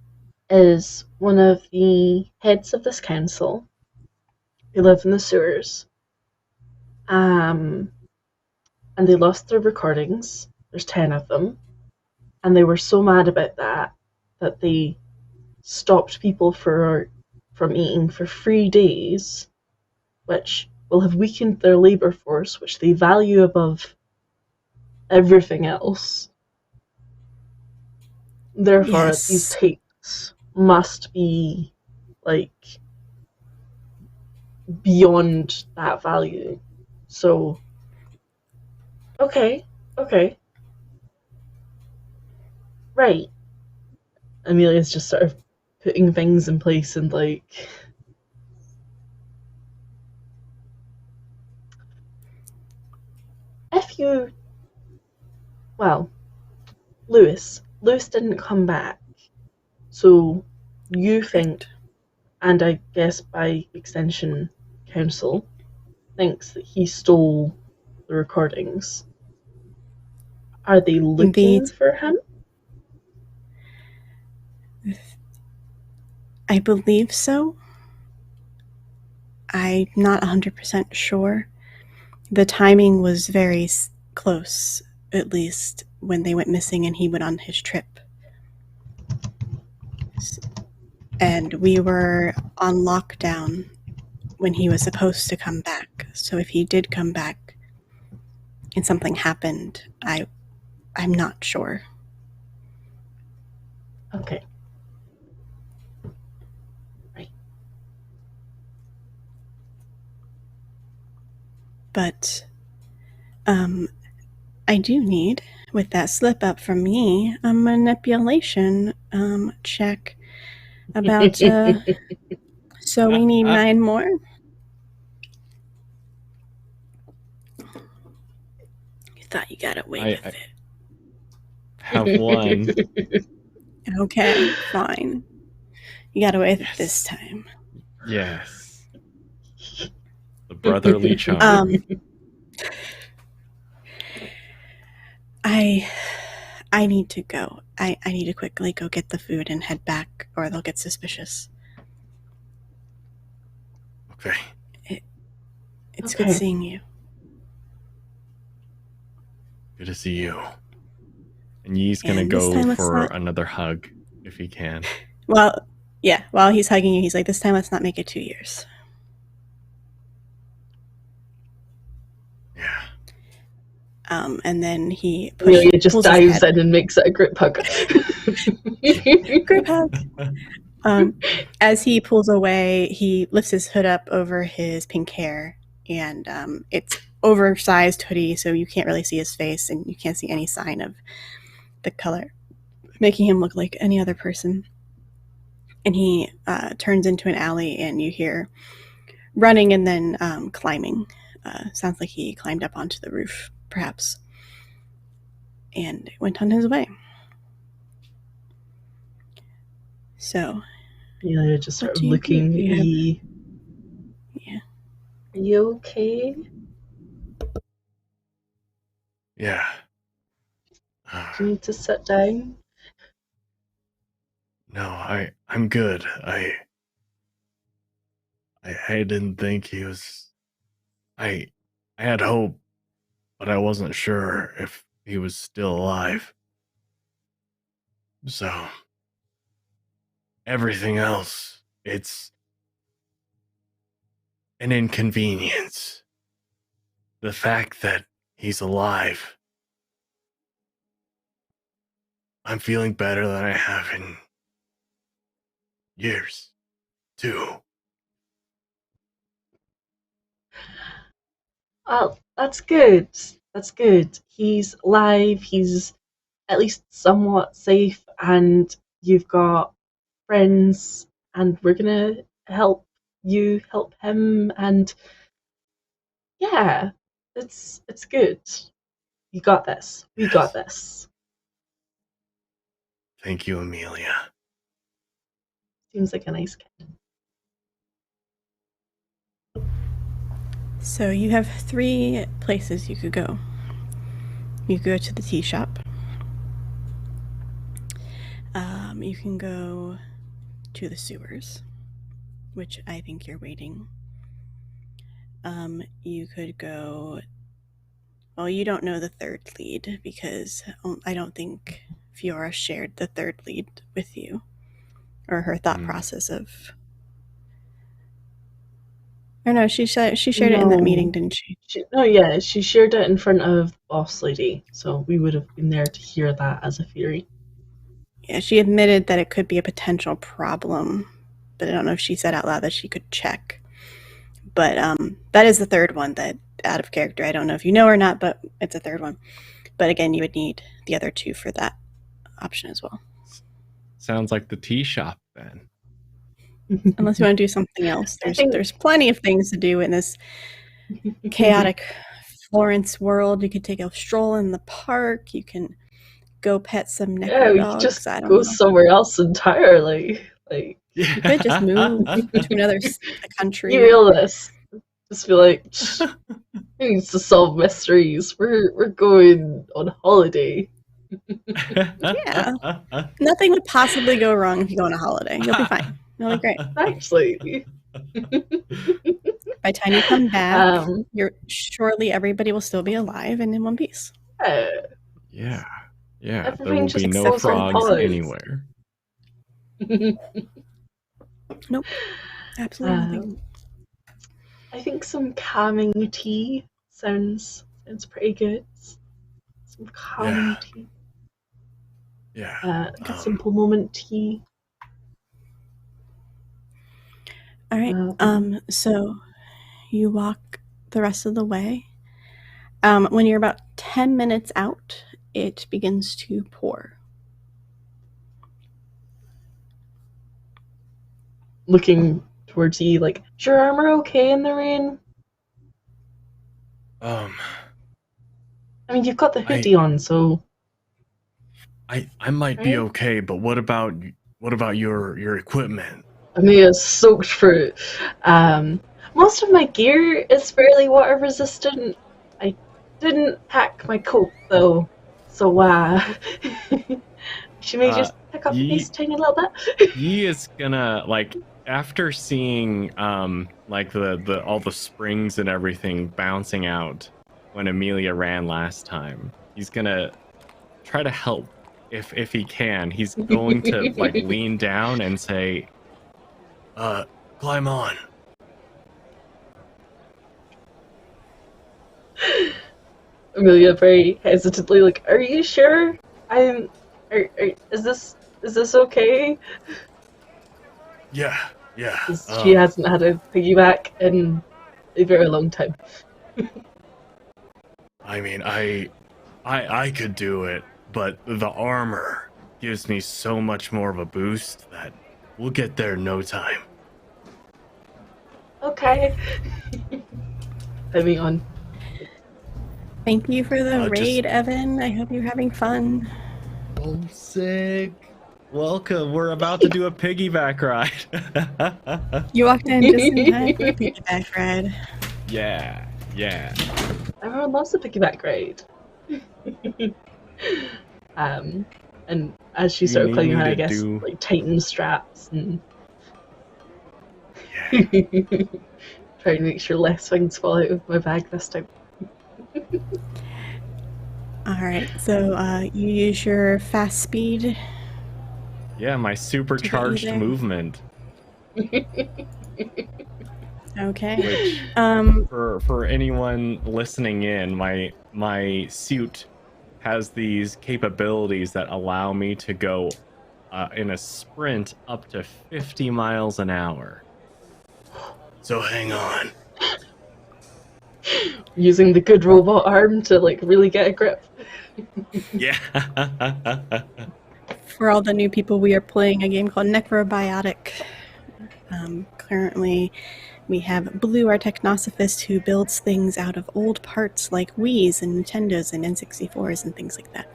is one of the heads of this council. They live in the sewers. And they lost their recordings. There's 10 of them. And they were so mad about that they stopped people from eating for 3 days, which will have weakened their labor force, which they value above everything else. Therefore, Yes. these tapes must be, beyond that value. So, okay. Right. Amelia's just sort of putting things in place and, Lewis didn't come back. So, you think, and I guess by extension, council, thinks that he stole the recordings. Are they looking for him? I believe so. I'm not 100% sure. The timing was very close, at least when they went missing and he went on his trip. And we were on lockdown when he was supposed to come back. So if he did come back and something happened, I'm not sure. Okay. Right. But I do need, with that slip up from me, a manipulation check about so we need 9 more. You thought you got away with it. Have one. Okay, fine. You got away with it this time. Yes. The brotherly charm. I need to go. I need to quickly go get the food and head back, or they'll get suspicious. Okay. It's good seeing you. Good to see you. And Yi's gonna go for another hug if he can. Well, yeah, while he's hugging you, he's like, this time let's not make it 2 years. Yeah. And then he Amelia just dives in and makes it a group hug. Group hug. As he pulls away, he lifts his hood up over his pink hair, and it's oversized hoodie, so you can't really see his face, and you can't see any sign of the color, making him look like any other person. And he turns into an alley, and you hear running and then climbing. Sounds like he climbed up onto the roof, perhaps, and went on his way. So, Amelia just started looking at Yi. Yeah. Are you okay? Yeah. Do you need to sit down? No, I'm good. I didn't think he was. I had hope, but I wasn't sure if he was still alive. So everything else, it's an inconvenience. The fact that he's alive, I'm feeling better than I have in years, too. Oh, that's good. That's good. He's alive, he's at least somewhat safe, and you've got friends, and we're gonna help you help him, and yeah, it's good. You got this. We got this. Thank you, Amelia. Seems like a nice kid. So you have 3 places you could go. You could go to the tea shop. You can go to the sewers, which I think you're waiting. You could go... Well, you don't know the third lead because I don't think Fiora shared the third lead with you, or her thought process of... Or no, she shared it in that meeting, didn't she? She shared it in front of the boss lady, so we would have been there to hear that as a theory. Yeah, she admitted that it could be a potential problem, but I don't know if she said out loud that she could check. But that is the third one that, out of character, I don't know if you know or not, but it's a third one. But again, you would need the other 2 for that option as well. Sounds like the tea shop, then. Unless you want to do something else. There's plenty of things to do in this chaotic Florence world. You could take a stroll in the park. You can go pet some necro we dogs. could just I don't go know. somewhere else entirely. Like, you could just move to another country. You real this. Just be like, who needs to solve mysteries? We're going on holiday. Yeah. Nothing would possibly go wrong if you go on a holiday. You'll be fine. Really great. Actually. By the time you come back, Um, surely everybody will still be alive and in one piece. Yeah. Yeah. There Everything will just be no goes on frogs pause. anywhere. Nope. Absolutely nothing. I think some calming tea sounds pretty good. Some calming tea. Yeah. Like a simple moment tea. All right. So you walk the rest of the way. When you're about 10 minutes out, it begins to pour. Looking towards you, like, is your armor okay in the rain? I mean, you've got the hoodie on, so I might be okay, but what about your equipment? I mean, it's soaked through. Most of my gear is fairly water resistant. I didn't pack my coat though, so she may just pick up Yi, these tiny little bit. Yi is gonna, like, after seeing like the all the springs and everything bouncing out when Amelia ran last time, he's gonna try to help if he can. He's going to like lean down and say, Climb on. Amelia very hesitantly, like, "Are you sure? Is this okay?" Yeah. 'Cause she hasn't had a piggyback in a very long time. I mean, I could do it, but the armor gives me so much more of a boost that we'll get there in no time. Okay. Moving on. Thank you for the Just- raid, Evan. I hope you're having fun. "Oh, sick! Welcome. We're about to do a piggyback ride." You walked in just in time for a piggyback ride. Yeah. Everyone loves the piggyback ride. And as she You started need playing me her, I to guess, do- like, tighten straps and Yeah. try to make sure less things fall out of my bag this time. All right. So you use your fast speed. Yeah, my supercharged there. movement. Okay. Which for anyone listening in, my suit has these capabilities that allow me to go in a sprint up to 50 miles an hour. So hang on. Using the good robot arm to, like, really get a grip. Yeah. For all the new people, we are playing a game called Necrobiotic. Currently, we have Blue, our technosophist, who builds things out of old parts like Wii's and Nintendos and N64s and things like that.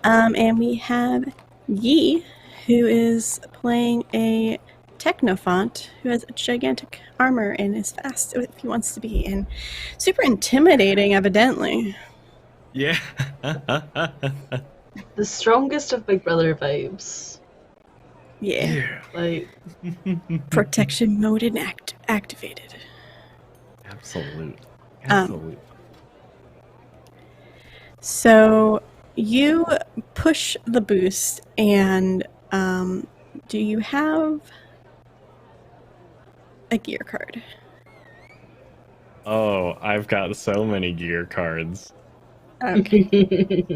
And we have Yi, who is playing a technophant who has gigantic armor and is fast if he wants to be, and super intimidating, evidently. Yeah. The strongest of Big Brother vibes. Yeah. Like, Protection mode and activated. Absolute. So you push the boost, and do you have a gear card? Oh, I've got so many gear cards. Okay.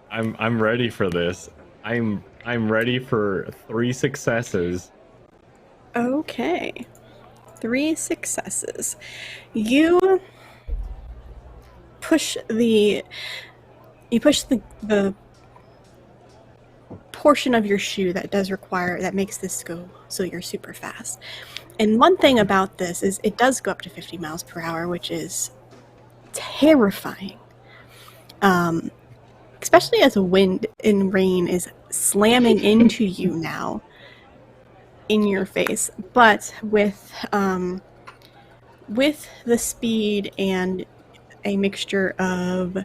I'm ready for this. I'm ready for 3 successes. Okay. 3 successes. You push the portion of your shoe that makes this go so you're super fast. And one thing about this is it does go up to 50 miles per hour, which is terrifying. Especially as a wind and rain is slamming into you now in your face. But with the speed and a mixture of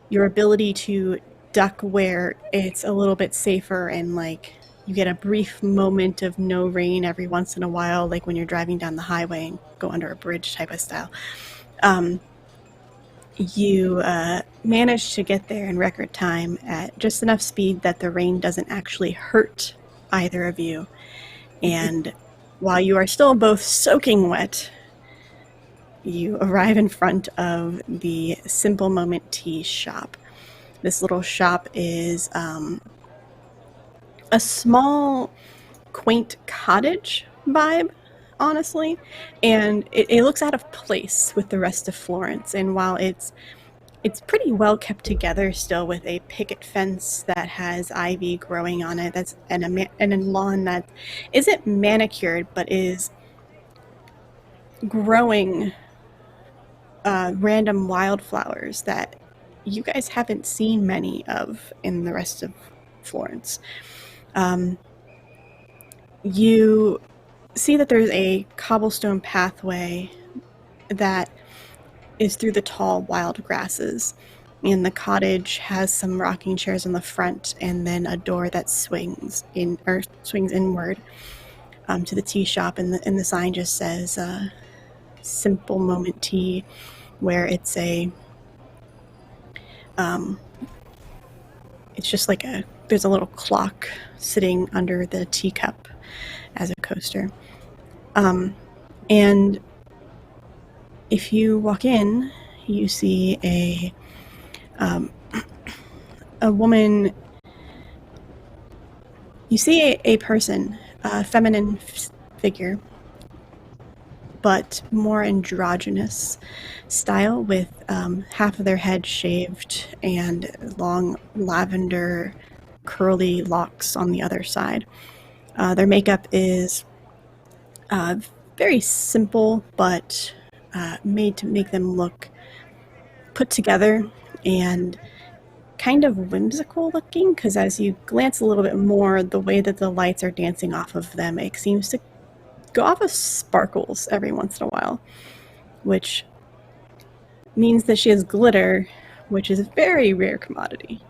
your ability to duck where it's a little bit safer and, like, you get a brief moment of no rain every once in a while, like when you're driving down the highway and go under a bridge type of style. You manage to get there in record time at just enough speed that the rain doesn't actually hurt either of you. And while you are still both soaking wet, you arrive in front of the Simple Moment Tea shop. This little shop is a small, quaint cottage vibe, honestly, and it looks out of place with the rest of Florence. And while it's pretty well kept together still, with a picket fence that has ivy growing on it, and a lawn that isn't manicured but is growing random wildflowers that you guys haven't seen many of in the rest of Florence. You see that there's a cobblestone pathway that is through the tall wild grasses, and the cottage has some rocking chairs in the front, and then a door that swings inward to the tea shop, and the sign just says Simple Moment Tea, where it's just like there's a little clock sitting under the teacup as a coaster. And if you walk in, you see a woman. You see a person, a feminine figure, but more androgynous style, with half of their head shaved and long lavender curly locks on the other side. Their makeup is very simple, but made to make them look put together and kind of whimsical looking, because as you glance a little bit more, the way that the lights are dancing off of them, it seems to go off of sparkles every once in a while, which means that she has glitter, which is a very rare commodity.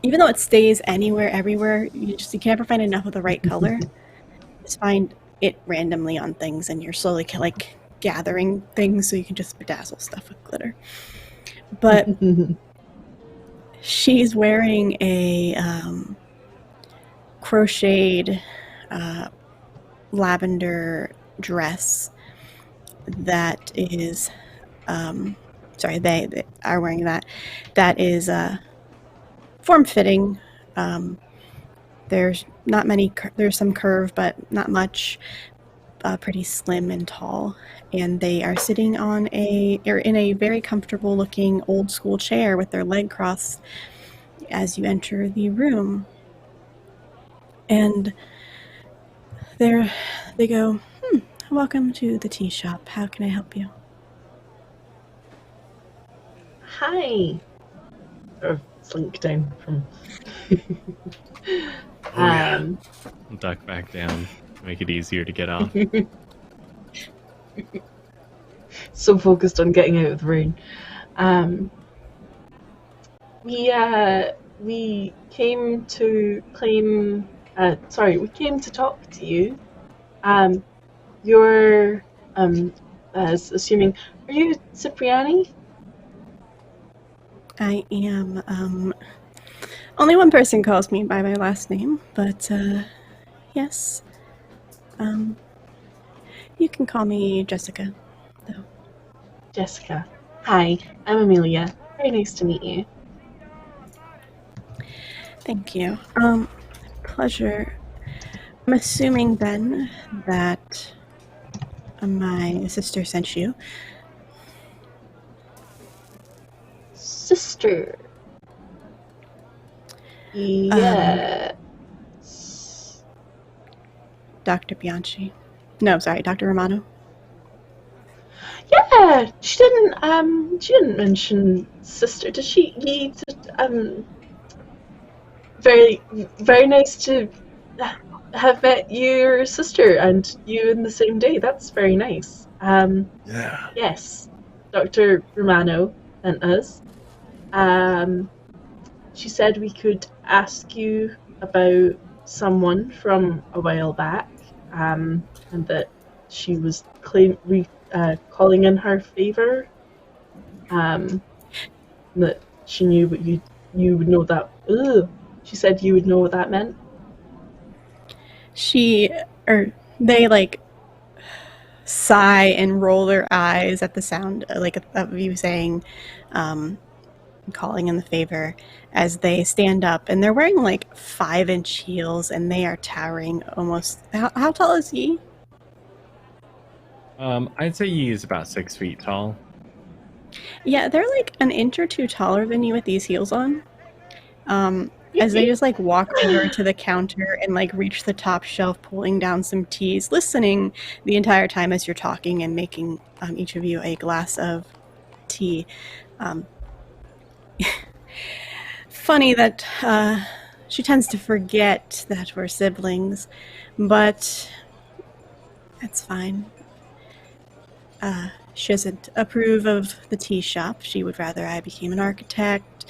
Even though it stays anywhere, everywhere, you can never find enough of the right color. Just find it randomly on things, and you're slowly like gathering things so you can just bedazzle stuff with glitter. But she's wearing a crocheted lavender dress that is they are wearing that is form-fitting. There's not many there's some curve, but not much. Pretty slim and tall, and they are sitting in a very comfortable looking old school chair with their leg crossed as you enter the room. And they go, welcome to the tea shop. How can I help you? Hi. Or slink down from. Duck back down. Make it easier to get off. So focused on getting out of the rain. We came to claim. We came to talk to you. You're assuming. Are you Cipriani? I am. Only one person calls me by my last name, but yes. You can call me Jessica, though. Jessica. Hi, I'm Amelia. Very nice to meet you. Thank you. Pleasure. I'm assuming then that my sister sent you. Sister. Yeah. Dr. Bianchi. No, sorry, Dr. Romano. Yeah, she didn't mention sister, did she? Very, very nice to have met your sister and you in the same day. That's very nice. Yeah. Yes, Dr. Romano sent us. she said we could ask you about someone from a while back, and that she was calling in her favor. That she knew what you would know that. Ugh. She said you would know what that meant. They like sigh and roll their eyes at the sound of you saying calling in the favor as they stand up, and they're wearing like 5-inch heels and they are towering almost. How tall is Yi? I'd say Yi is about 6 feet tall. Yeah, they're like an inch or two taller than you with these heels on. As they just like walk over to the counter and like reach the top shelf, pulling down some teas, listening the entire time as you're talking and making each of you a glass of tea. Funny that she tends to forget that we're siblings, but that's fine. She doesn't approve of the tea shop. She would rather I became an architect.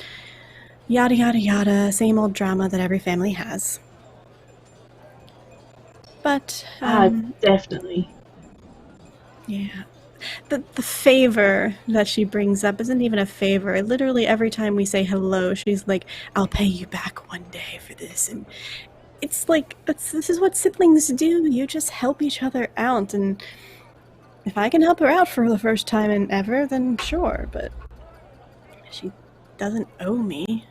Yada, yada, yada. Same old drama that every family has. But, definitely. Yeah. The favor that she brings up isn't even a favor. Literally every time we say hello, she's like, I'll pay you back one day for this. And it's like, this is what siblings do. You just help each other out. And if I can help her out for the first time in ever, then sure. But she doesn't owe me.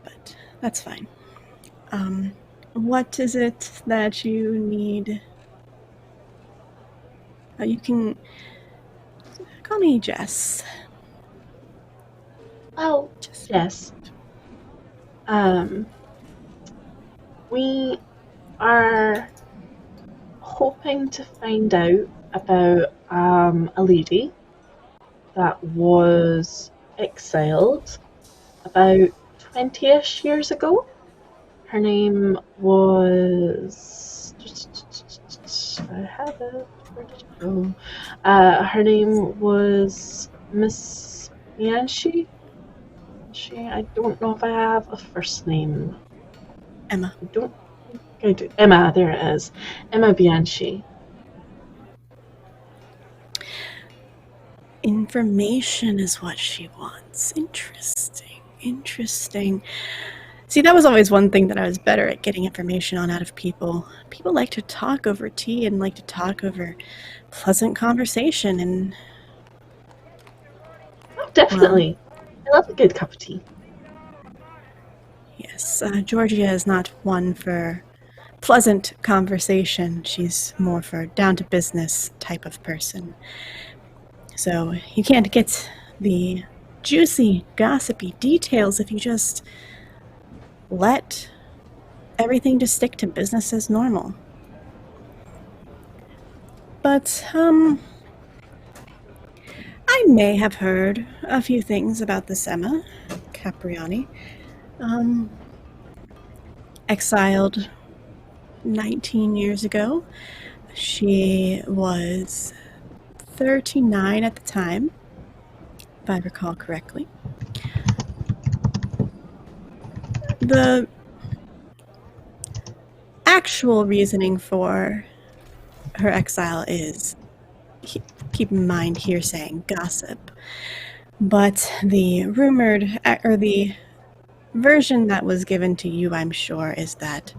But that's fine. What is it that you need? You can call me Jess. Oh, Jess. We are hoping to find out about a lady that was exiled about 20-ish years ago. Her name was... I have it. Where did it go? Her name was Miss Bianchi. I don't know if I have a first name. Emma. I don't think I do. Emma, there it is. Emma Bianchi. Information is what she wants. Interesting. See, that was always one thing that I was better at getting information on out of people. People like to talk over tea and like to talk over pleasant conversation, and... Oh, definitely. I love a good cup of tea. Yes, Georgia is not one for pleasant conversation. She's more for down-to-business type of person. So you can't get the juicy, gossipy details if you just let everything just stick to business as normal. But, I may have heard a few things about this Emma Capriani. Exiled 19 years ago. She was 39 at the time, if I recall correctly. The actual reasoning for her exile is, keep in mind, hearsay and gossip, but the rumored, or the version that was given to you, I'm sure, is that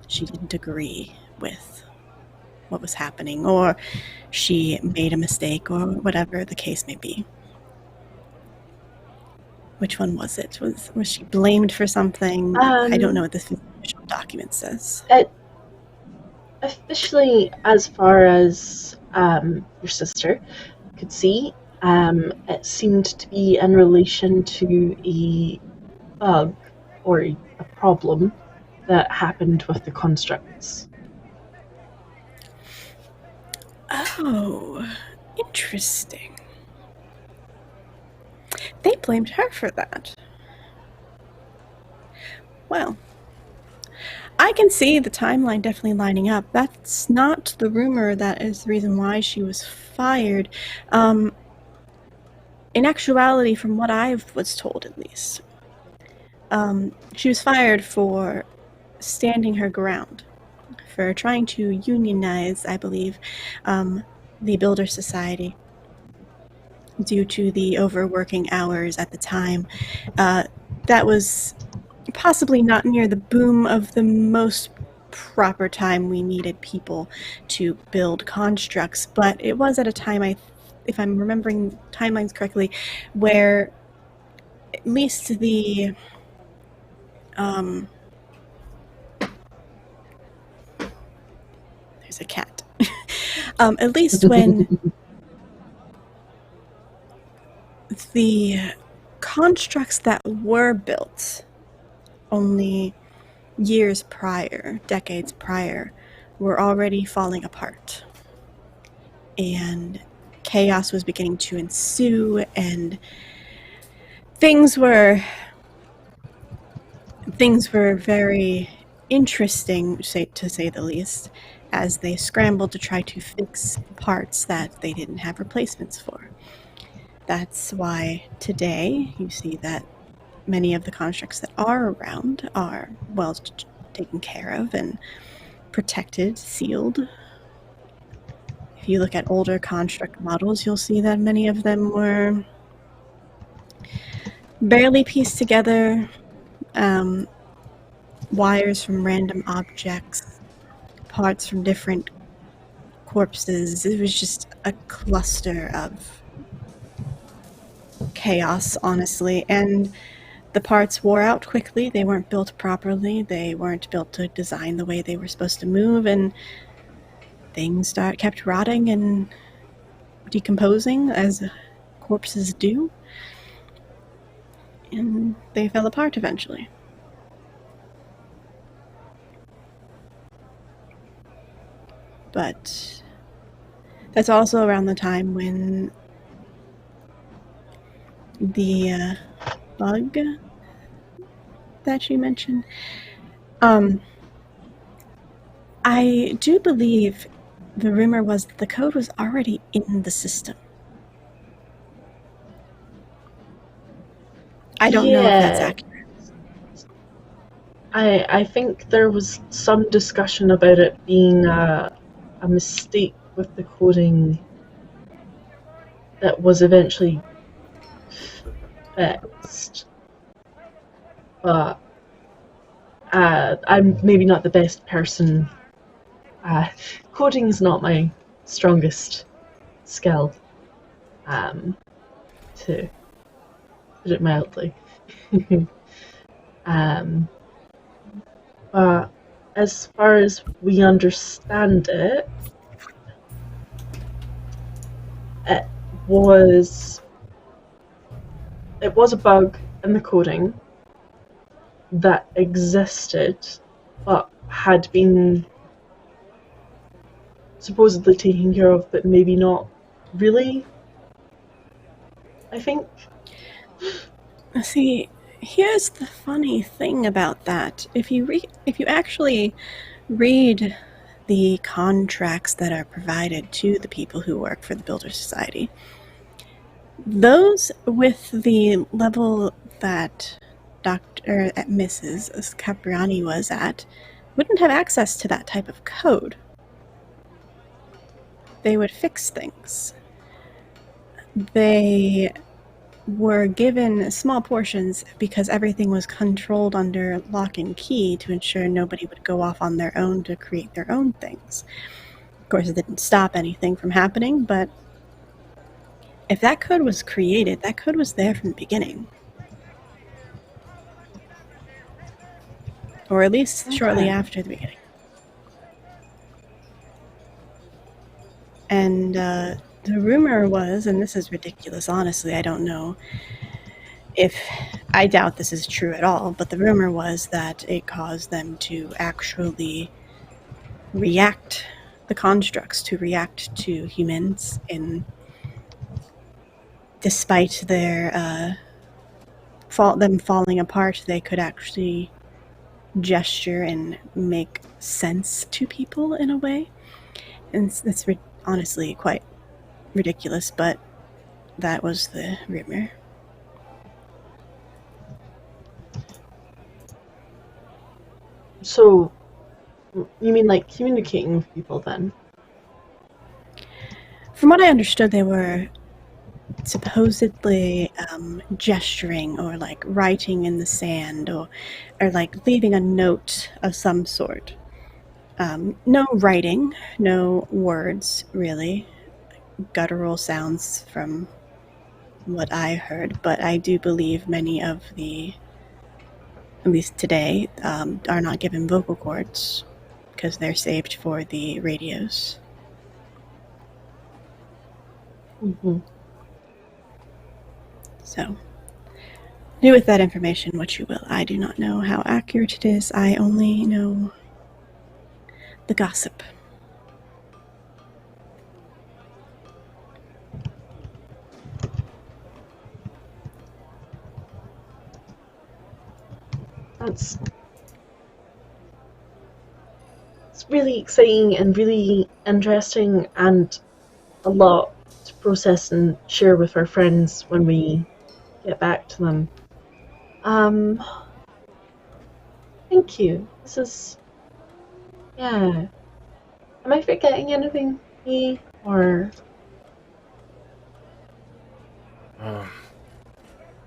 she didn't agree with what was happening, or she made a mistake, or whatever the case may be. Which one was it? Was she blamed for something? I don't know what this official document says. Officially, as far as your sister could see, it seemed to be in relation to a bug or a problem that happened with the constructs. Oh, interesting. They blamed her for that. Well, I can see the timeline definitely lining up. That's not the rumor that is the reason why she was fired. In actuality, from what I was told at least, She was fired for standing her ground, for trying to unionize, I believe, the Builder Society due to the overworking hours at the time. That was possibly not near the boom of the most proper time we needed people to build constructs, but it was at a time, if I'm remembering timelines correctly, where at least the there's a cat. At least when the constructs that were built only years prior, decades prior, were already falling apart. And chaos was beginning to ensue, and things were very interesting, to say the least, as they scrambled to try to fix parts that they didn't have replacements for. That's why today you see that many of the constructs that are around are well taken care of and protected, sealed. If you look at older construct models, you'll see that many of them were barely pieced together, wires from random objects, parts from different corpses. It was just a cluster of chaos, honestly, and the parts wore out quickly. They weren't built properly. They weren't built to design the way they were supposed to move, and things kept rotting and decomposing as corpses do, and they fell apart eventually. But that's also around the time when the bug that you mentioned, I do believe the rumor was that the code was already in the system. I don't know if that's accurate. I think there was some discussion about it being a mistake with the coding that was eventually fixed. But I'm maybe not the best person. Coding is not my strongest skill, to put it mildly. But as far as we understand it, it was a bug in the coding that existed, but had been supposedly taken care of, but maybe not really, I think. See, here's the funny thing about that. If you actually read the contracts that are provided to the people who work for the Builder Society, those with the level that Mrs. Capriani was at wouldn't have access to that type of code. They would fix things. They were given small portions because everything was controlled under lock and key to ensure nobody would go off on their own to create their own things. Of course, it didn't stop anything from happening, but if that code was created, that code was there from the beginning. Or at least shortly after the beginning. And the rumor was, and this is ridiculous, honestly, I don't know I doubt this is true at all, but the rumor was that it caused them to actually react, the constructs to react to humans, and despite their them falling apart, they could actually gesture and make sense to people in a way. And that's honestly quite ridiculous, but that was the rumor. So, you mean like communicating with people then? From what I understood, they were supposedly gesturing or like writing in the sand or like leaving a note of some sort. No writing, no words really. Guttural sounds from what I heard, but I do believe many of the, at least today, are not given vocal cords because they're saved for the radios. Mm-hmm. So, do with that information what you will. I do not know how accurate it is. I only know the gossip. It's really exciting and really interesting, and a lot to process and share with our friends when we get back to them. Thank you. This is... yeah. Am I forgetting anything, me? Or...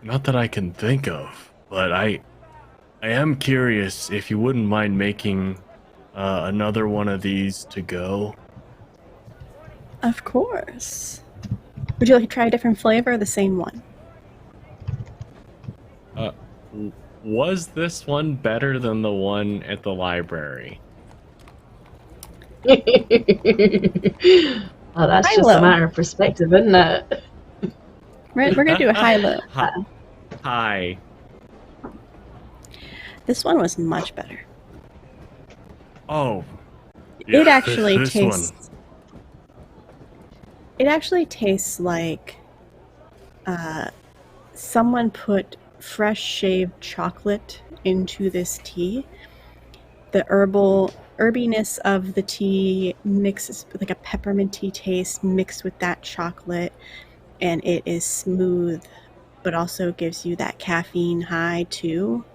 Not that I can think of, but I am curious if you wouldn't mind making another one of these to go. Of course. Would you like to try a different flavor or the same one? Was this one better than the one at the library? Well, that's just High-low. a matter of perspective, isn't it? We're going to do a high-low. Hi. This one was much better. Oh. It actually this tastes... one. It actually tastes like someone put fresh shaved chocolate into this tea. The herbiness of the tea mixes with like a pepperminty taste mixed with that chocolate, and it is smooth, but also gives you that caffeine high too.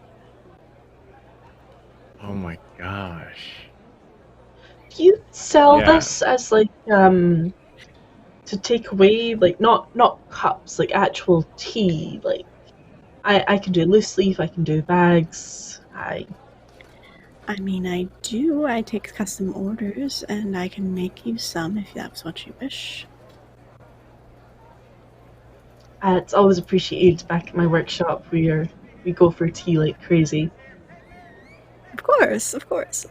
Oh my gosh. Do you sell Yeah. this as like to take away, like not cups, like actual tea? Like I can do loose leaf, I can do bags. I mean, I do. I take custom orders, and I can make you some if that's what you wish. It's always appreciated back at my workshop where we go for tea like crazy. Of course.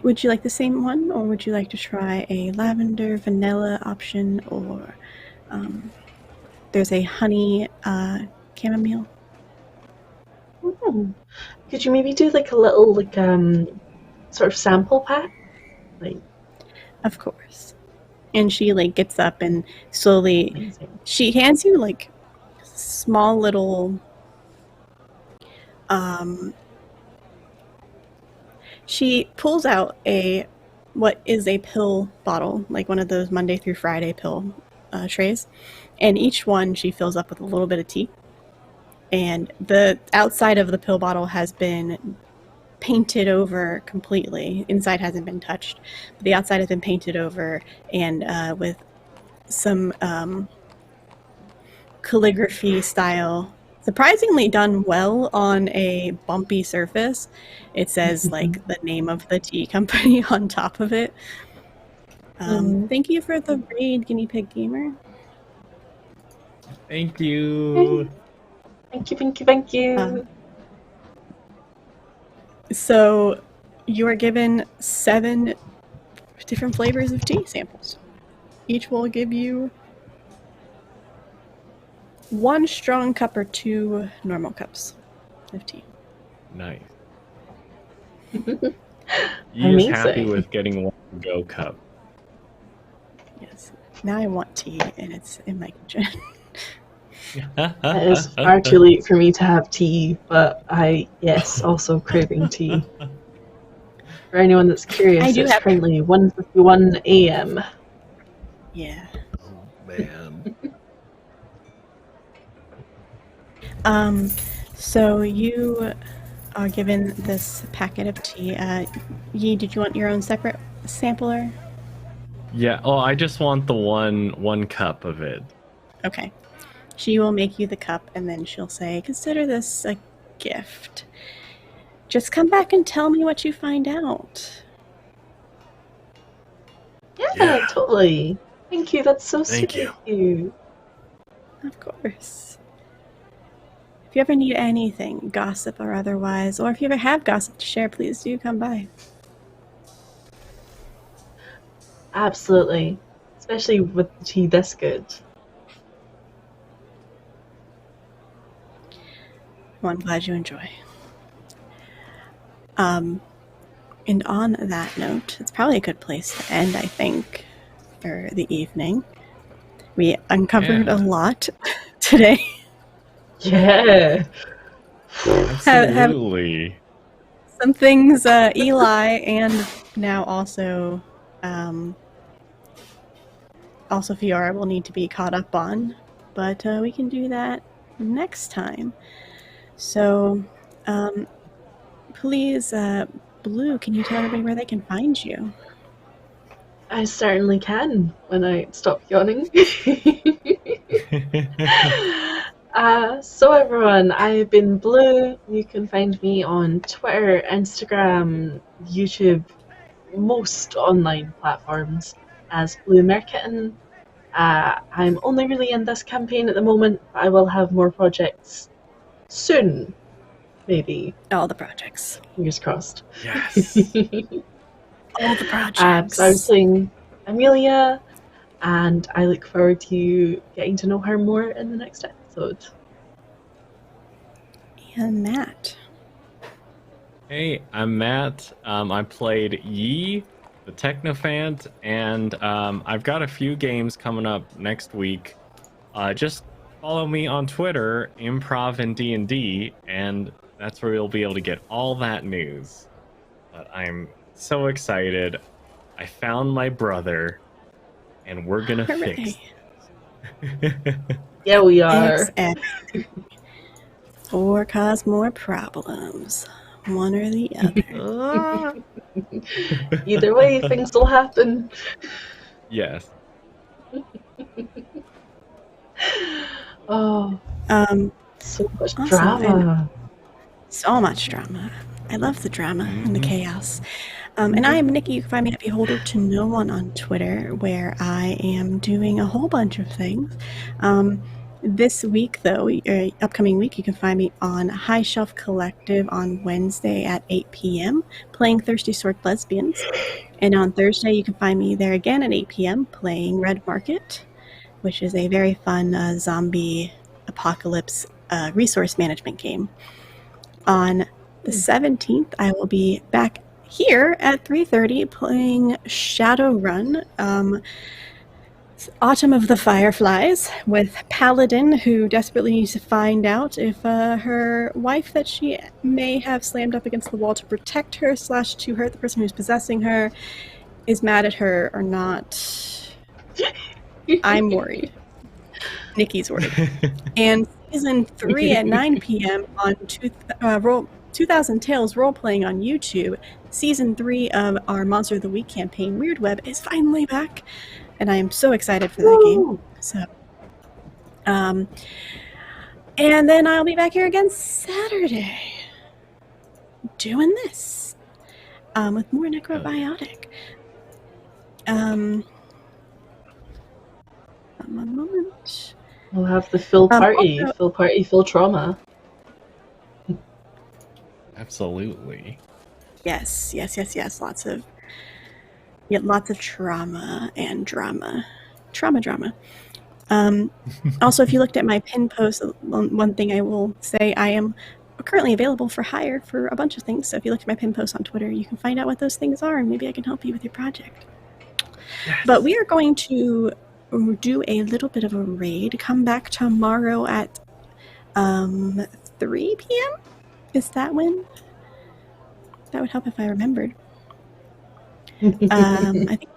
Would you like the same one, or would you like to try a lavender vanilla option, or there's a honey chamomile? Could you maybe do like a little like sort of sample pack? Like, Of course. And she like gets up and slowly amazing. she hands you like small little she pulls out what is a pill bottle, like one of those Monday through Friday pill trays, and each one she fills up with a little bit of tea. And the outside of the pill bottle has been painted over completely. Inside hasn't been touched, but the outside has been painted over, and with some calligraphy style, surprisingly done well on a bumpy surface. It says like the name of the tea company on top of it. Thank you for the raid, Guinea Pig Gamer. Thank you. Thank you. So you are given 7 different flavors of tea samples. Each will give you 1 strong cup or 2 normal cups of tea. Nice. Amazing. He's happy with getting 1 go cup. Yes. Now I want tea, and it's in my kitchen. It is far too late for me to have tea, but also craving tea. For anyone that's curious, it's currently 1:51 a.m. Yeah. Oh, man. So you are given this packet of tea. Yi, did you want your own separate sampler? Yeah. Oh, I just want the one cup of it. Okay. She will make you the cup, and then she'll say, "Consider this a gift. Just come back and tell me what you find out." Yeah, totally. Thank you. That's so sweet. Thank you. Of you. Of course. If you ever need anything, gossip or otherwise, or if you ever have gossip to share, please do come by. Absolutely. Especially with the tea this good. Well, I'm glad you enjoy. And on that note, it's probably a good place to end, I think, for the evening. We uncovered a lot today. Yeah. Absolutely. Some things Eli and now also Fiora will need to be caught up on, but we can do that next time. So please, Blue, can you tell everybody where they can find you? I certainly can when I stop yawning. So everyone, I've been Blue. You can find me on Twitter, Instagram, YouTube, most online platforms as Blue Merkitten. I'm only really in this campaign at the moment, but I will have more projects soon, maybe. All the projects. Fingers crossed. Yes. All the projects. So I was playing Amelia, and I look forward to getting to know her more in the next episode. And Matt. Hey, I'm Matt. I played Yi, the Technophant, and I've got a few games coming up next week. Just follow me on Twitter, Improv and D&D, and that's where you'll be able to get all that news. But I'm so excited. I found my brother, and we're gonna fix this. Yeah, we are. Or cause more problems. One or the other. Either way, things will happen. Yes. Oh, so much awesome. drama. So much drama. I love the drama and the chaos. And I am Nikki. You can find me at Beholder to No One on Twitter, where I am doing a whole bunch of things. This week, though, upcoming week, you can find me on High Shelf Collective on Wednesday at 8 p.m. playing Thirsty Sword Lesbians. And on Thursday, you can find me there again at 8 p.m. playing Red Market, which is a very fun zombie apocalypse resource management game. On the 17th, I will be back here at 3:30 playing Shadowrun, Autumn of the Fireflies, with Paladin, who desperately needs to find out if her wife that she may have slammed up against the wall to protect her / to hurt the person who's possessing her is mad at her or not. I'm worried. Nikki's worried. And season 3 at 9 p.m. on 2000 Tales role-playing on YouTube. Season 3 of our Monster of the Week campaign, Weird Web, is finally back. And I am so excited for that game. So, and then I'll be back here again Saturday doing this with more Necrobiotic. One moment. We'll have the full party, full trauma. Absolutely. Yes. Lots of trauma and drama. Trauma. Also, if you looked at my pin post, one thing I will say, I am currently available for hire for a bunch of things. So if you look at my pin post on Twitter, you can find out what those things are, and maybe I can help you with your project. Yes. But we are going to do a little bit of a raid. Come back tomorrow at 3 p.m. Is that when? That would help if I remembered. I think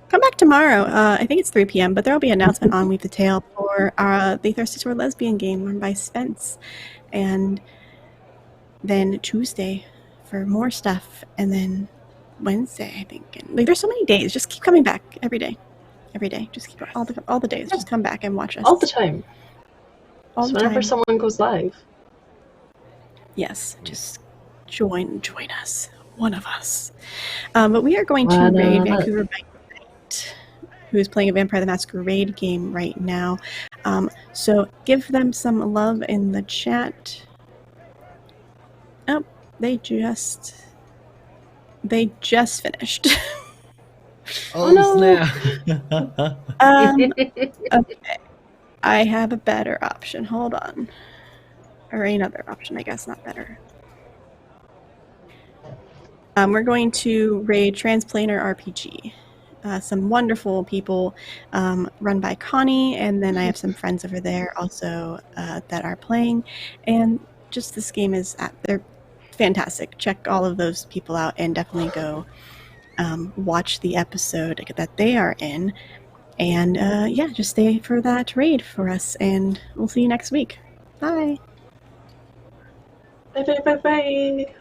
come back tomorrow. I think it's 3 p.m., but there will be an announcement on Weave the Tale for the Thirsty Sword Lesbian game run by Spence. And then Tuesday for more stuff, and then Wednesday, I think. And, like, there's so many days. Just keep coming back every day. Every day. Just keep all the days. Just come back and watch us. All the time. All so the whenever time. someone goes live. Yes, just join us. One of us. But we are going to raid Vancouver by Night, who is playing a Vampire the Masquerade game right now. So give them some love in the chat. Oh, they just finished. Oh, no. snap. Okay. I have a better option. Hold on. Or another option, I guess, not better. We're going to raid Transplanar RPG. Some wonderful people run by Connie, and then I have some friends over there also that are playing. And just this game they're fantastic. Check all of those people out and definitely go watch the episode that they are in. And yeah, just stay for that raid for us, and we'll see you next week. Bye. Bye.